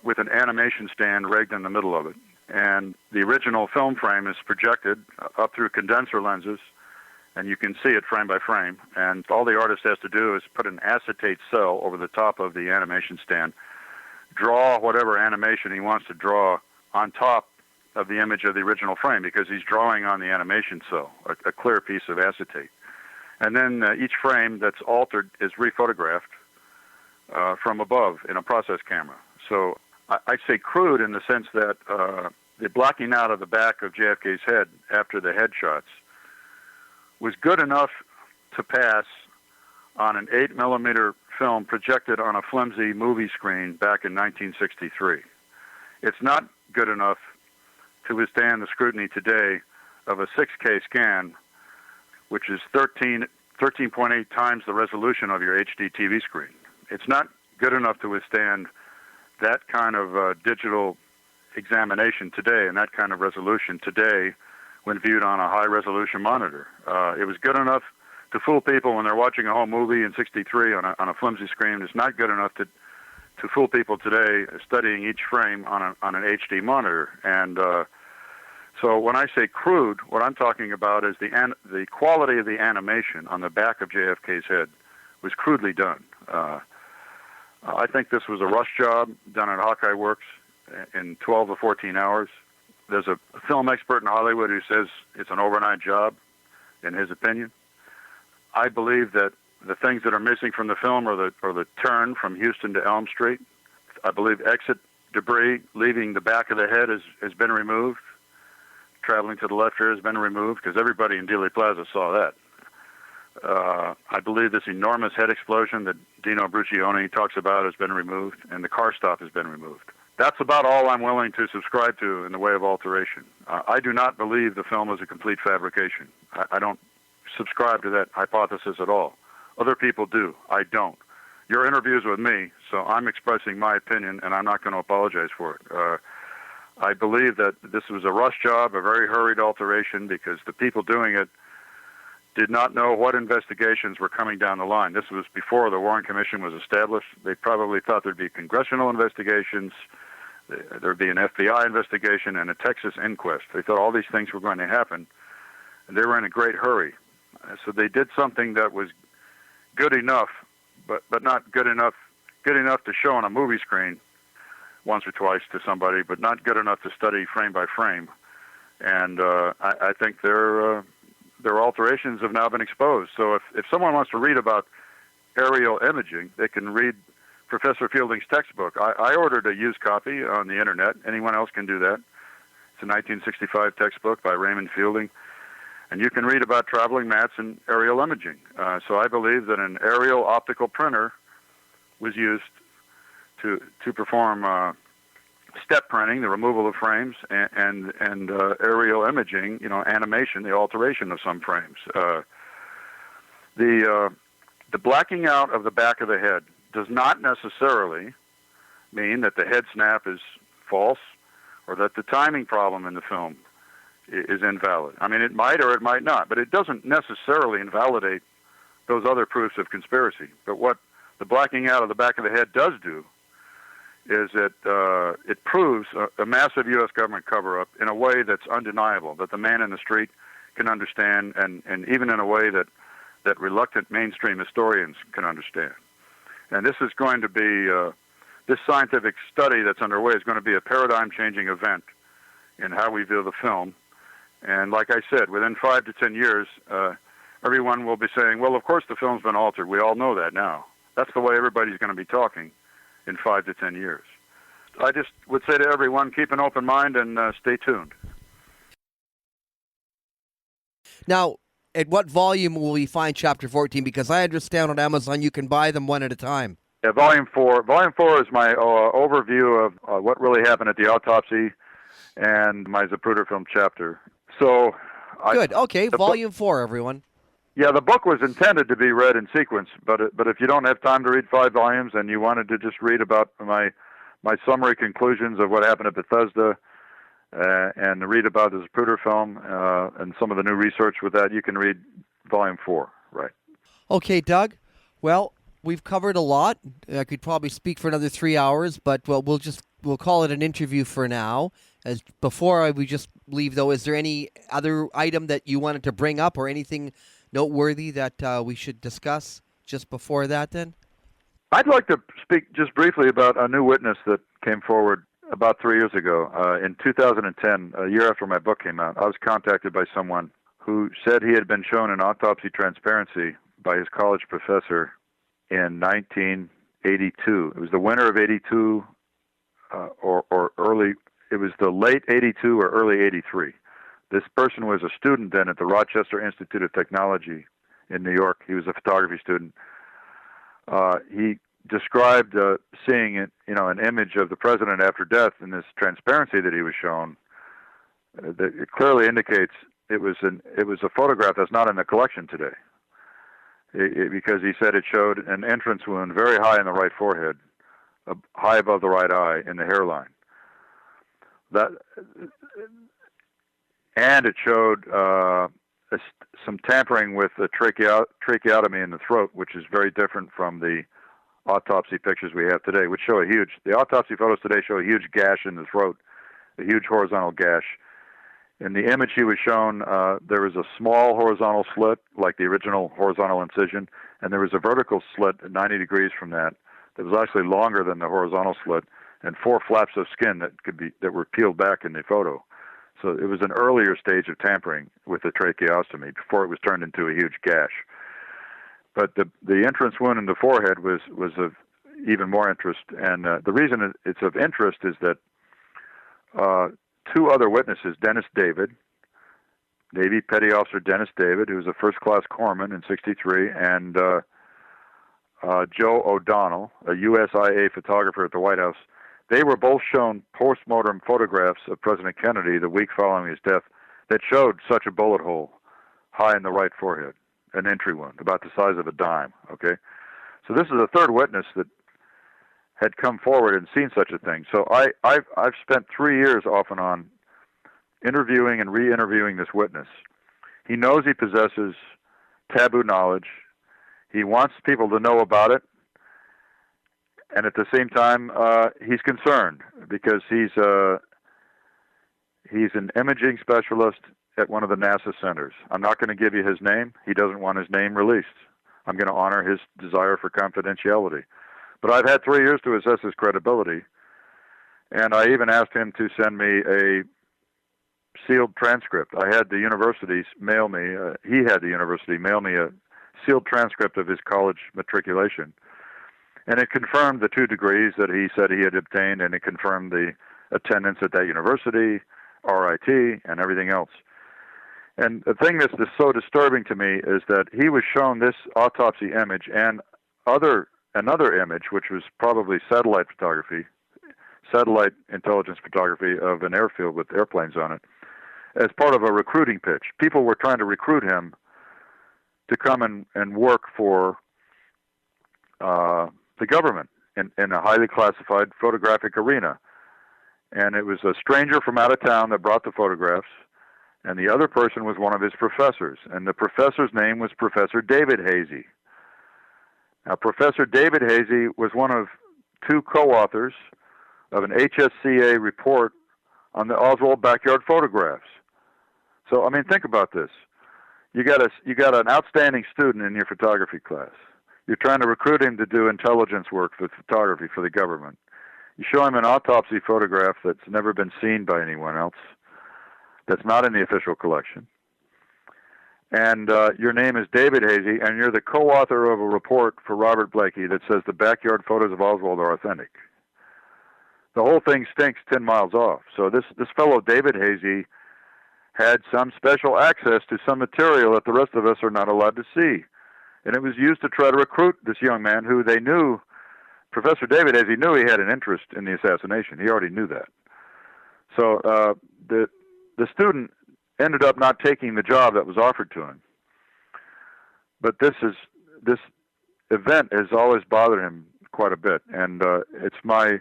with an animation stand rigged in the middle of it. And the original film frame is projected up through condenser lenses, and you can see it frame by frame. And all the artist has to do is put an acetate cell over the top of the animation stand, draw whatever animation he wants to draw on top of the image of the original frame, because he's drawing on the animation cell, a clear piece of acetate. And then each frame that's altered is rephotographed from above in a process camera. So I say crude in the sense that the blacking out of the back of JFK's head after the headshots was good enough to pass on an 8mm film projected on a flimsy movie screen back in 1963. It's not good enough to withstand the scrutiny today of a 6K scan, which is 13.8 times the resolution of your HD TV screen. It's not good enough to withstand that kind of digital examination today and that kind of resolution today when viewed on a high-resolution monitor. It was good enough to fool people when they're watching a home movie in '63 on a flimsy screen. It's not good enough to fool people today studying each frame on an HD monitor. And so when I say crude, what I'm talking about is the quality of the animation on the back of JFK's head was crudely done. I think this was a rush job done at Hawkeye Works in 12 or 14 hours. There's a film expert in Hollywood who says it's an overnight job, in his opinion. I believe that the things that are missing from the film are the turn from Houston to Elm Street. I believe exit debris leaving the back of the head has been removed. Traveling to the left ear has been removed, because everybody in Dealey Plaza saw that. I believe this enormous head explosion that Dino Brucioni talks about has been removed, and the car stop has been removed. That's about all I'm willing to subscribe to in the way of alteration. I do not believe the film is a complete fabrication. I don't subscribe to that hypothesis at all. Other people do. I don't. Your interview's with me, so I'm expressing my opinion, and I'm not going to apologize for it. I believe that this was a rush job, a very hurried alteration, because the people doing it did not know what investigations were coming down the line. This was before the Warren Commission was established. They probably thought there'd be congressional investigations, there'd be an FBI investigation, and a Texas inquest. They thought all these things were going to happen, and they were in a great hurry. So they did something that was good enough, but not good enough to show on a movie screen once or twice to somebody, but not good enough to study frame by frame. And I think their alterations have now been exposed. So if someone wants to read about aerial imaging, they can read Professor Fielding's textbook. I ordered a used copy on the internet. Anyone else can do that. It's a 1965 textbook by Raymond Fielding. And you can read about traveling mats and aerial imaging. So I believe that an aerial optical printer was used to perform step printing, the removal of frames, and aerial imaging, animation, the alteration of some frames. The blacking out of the back of the head does not necessarily mean that the head snap is false or that the timing problem in the film is invalid. I mean, it might or it might not, but it doesn't necessarily invalidate those other proofs of conspiracy. But what the blacking out of the back of the head does do is that it proves a massive U.S. government cover-up in a way that's undeniable, that the man in the street can understand, and even in a way that reluctant mainstream historians can understand. And this is going to be, this scientific study that's underway is going to be a paradigm-changing event in how we view the film. And like I said, within 5 to 10 years, everyone will be saying, well, of course the film's been altered. We all know that now. That's the way everybody's going to be talking in 5 to 10 years. I just would say to everyone, keep an open mind and stay tuned. Now, at what volume will we find Chapter 14? Because I understand on Amazon you can buy them one at a time. Yeah, Volume 4. Volume 4 is my overview of what really happened at the autopsy and my Zapruder film chapter. So, Good. Okay, Volume 4, everyone. Yeah, the book was intended to be read in sequence, but if you don't have time to read 5 volumes and you wanted to just read about my summary conclusions of what happened at Bethesda and read about the Zapruder film and some of the new research with that, you can read Volume 4, right? Okay, Doug. Well, we've covered a lot. I could probably speak for another 3 hours, but we'll call it an interview for now. As before we just leave, though, is there any other item that you wanted to bring up or anything noteworthy that we should discuss just before that, then? I'd like to speak just briefly about a new witness that came forward about 3 years ago. In 2010, a year after my book came out, I was contacted by someone who said he had been shown an autopsy transparency by his college professor in 1982. It was the winter of 82 or early, it was the late 82 or early 83. This person was a student then at the Rochester Institute of Technology in New York. He was a photography student. He described seeing it, an image of the president after death in this transparency that he was shown. That it clearly indicates it was a photograph that's not in the collection today, because he said it showed an entrance wound very high in the right forehead, high above the right eye in the hairline. And it showed some tampering with the tracheotomy in the throat, which is very different from the autopsy pictures we have today, which show the autopsy photos today show a huge gash in the throat, a huge horizontal gash. In the image he was shown, there was a small horizontal slit, like the original horizontal incision, and there was a vertical slit at 90 degrees from that was actually longer than the horizontal slit, and 4 flaps of skin that were peeled back in the photo. So it was an earlier stage of tampering with the tracheostomy before it was turned into a huge gash. But the entrance wound in the forehead was of even more interest, and the reason it's of interest is that 2 other witnesses, Dennis David, Navy Petty Officer Dennis David, who was a first-class corpsman in '63, and Joe O'Donnell, a USIA photographer at the White House, they were both shown post-mortem photographs of President Kennedy the week following his death that showed such a bullet hole high in the right forehead, an entry wound, about the size of a dime, okay? So this is the 3rd witness that had come forward and seen such a thing. So I've spent 3 years off and on interviewing and re-interviewing this witness. He knows he possesses taboo knowledge. He wants people to know about it. And at the same time, he's concerned because he's an imaging specialist at one of the NASA centers. I'm not going to give you his name. He doesn't want his name released. I'm going to honor his desire for confidentiality. But I've had 3 years to assess his credibility, and I even asked him to send me a sealed transcript. I had the universities mail me, he had the university mail me a sealed transcript of his college matriculation. And it confirmed the 2 degrees that he said he had obtained, and it confirmed the attendance at that university, RIT, and everything else. And the thing that's so disturbing to me is that he was shown this autopsy image and another image, which was probably satellite intelligence photography of an airfield with airplanes on it, as part of a recruiting pitch. People were trying to recruit him to come and work for the government in a highly classified photographic arena. And it was a stranger from out of town that brought the photographs, and the other person was one of his professors. And the professor's name was Professor David Hazy. Now, Professor David Hazy was one of 2 co-authors of an HSCA report on the Oswald backyard photographs. So, I mean, think about this. You got an outstanding student in your photography class. You're trying to recruit him to do intelligence work with photography for the government. You show him an autopsy photograph that's never been seen by anyone else, that's not in the official collection. and your name is David Hazy, and you're the co-author of a report for Robert Blakey that says the backyard photos of Oswald are authentic. The whole thing stinks 10 miles off. So this fellow David Hazy had some special access to some material that the rest of us are not allowed to see. And it was used to try to recruit this young man who they knew, Professor David Hazy knew he had an interest in the assassination. He already knew that. So the student ended up not taking the job that was offered to him. But this event has always bothered him quite a bit, and it's my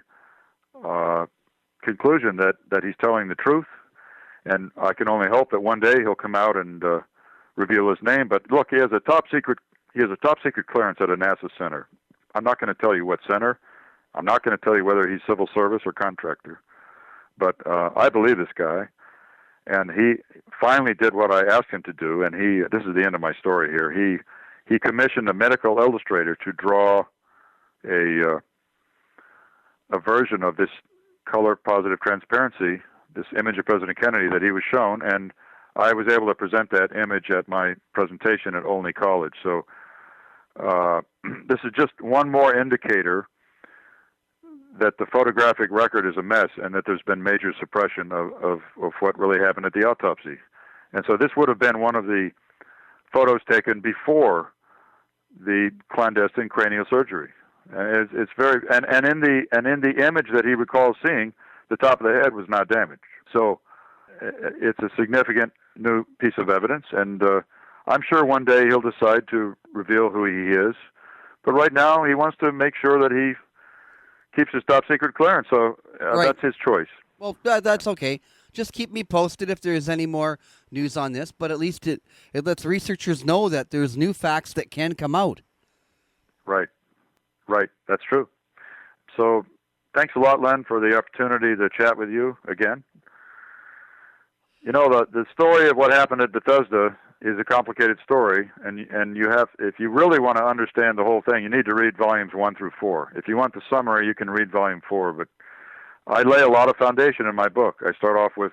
conclusion that he's telling the truth, and I can only hope that one day he'll come out and reveal his name. But look, he has a top secret clearance at a NASA center. I'm not going to tell you what center. I'm not going to tell you whether he's civil service or contractor. But I believe this guy, and he finally did what I asked him to do. And this is the end of my story here. He commissioned a medical illustrator to draw a version of this color positive transparency, this image of President Kennedy that he was shown, and I was able to present that image at my presentation at Olney College. So this is just one more indicator that the photographic record is a mess and that there's been major suppression of what really happened at the autopsy. And so this would have been one of the photos taken before the clandestine cranial surgery. And it's very and in the image that he recalls seeing, the top of the head was not damaged. So it's a significant new piece of evidence, and I'm sure one day he'll decide to reveal who he is. But right now, he wants to make sure that he keeps his top secret clearance. So Right. That's his choice. Well, that's okay. Just keep me posted if there's any more news on this, but at least it lets researchers know that there's new facts that can come out. Right. That's true. So thanks a lot, Len, for the opportunity to chat with you again. You know, the story of what happened at Bethesda is a complicated story, and you have, if you really want to understand the whole thing, you need to read volumes 1 through 4. If you want the summary, you can read volume 4, but I lay a lot of foundation in my book. I start off with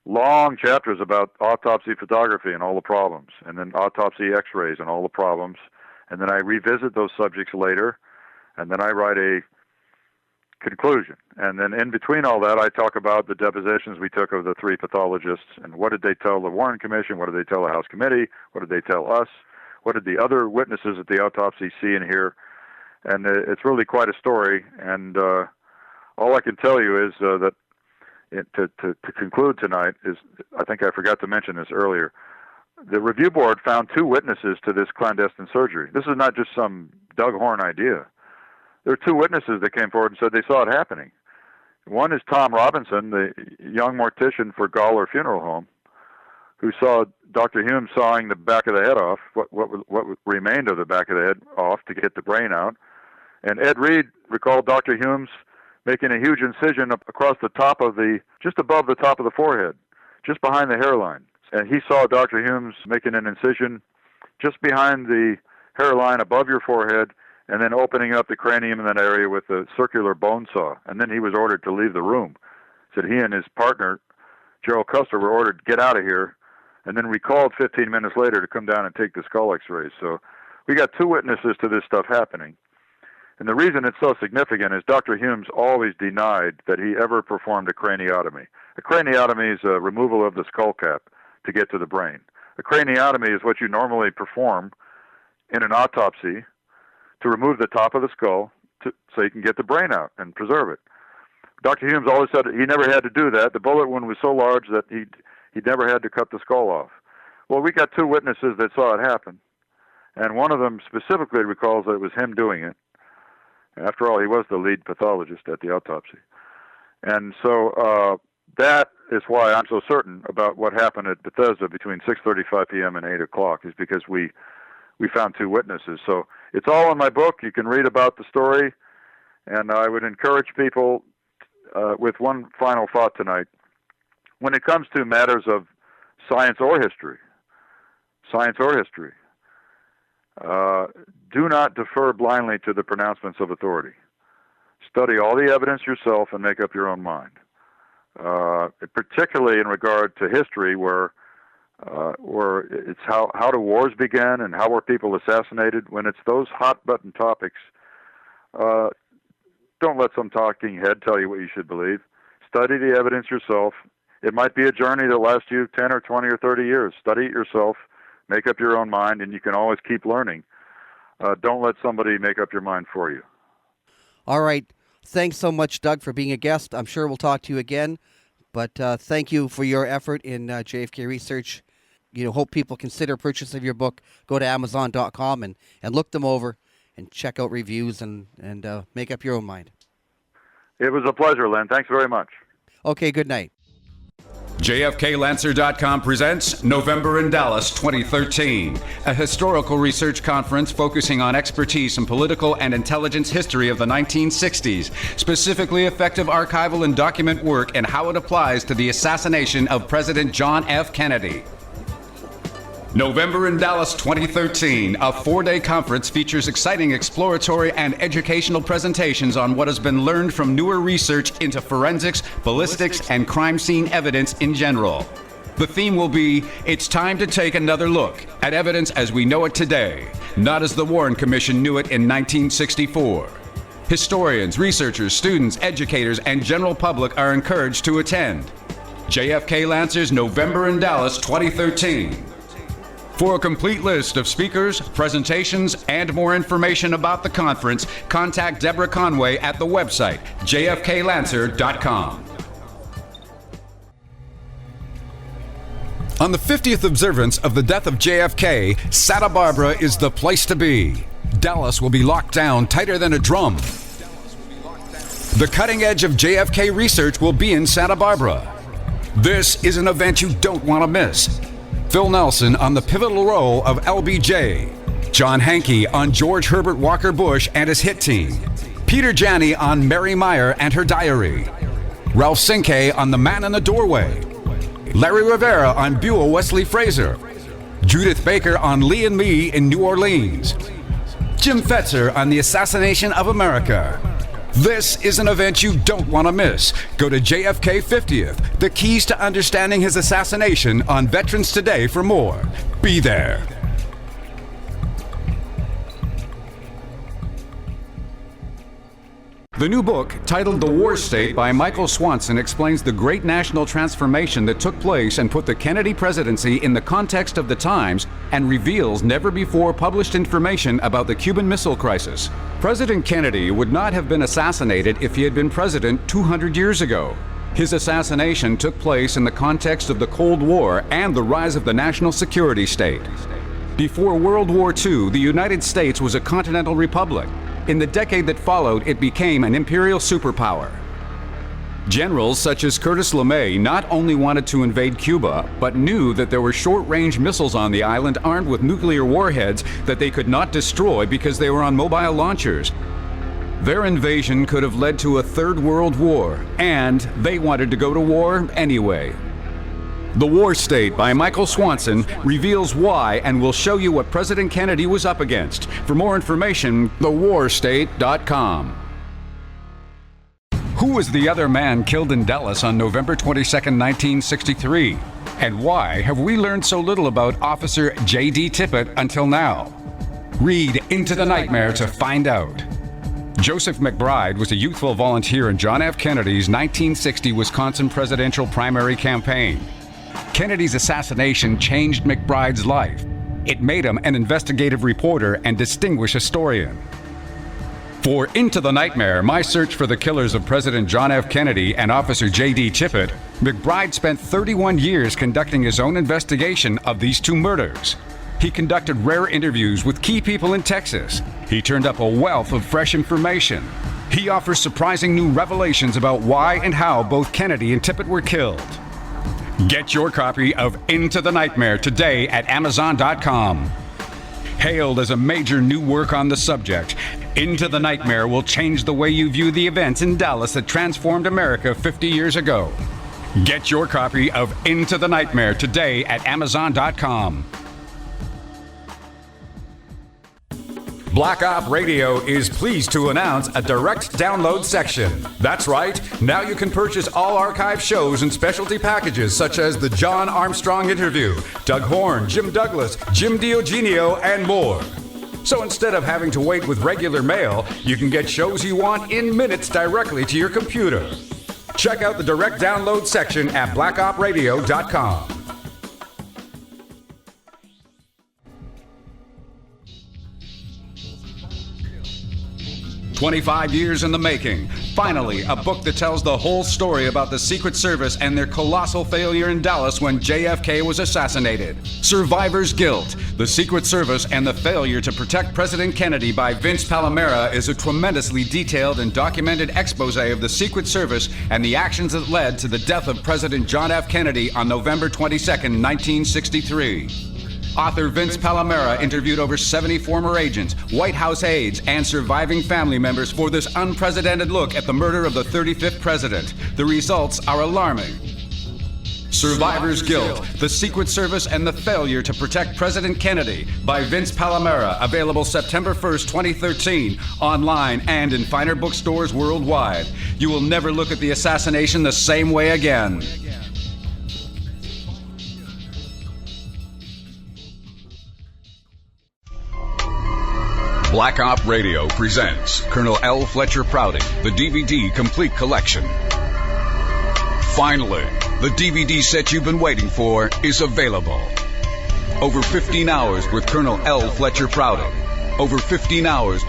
long chapters about autopsy photography and all the problems, and then autopsy x-rays and all the problems, and then I revisit those subjects later, and then I write a conclusion. And then in between all that, I talk about the depositions we took of the 3 pathologists, and what did they tell the Warren Commission, what did they tell the House Committee, what did they tell us, what did the other witnesses at the autopsy see and hear. And it's really quite a story, and all I can tell you is that to conclude tonight is, I think I forgot to mention this earlier, the review board found 2 witnesses to this clandestine surgery. This is not just some Doug Horne idea. There are 2 witnesses that came forward and said they saw it happening. One is Tom Robinson, the young mortician for Gawler Funeral Home, who saw Dr. Hume sawing the back of the head off, what remained of the back of the head off to get the brain out. And Ed Reed recalled Dr. Hume's making a huge incision across the top of just above the top of the forehead, just behind the hairline. And he saw Dr. Hume's making an incision just behind the hairline above your forehead, and then opening up the cranium in that area with a circular bone saw. And then he was ordered to leave the room. Said he and his partner, Gerald Custer, were ordered to get out of here, and then recalled 15 minutes later to come down and take the skull x-rays. So we got 2 witnesses to this stuff happening. And the reason it's so significant is Dr. Hume's always denied that he ever performed a craniotomy. A craniotomy is a removal of the skull cap to get to the brain. A craniotomy is what you normally perform in an autopsy to remove the top of the skull so you can get the brain out and preserve it. Dr. Hume's always said he never had to do that. The bullet wound was so large that he never had to cut the skull off. Well, we got 2 witnesses that saw it happen, and one of them specifically recalls that it was him doing it. After all, he was the lead pathologist at the autopsy. And so that is why I'm so certain about what happened at Bethesda between 6:35 p.m. and 8 o'clock, is because we found 2 witnesses. So it's all in my book. You can read about the story, and I would encourage people with one final thought tonight. When it comes to matters of science or history, do not defer blindly to the pronouncements of authority. Study all the evidence yourself and make up your own mind, particularly in regard to history, where or it's how do wars begin and how were people assassinated. When it's those hot button topics, don't let some talking head tell you what you should believe. Study the evidence yourself. It might be a journey that lasts you 10 or 20 or 30 years. Study it yourself, make up your own mind, and you can always keep learning. Don't let somebody make up your mind for you. All right. Thanks so much, Doug, for being a guest. I'm sure we'll talk to you again. But thank you for your effort in JFK research. Hope people consider purchase of your book. Go to Amazon.com and look them over and check out reviews and make up your own mind. It was a pleasure, Len. Thanks very much. Okay, good night. JFKLancer.com presents November in Dallas 2013, a historical research conference focusing on expertise in political and intelligence history of the 1960s, specifically effective archival and document work and how it applies to the assassination of President John F. Kennedy. November in Dallas 2013, a 4-day conference features exciting exploratory and educational presentations on what has been learned from newer research into forensics, ballistics, and crime scene evidence in general. The theme will be, it's time to take another look at evidence as we know it today, not as the Warren Commission knew it in 1964. Historians, researchers, students, educators, and general public are encouraged to attend. JFK Lancer's November in Dallas 2013. For a complete list of speakers, presentations, and more information about the conference, contact Deborah Conway at the website jfklancer.com. On the 50th observance of the death of JFK, Santa Barbara is the place to be. Dallas will be locked down tighter than a drum. The cutting edge of JFK research will be in Santa Barbara. This is an event you don't want to miss. Phil Nelson on the pivotal role of LBJ, John Hankey on George Herbert Walker Bush and his hit team, Peter Janney on Mary Meyer and her diary, Ralph Cinque on The Man in the Doorway, Larry Rivera on Buell Wesley Fraser, Judith Baker on Lee and Me in New Orleans, Jim Fetzer on the Assassination of America. This is an event you don't want to miss. Go to JFK 50th, the keys to understanding his assassination on Veterans Today for more. Be there. The new book, titled The War State by Michael Swanson, explains the great national transformation that took place and put the Kennedy presidency in the context of the times and reveals never-before published information about the Cuban Missile Crisis. President Kennedy would not have been assassinated if he had been president 200 years ago. His assassination took place in the context of the Cold War and the rise of the national security state. Before World War II, the United States was a continental republic. In the decade that followed, it became an imperial superpower. Generals such as Curtis LeMay not only wanted to invade Cuba, but knew that there were short-range missiles on the island armed with nuclear warheads that they could not destroy because they were on mobile launchers. Their invasion could have led to a third world war, and they wanted to go to war anyway. The War State by Michael Swanson reveals why and will show you what President Kennedy was up against. For more information, thewarstate.com. Who was the other man killed in Dallas on November 22, 1963? And why have we learned so little about Officer J.D. Tippit until now? Read Into the Nightmare to find out. Joseph McBride was a youthful volunteer in John F. Kennedy's 1960 Wisconsin presidential primary campaign. Kennedy's assassination changed McBride's life. It made him an investigative reporter and distinguished historian. For Into the Nightmare, my search for the killers of President John F. Kennedy and Officer J.D. Tippit, McBride spent 31 years conducting his own investigation of these two murders. He conducted rare interviews with key people in Texas. He turned up a wealth of fresh information. He offers surprising new revelations about why and how both Kennedy and Tippit were killed. Get your copy of Into the Nightmare today at Amazon.com. Hailed as a major new work on the subject, Into the Nightmare will change the way you view the events in Dallas that transformed America 50 years ago. Get your copy of Into the Nightmare today at Amazon.com. Black Op Radio is pleased to announce a direct download section. That's right. Now you can purchase all archive shows and specialty packages such as the John Armstrong interview, Doug Horne, Jim Douglas, Jim Diogenio, and more. So instead of having to wait with regular mail, you can get shows you want in minutes directly to your computer. Check out the direct download section at blackopradio.com. 25 years in the making. Finally, a book that tells the whole story about the Secret Service and their colossal failure in Dallas when JFK was assassinated. Survivor's Guilt, The Secret Service and the Failure to Protect President Kennedy by Vince Palomera is a tremendously detailed and documented expose of the Secret Service and the actions that led to the death of President John F. Kennedy on November 22, 1963. Author Vince Palomera interviewed over 70 former agents, White House aides, and surviving family members for this unprecedented look at the murder of the 35th president. The results are alarming. Survivor's Guilt, The Secret Service and the Failure to Protect President Kennedy by Vince Palomera, available September 1st, 2013, online and in finer bookstores worldwide. You will never look at the assassination the same way again. Black Op Radio presents Colonel L. Fletcher Prouty, the DVD Complete Collection. Finally, the DVD set you've been waiting for is available. Over 15 hours with Colonel L. Fletcher Prouty. Over 15 hours.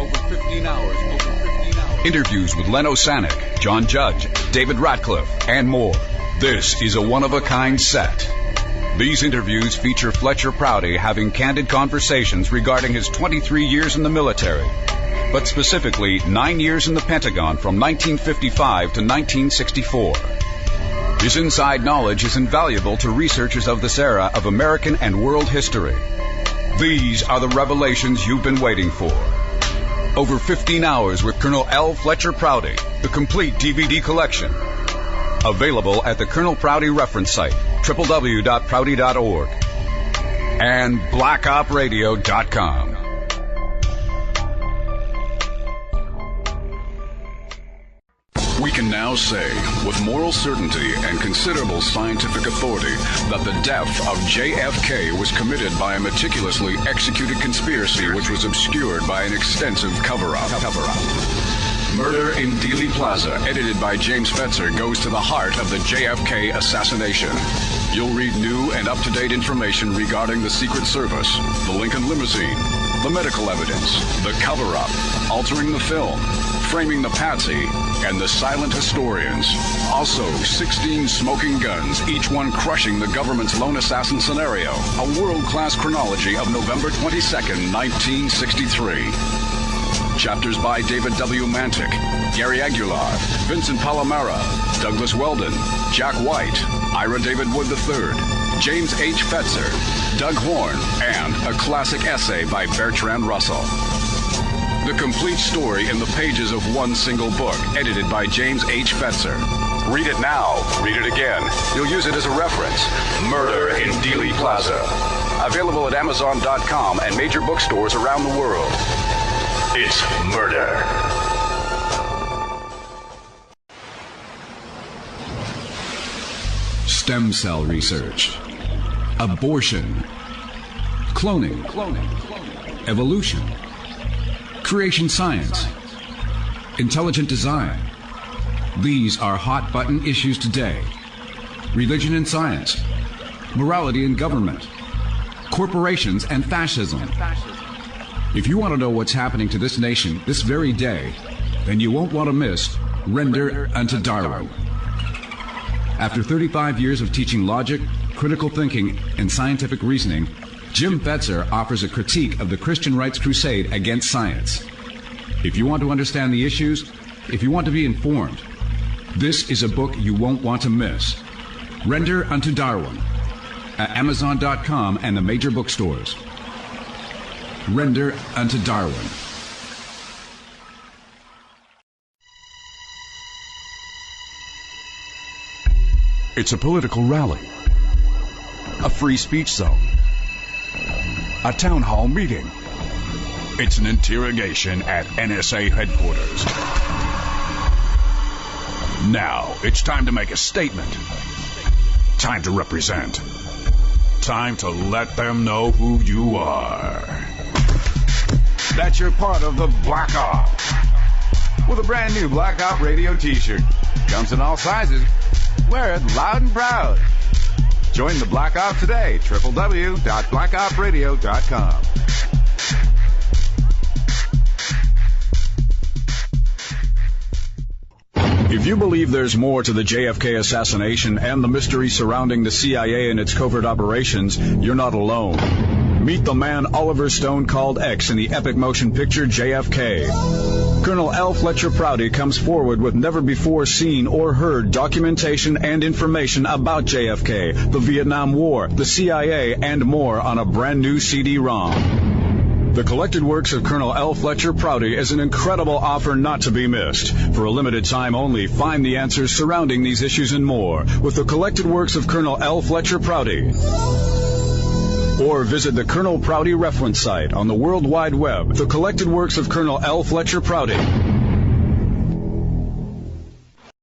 Interviews with Len Osanic, John Judge, David Ratcliffe, and more. This is a one-of-a-kind set. These interviews feature Fletcher Prouty having candid conversations regarding his 23 years in the military, but specifically 9 years in the Pentagon from 1955 to 1964. His inside knowledge is invaluable to researchers of this era of American and world history. These are the revelations you've been waiting for. Over 15 hours with Colonel L. Fletcher Prouty, the complete DVD collection. Available at the Colonel Prouty reference site, www.prouty.org, and blackopradio.com. We can now say, with moral certainty and considerable scientific authority, that the death of JFK was committed by a meticulously executed conspiracy which was obscured by an extensive cover-up. Murder in Dealey Plaza, edited by James Fetzer, goes to the heart of the JFK assassination. You'll read new and up-to-date information regarding the Secret Service, the Lincoln limousine, the medical evidence, the cover-up, altering the film, framing the patsy, and the silent historians. Also, 16 smoking guns, each one crushing the government's lone assassin scenario. A world-class chronology of November 22nd, 1963. Chapters by David W. Mantic, Gary Aguilar, Vincent Palomera, Douglas Weldon, Jack White, Ira David Wood III, James H. Fetzer, Doug Horne, and a classic essay by Bertrand Russell. The complete story in the pages of one single book, edited by James H. Fetzer. Read it now, read it again. You'll use it as a reference. Murder in Dealey Plaza. Available at Amazon.com and major bookstores around the world. It's murder. Stem cell research, abortion, cloning, evolution, creation science, intelligent design. These are hot button issues today. Religion and science, morality and government, corporations and fascism. If you want to know what's happening to this nation this very day, then you won't want to miss Render Unto Darwin. After 35 years of teaching logic, critical thinking, and scientific reasoning, Jim Fetzer offers a critique of the Christian rights crusade against science. If you want to understand the issues, if you want to be informed, this is a book you won't want to miss. Render Unto Darwin, at Amazon.com and the major bookstores. Render Unto Darwin. It's a political rally, a free speech zone, a town hall meeting, it's an interrogation at NSA headquarters. Now, it's time to make a statement. Time to represent. Time to let them know who you are. That you're part of the Black Op. With a brand new Black Op Radio t-shirt. Comes in all sizes. Wear it loud and proud. Join the Black Op today. www.blackopradio.com. If you believe there's more to the JFK assassination and the mystery surrounding the CIA and its covert operations, you're not alone. Meet the man Oliver Stone called X in the epic motion picture JFK. Colonel L. Fletcher Prouty comes forward with never-before-seen or heard documentation and information about JFK, the Vietnam War, the CIA, and more on a brand-new CD-ROM. The collected works of Colonel L. Fletcher Prouty is an incredible offer not to be missed. For a limited time only, find the answers surrounding these issues and more with the collected works of Colonel L. Fletcher Prouty. Or visit the Colonel Prouty reference site on the World Wide Web, the collected works of Colonel L. Fletcher Prouty.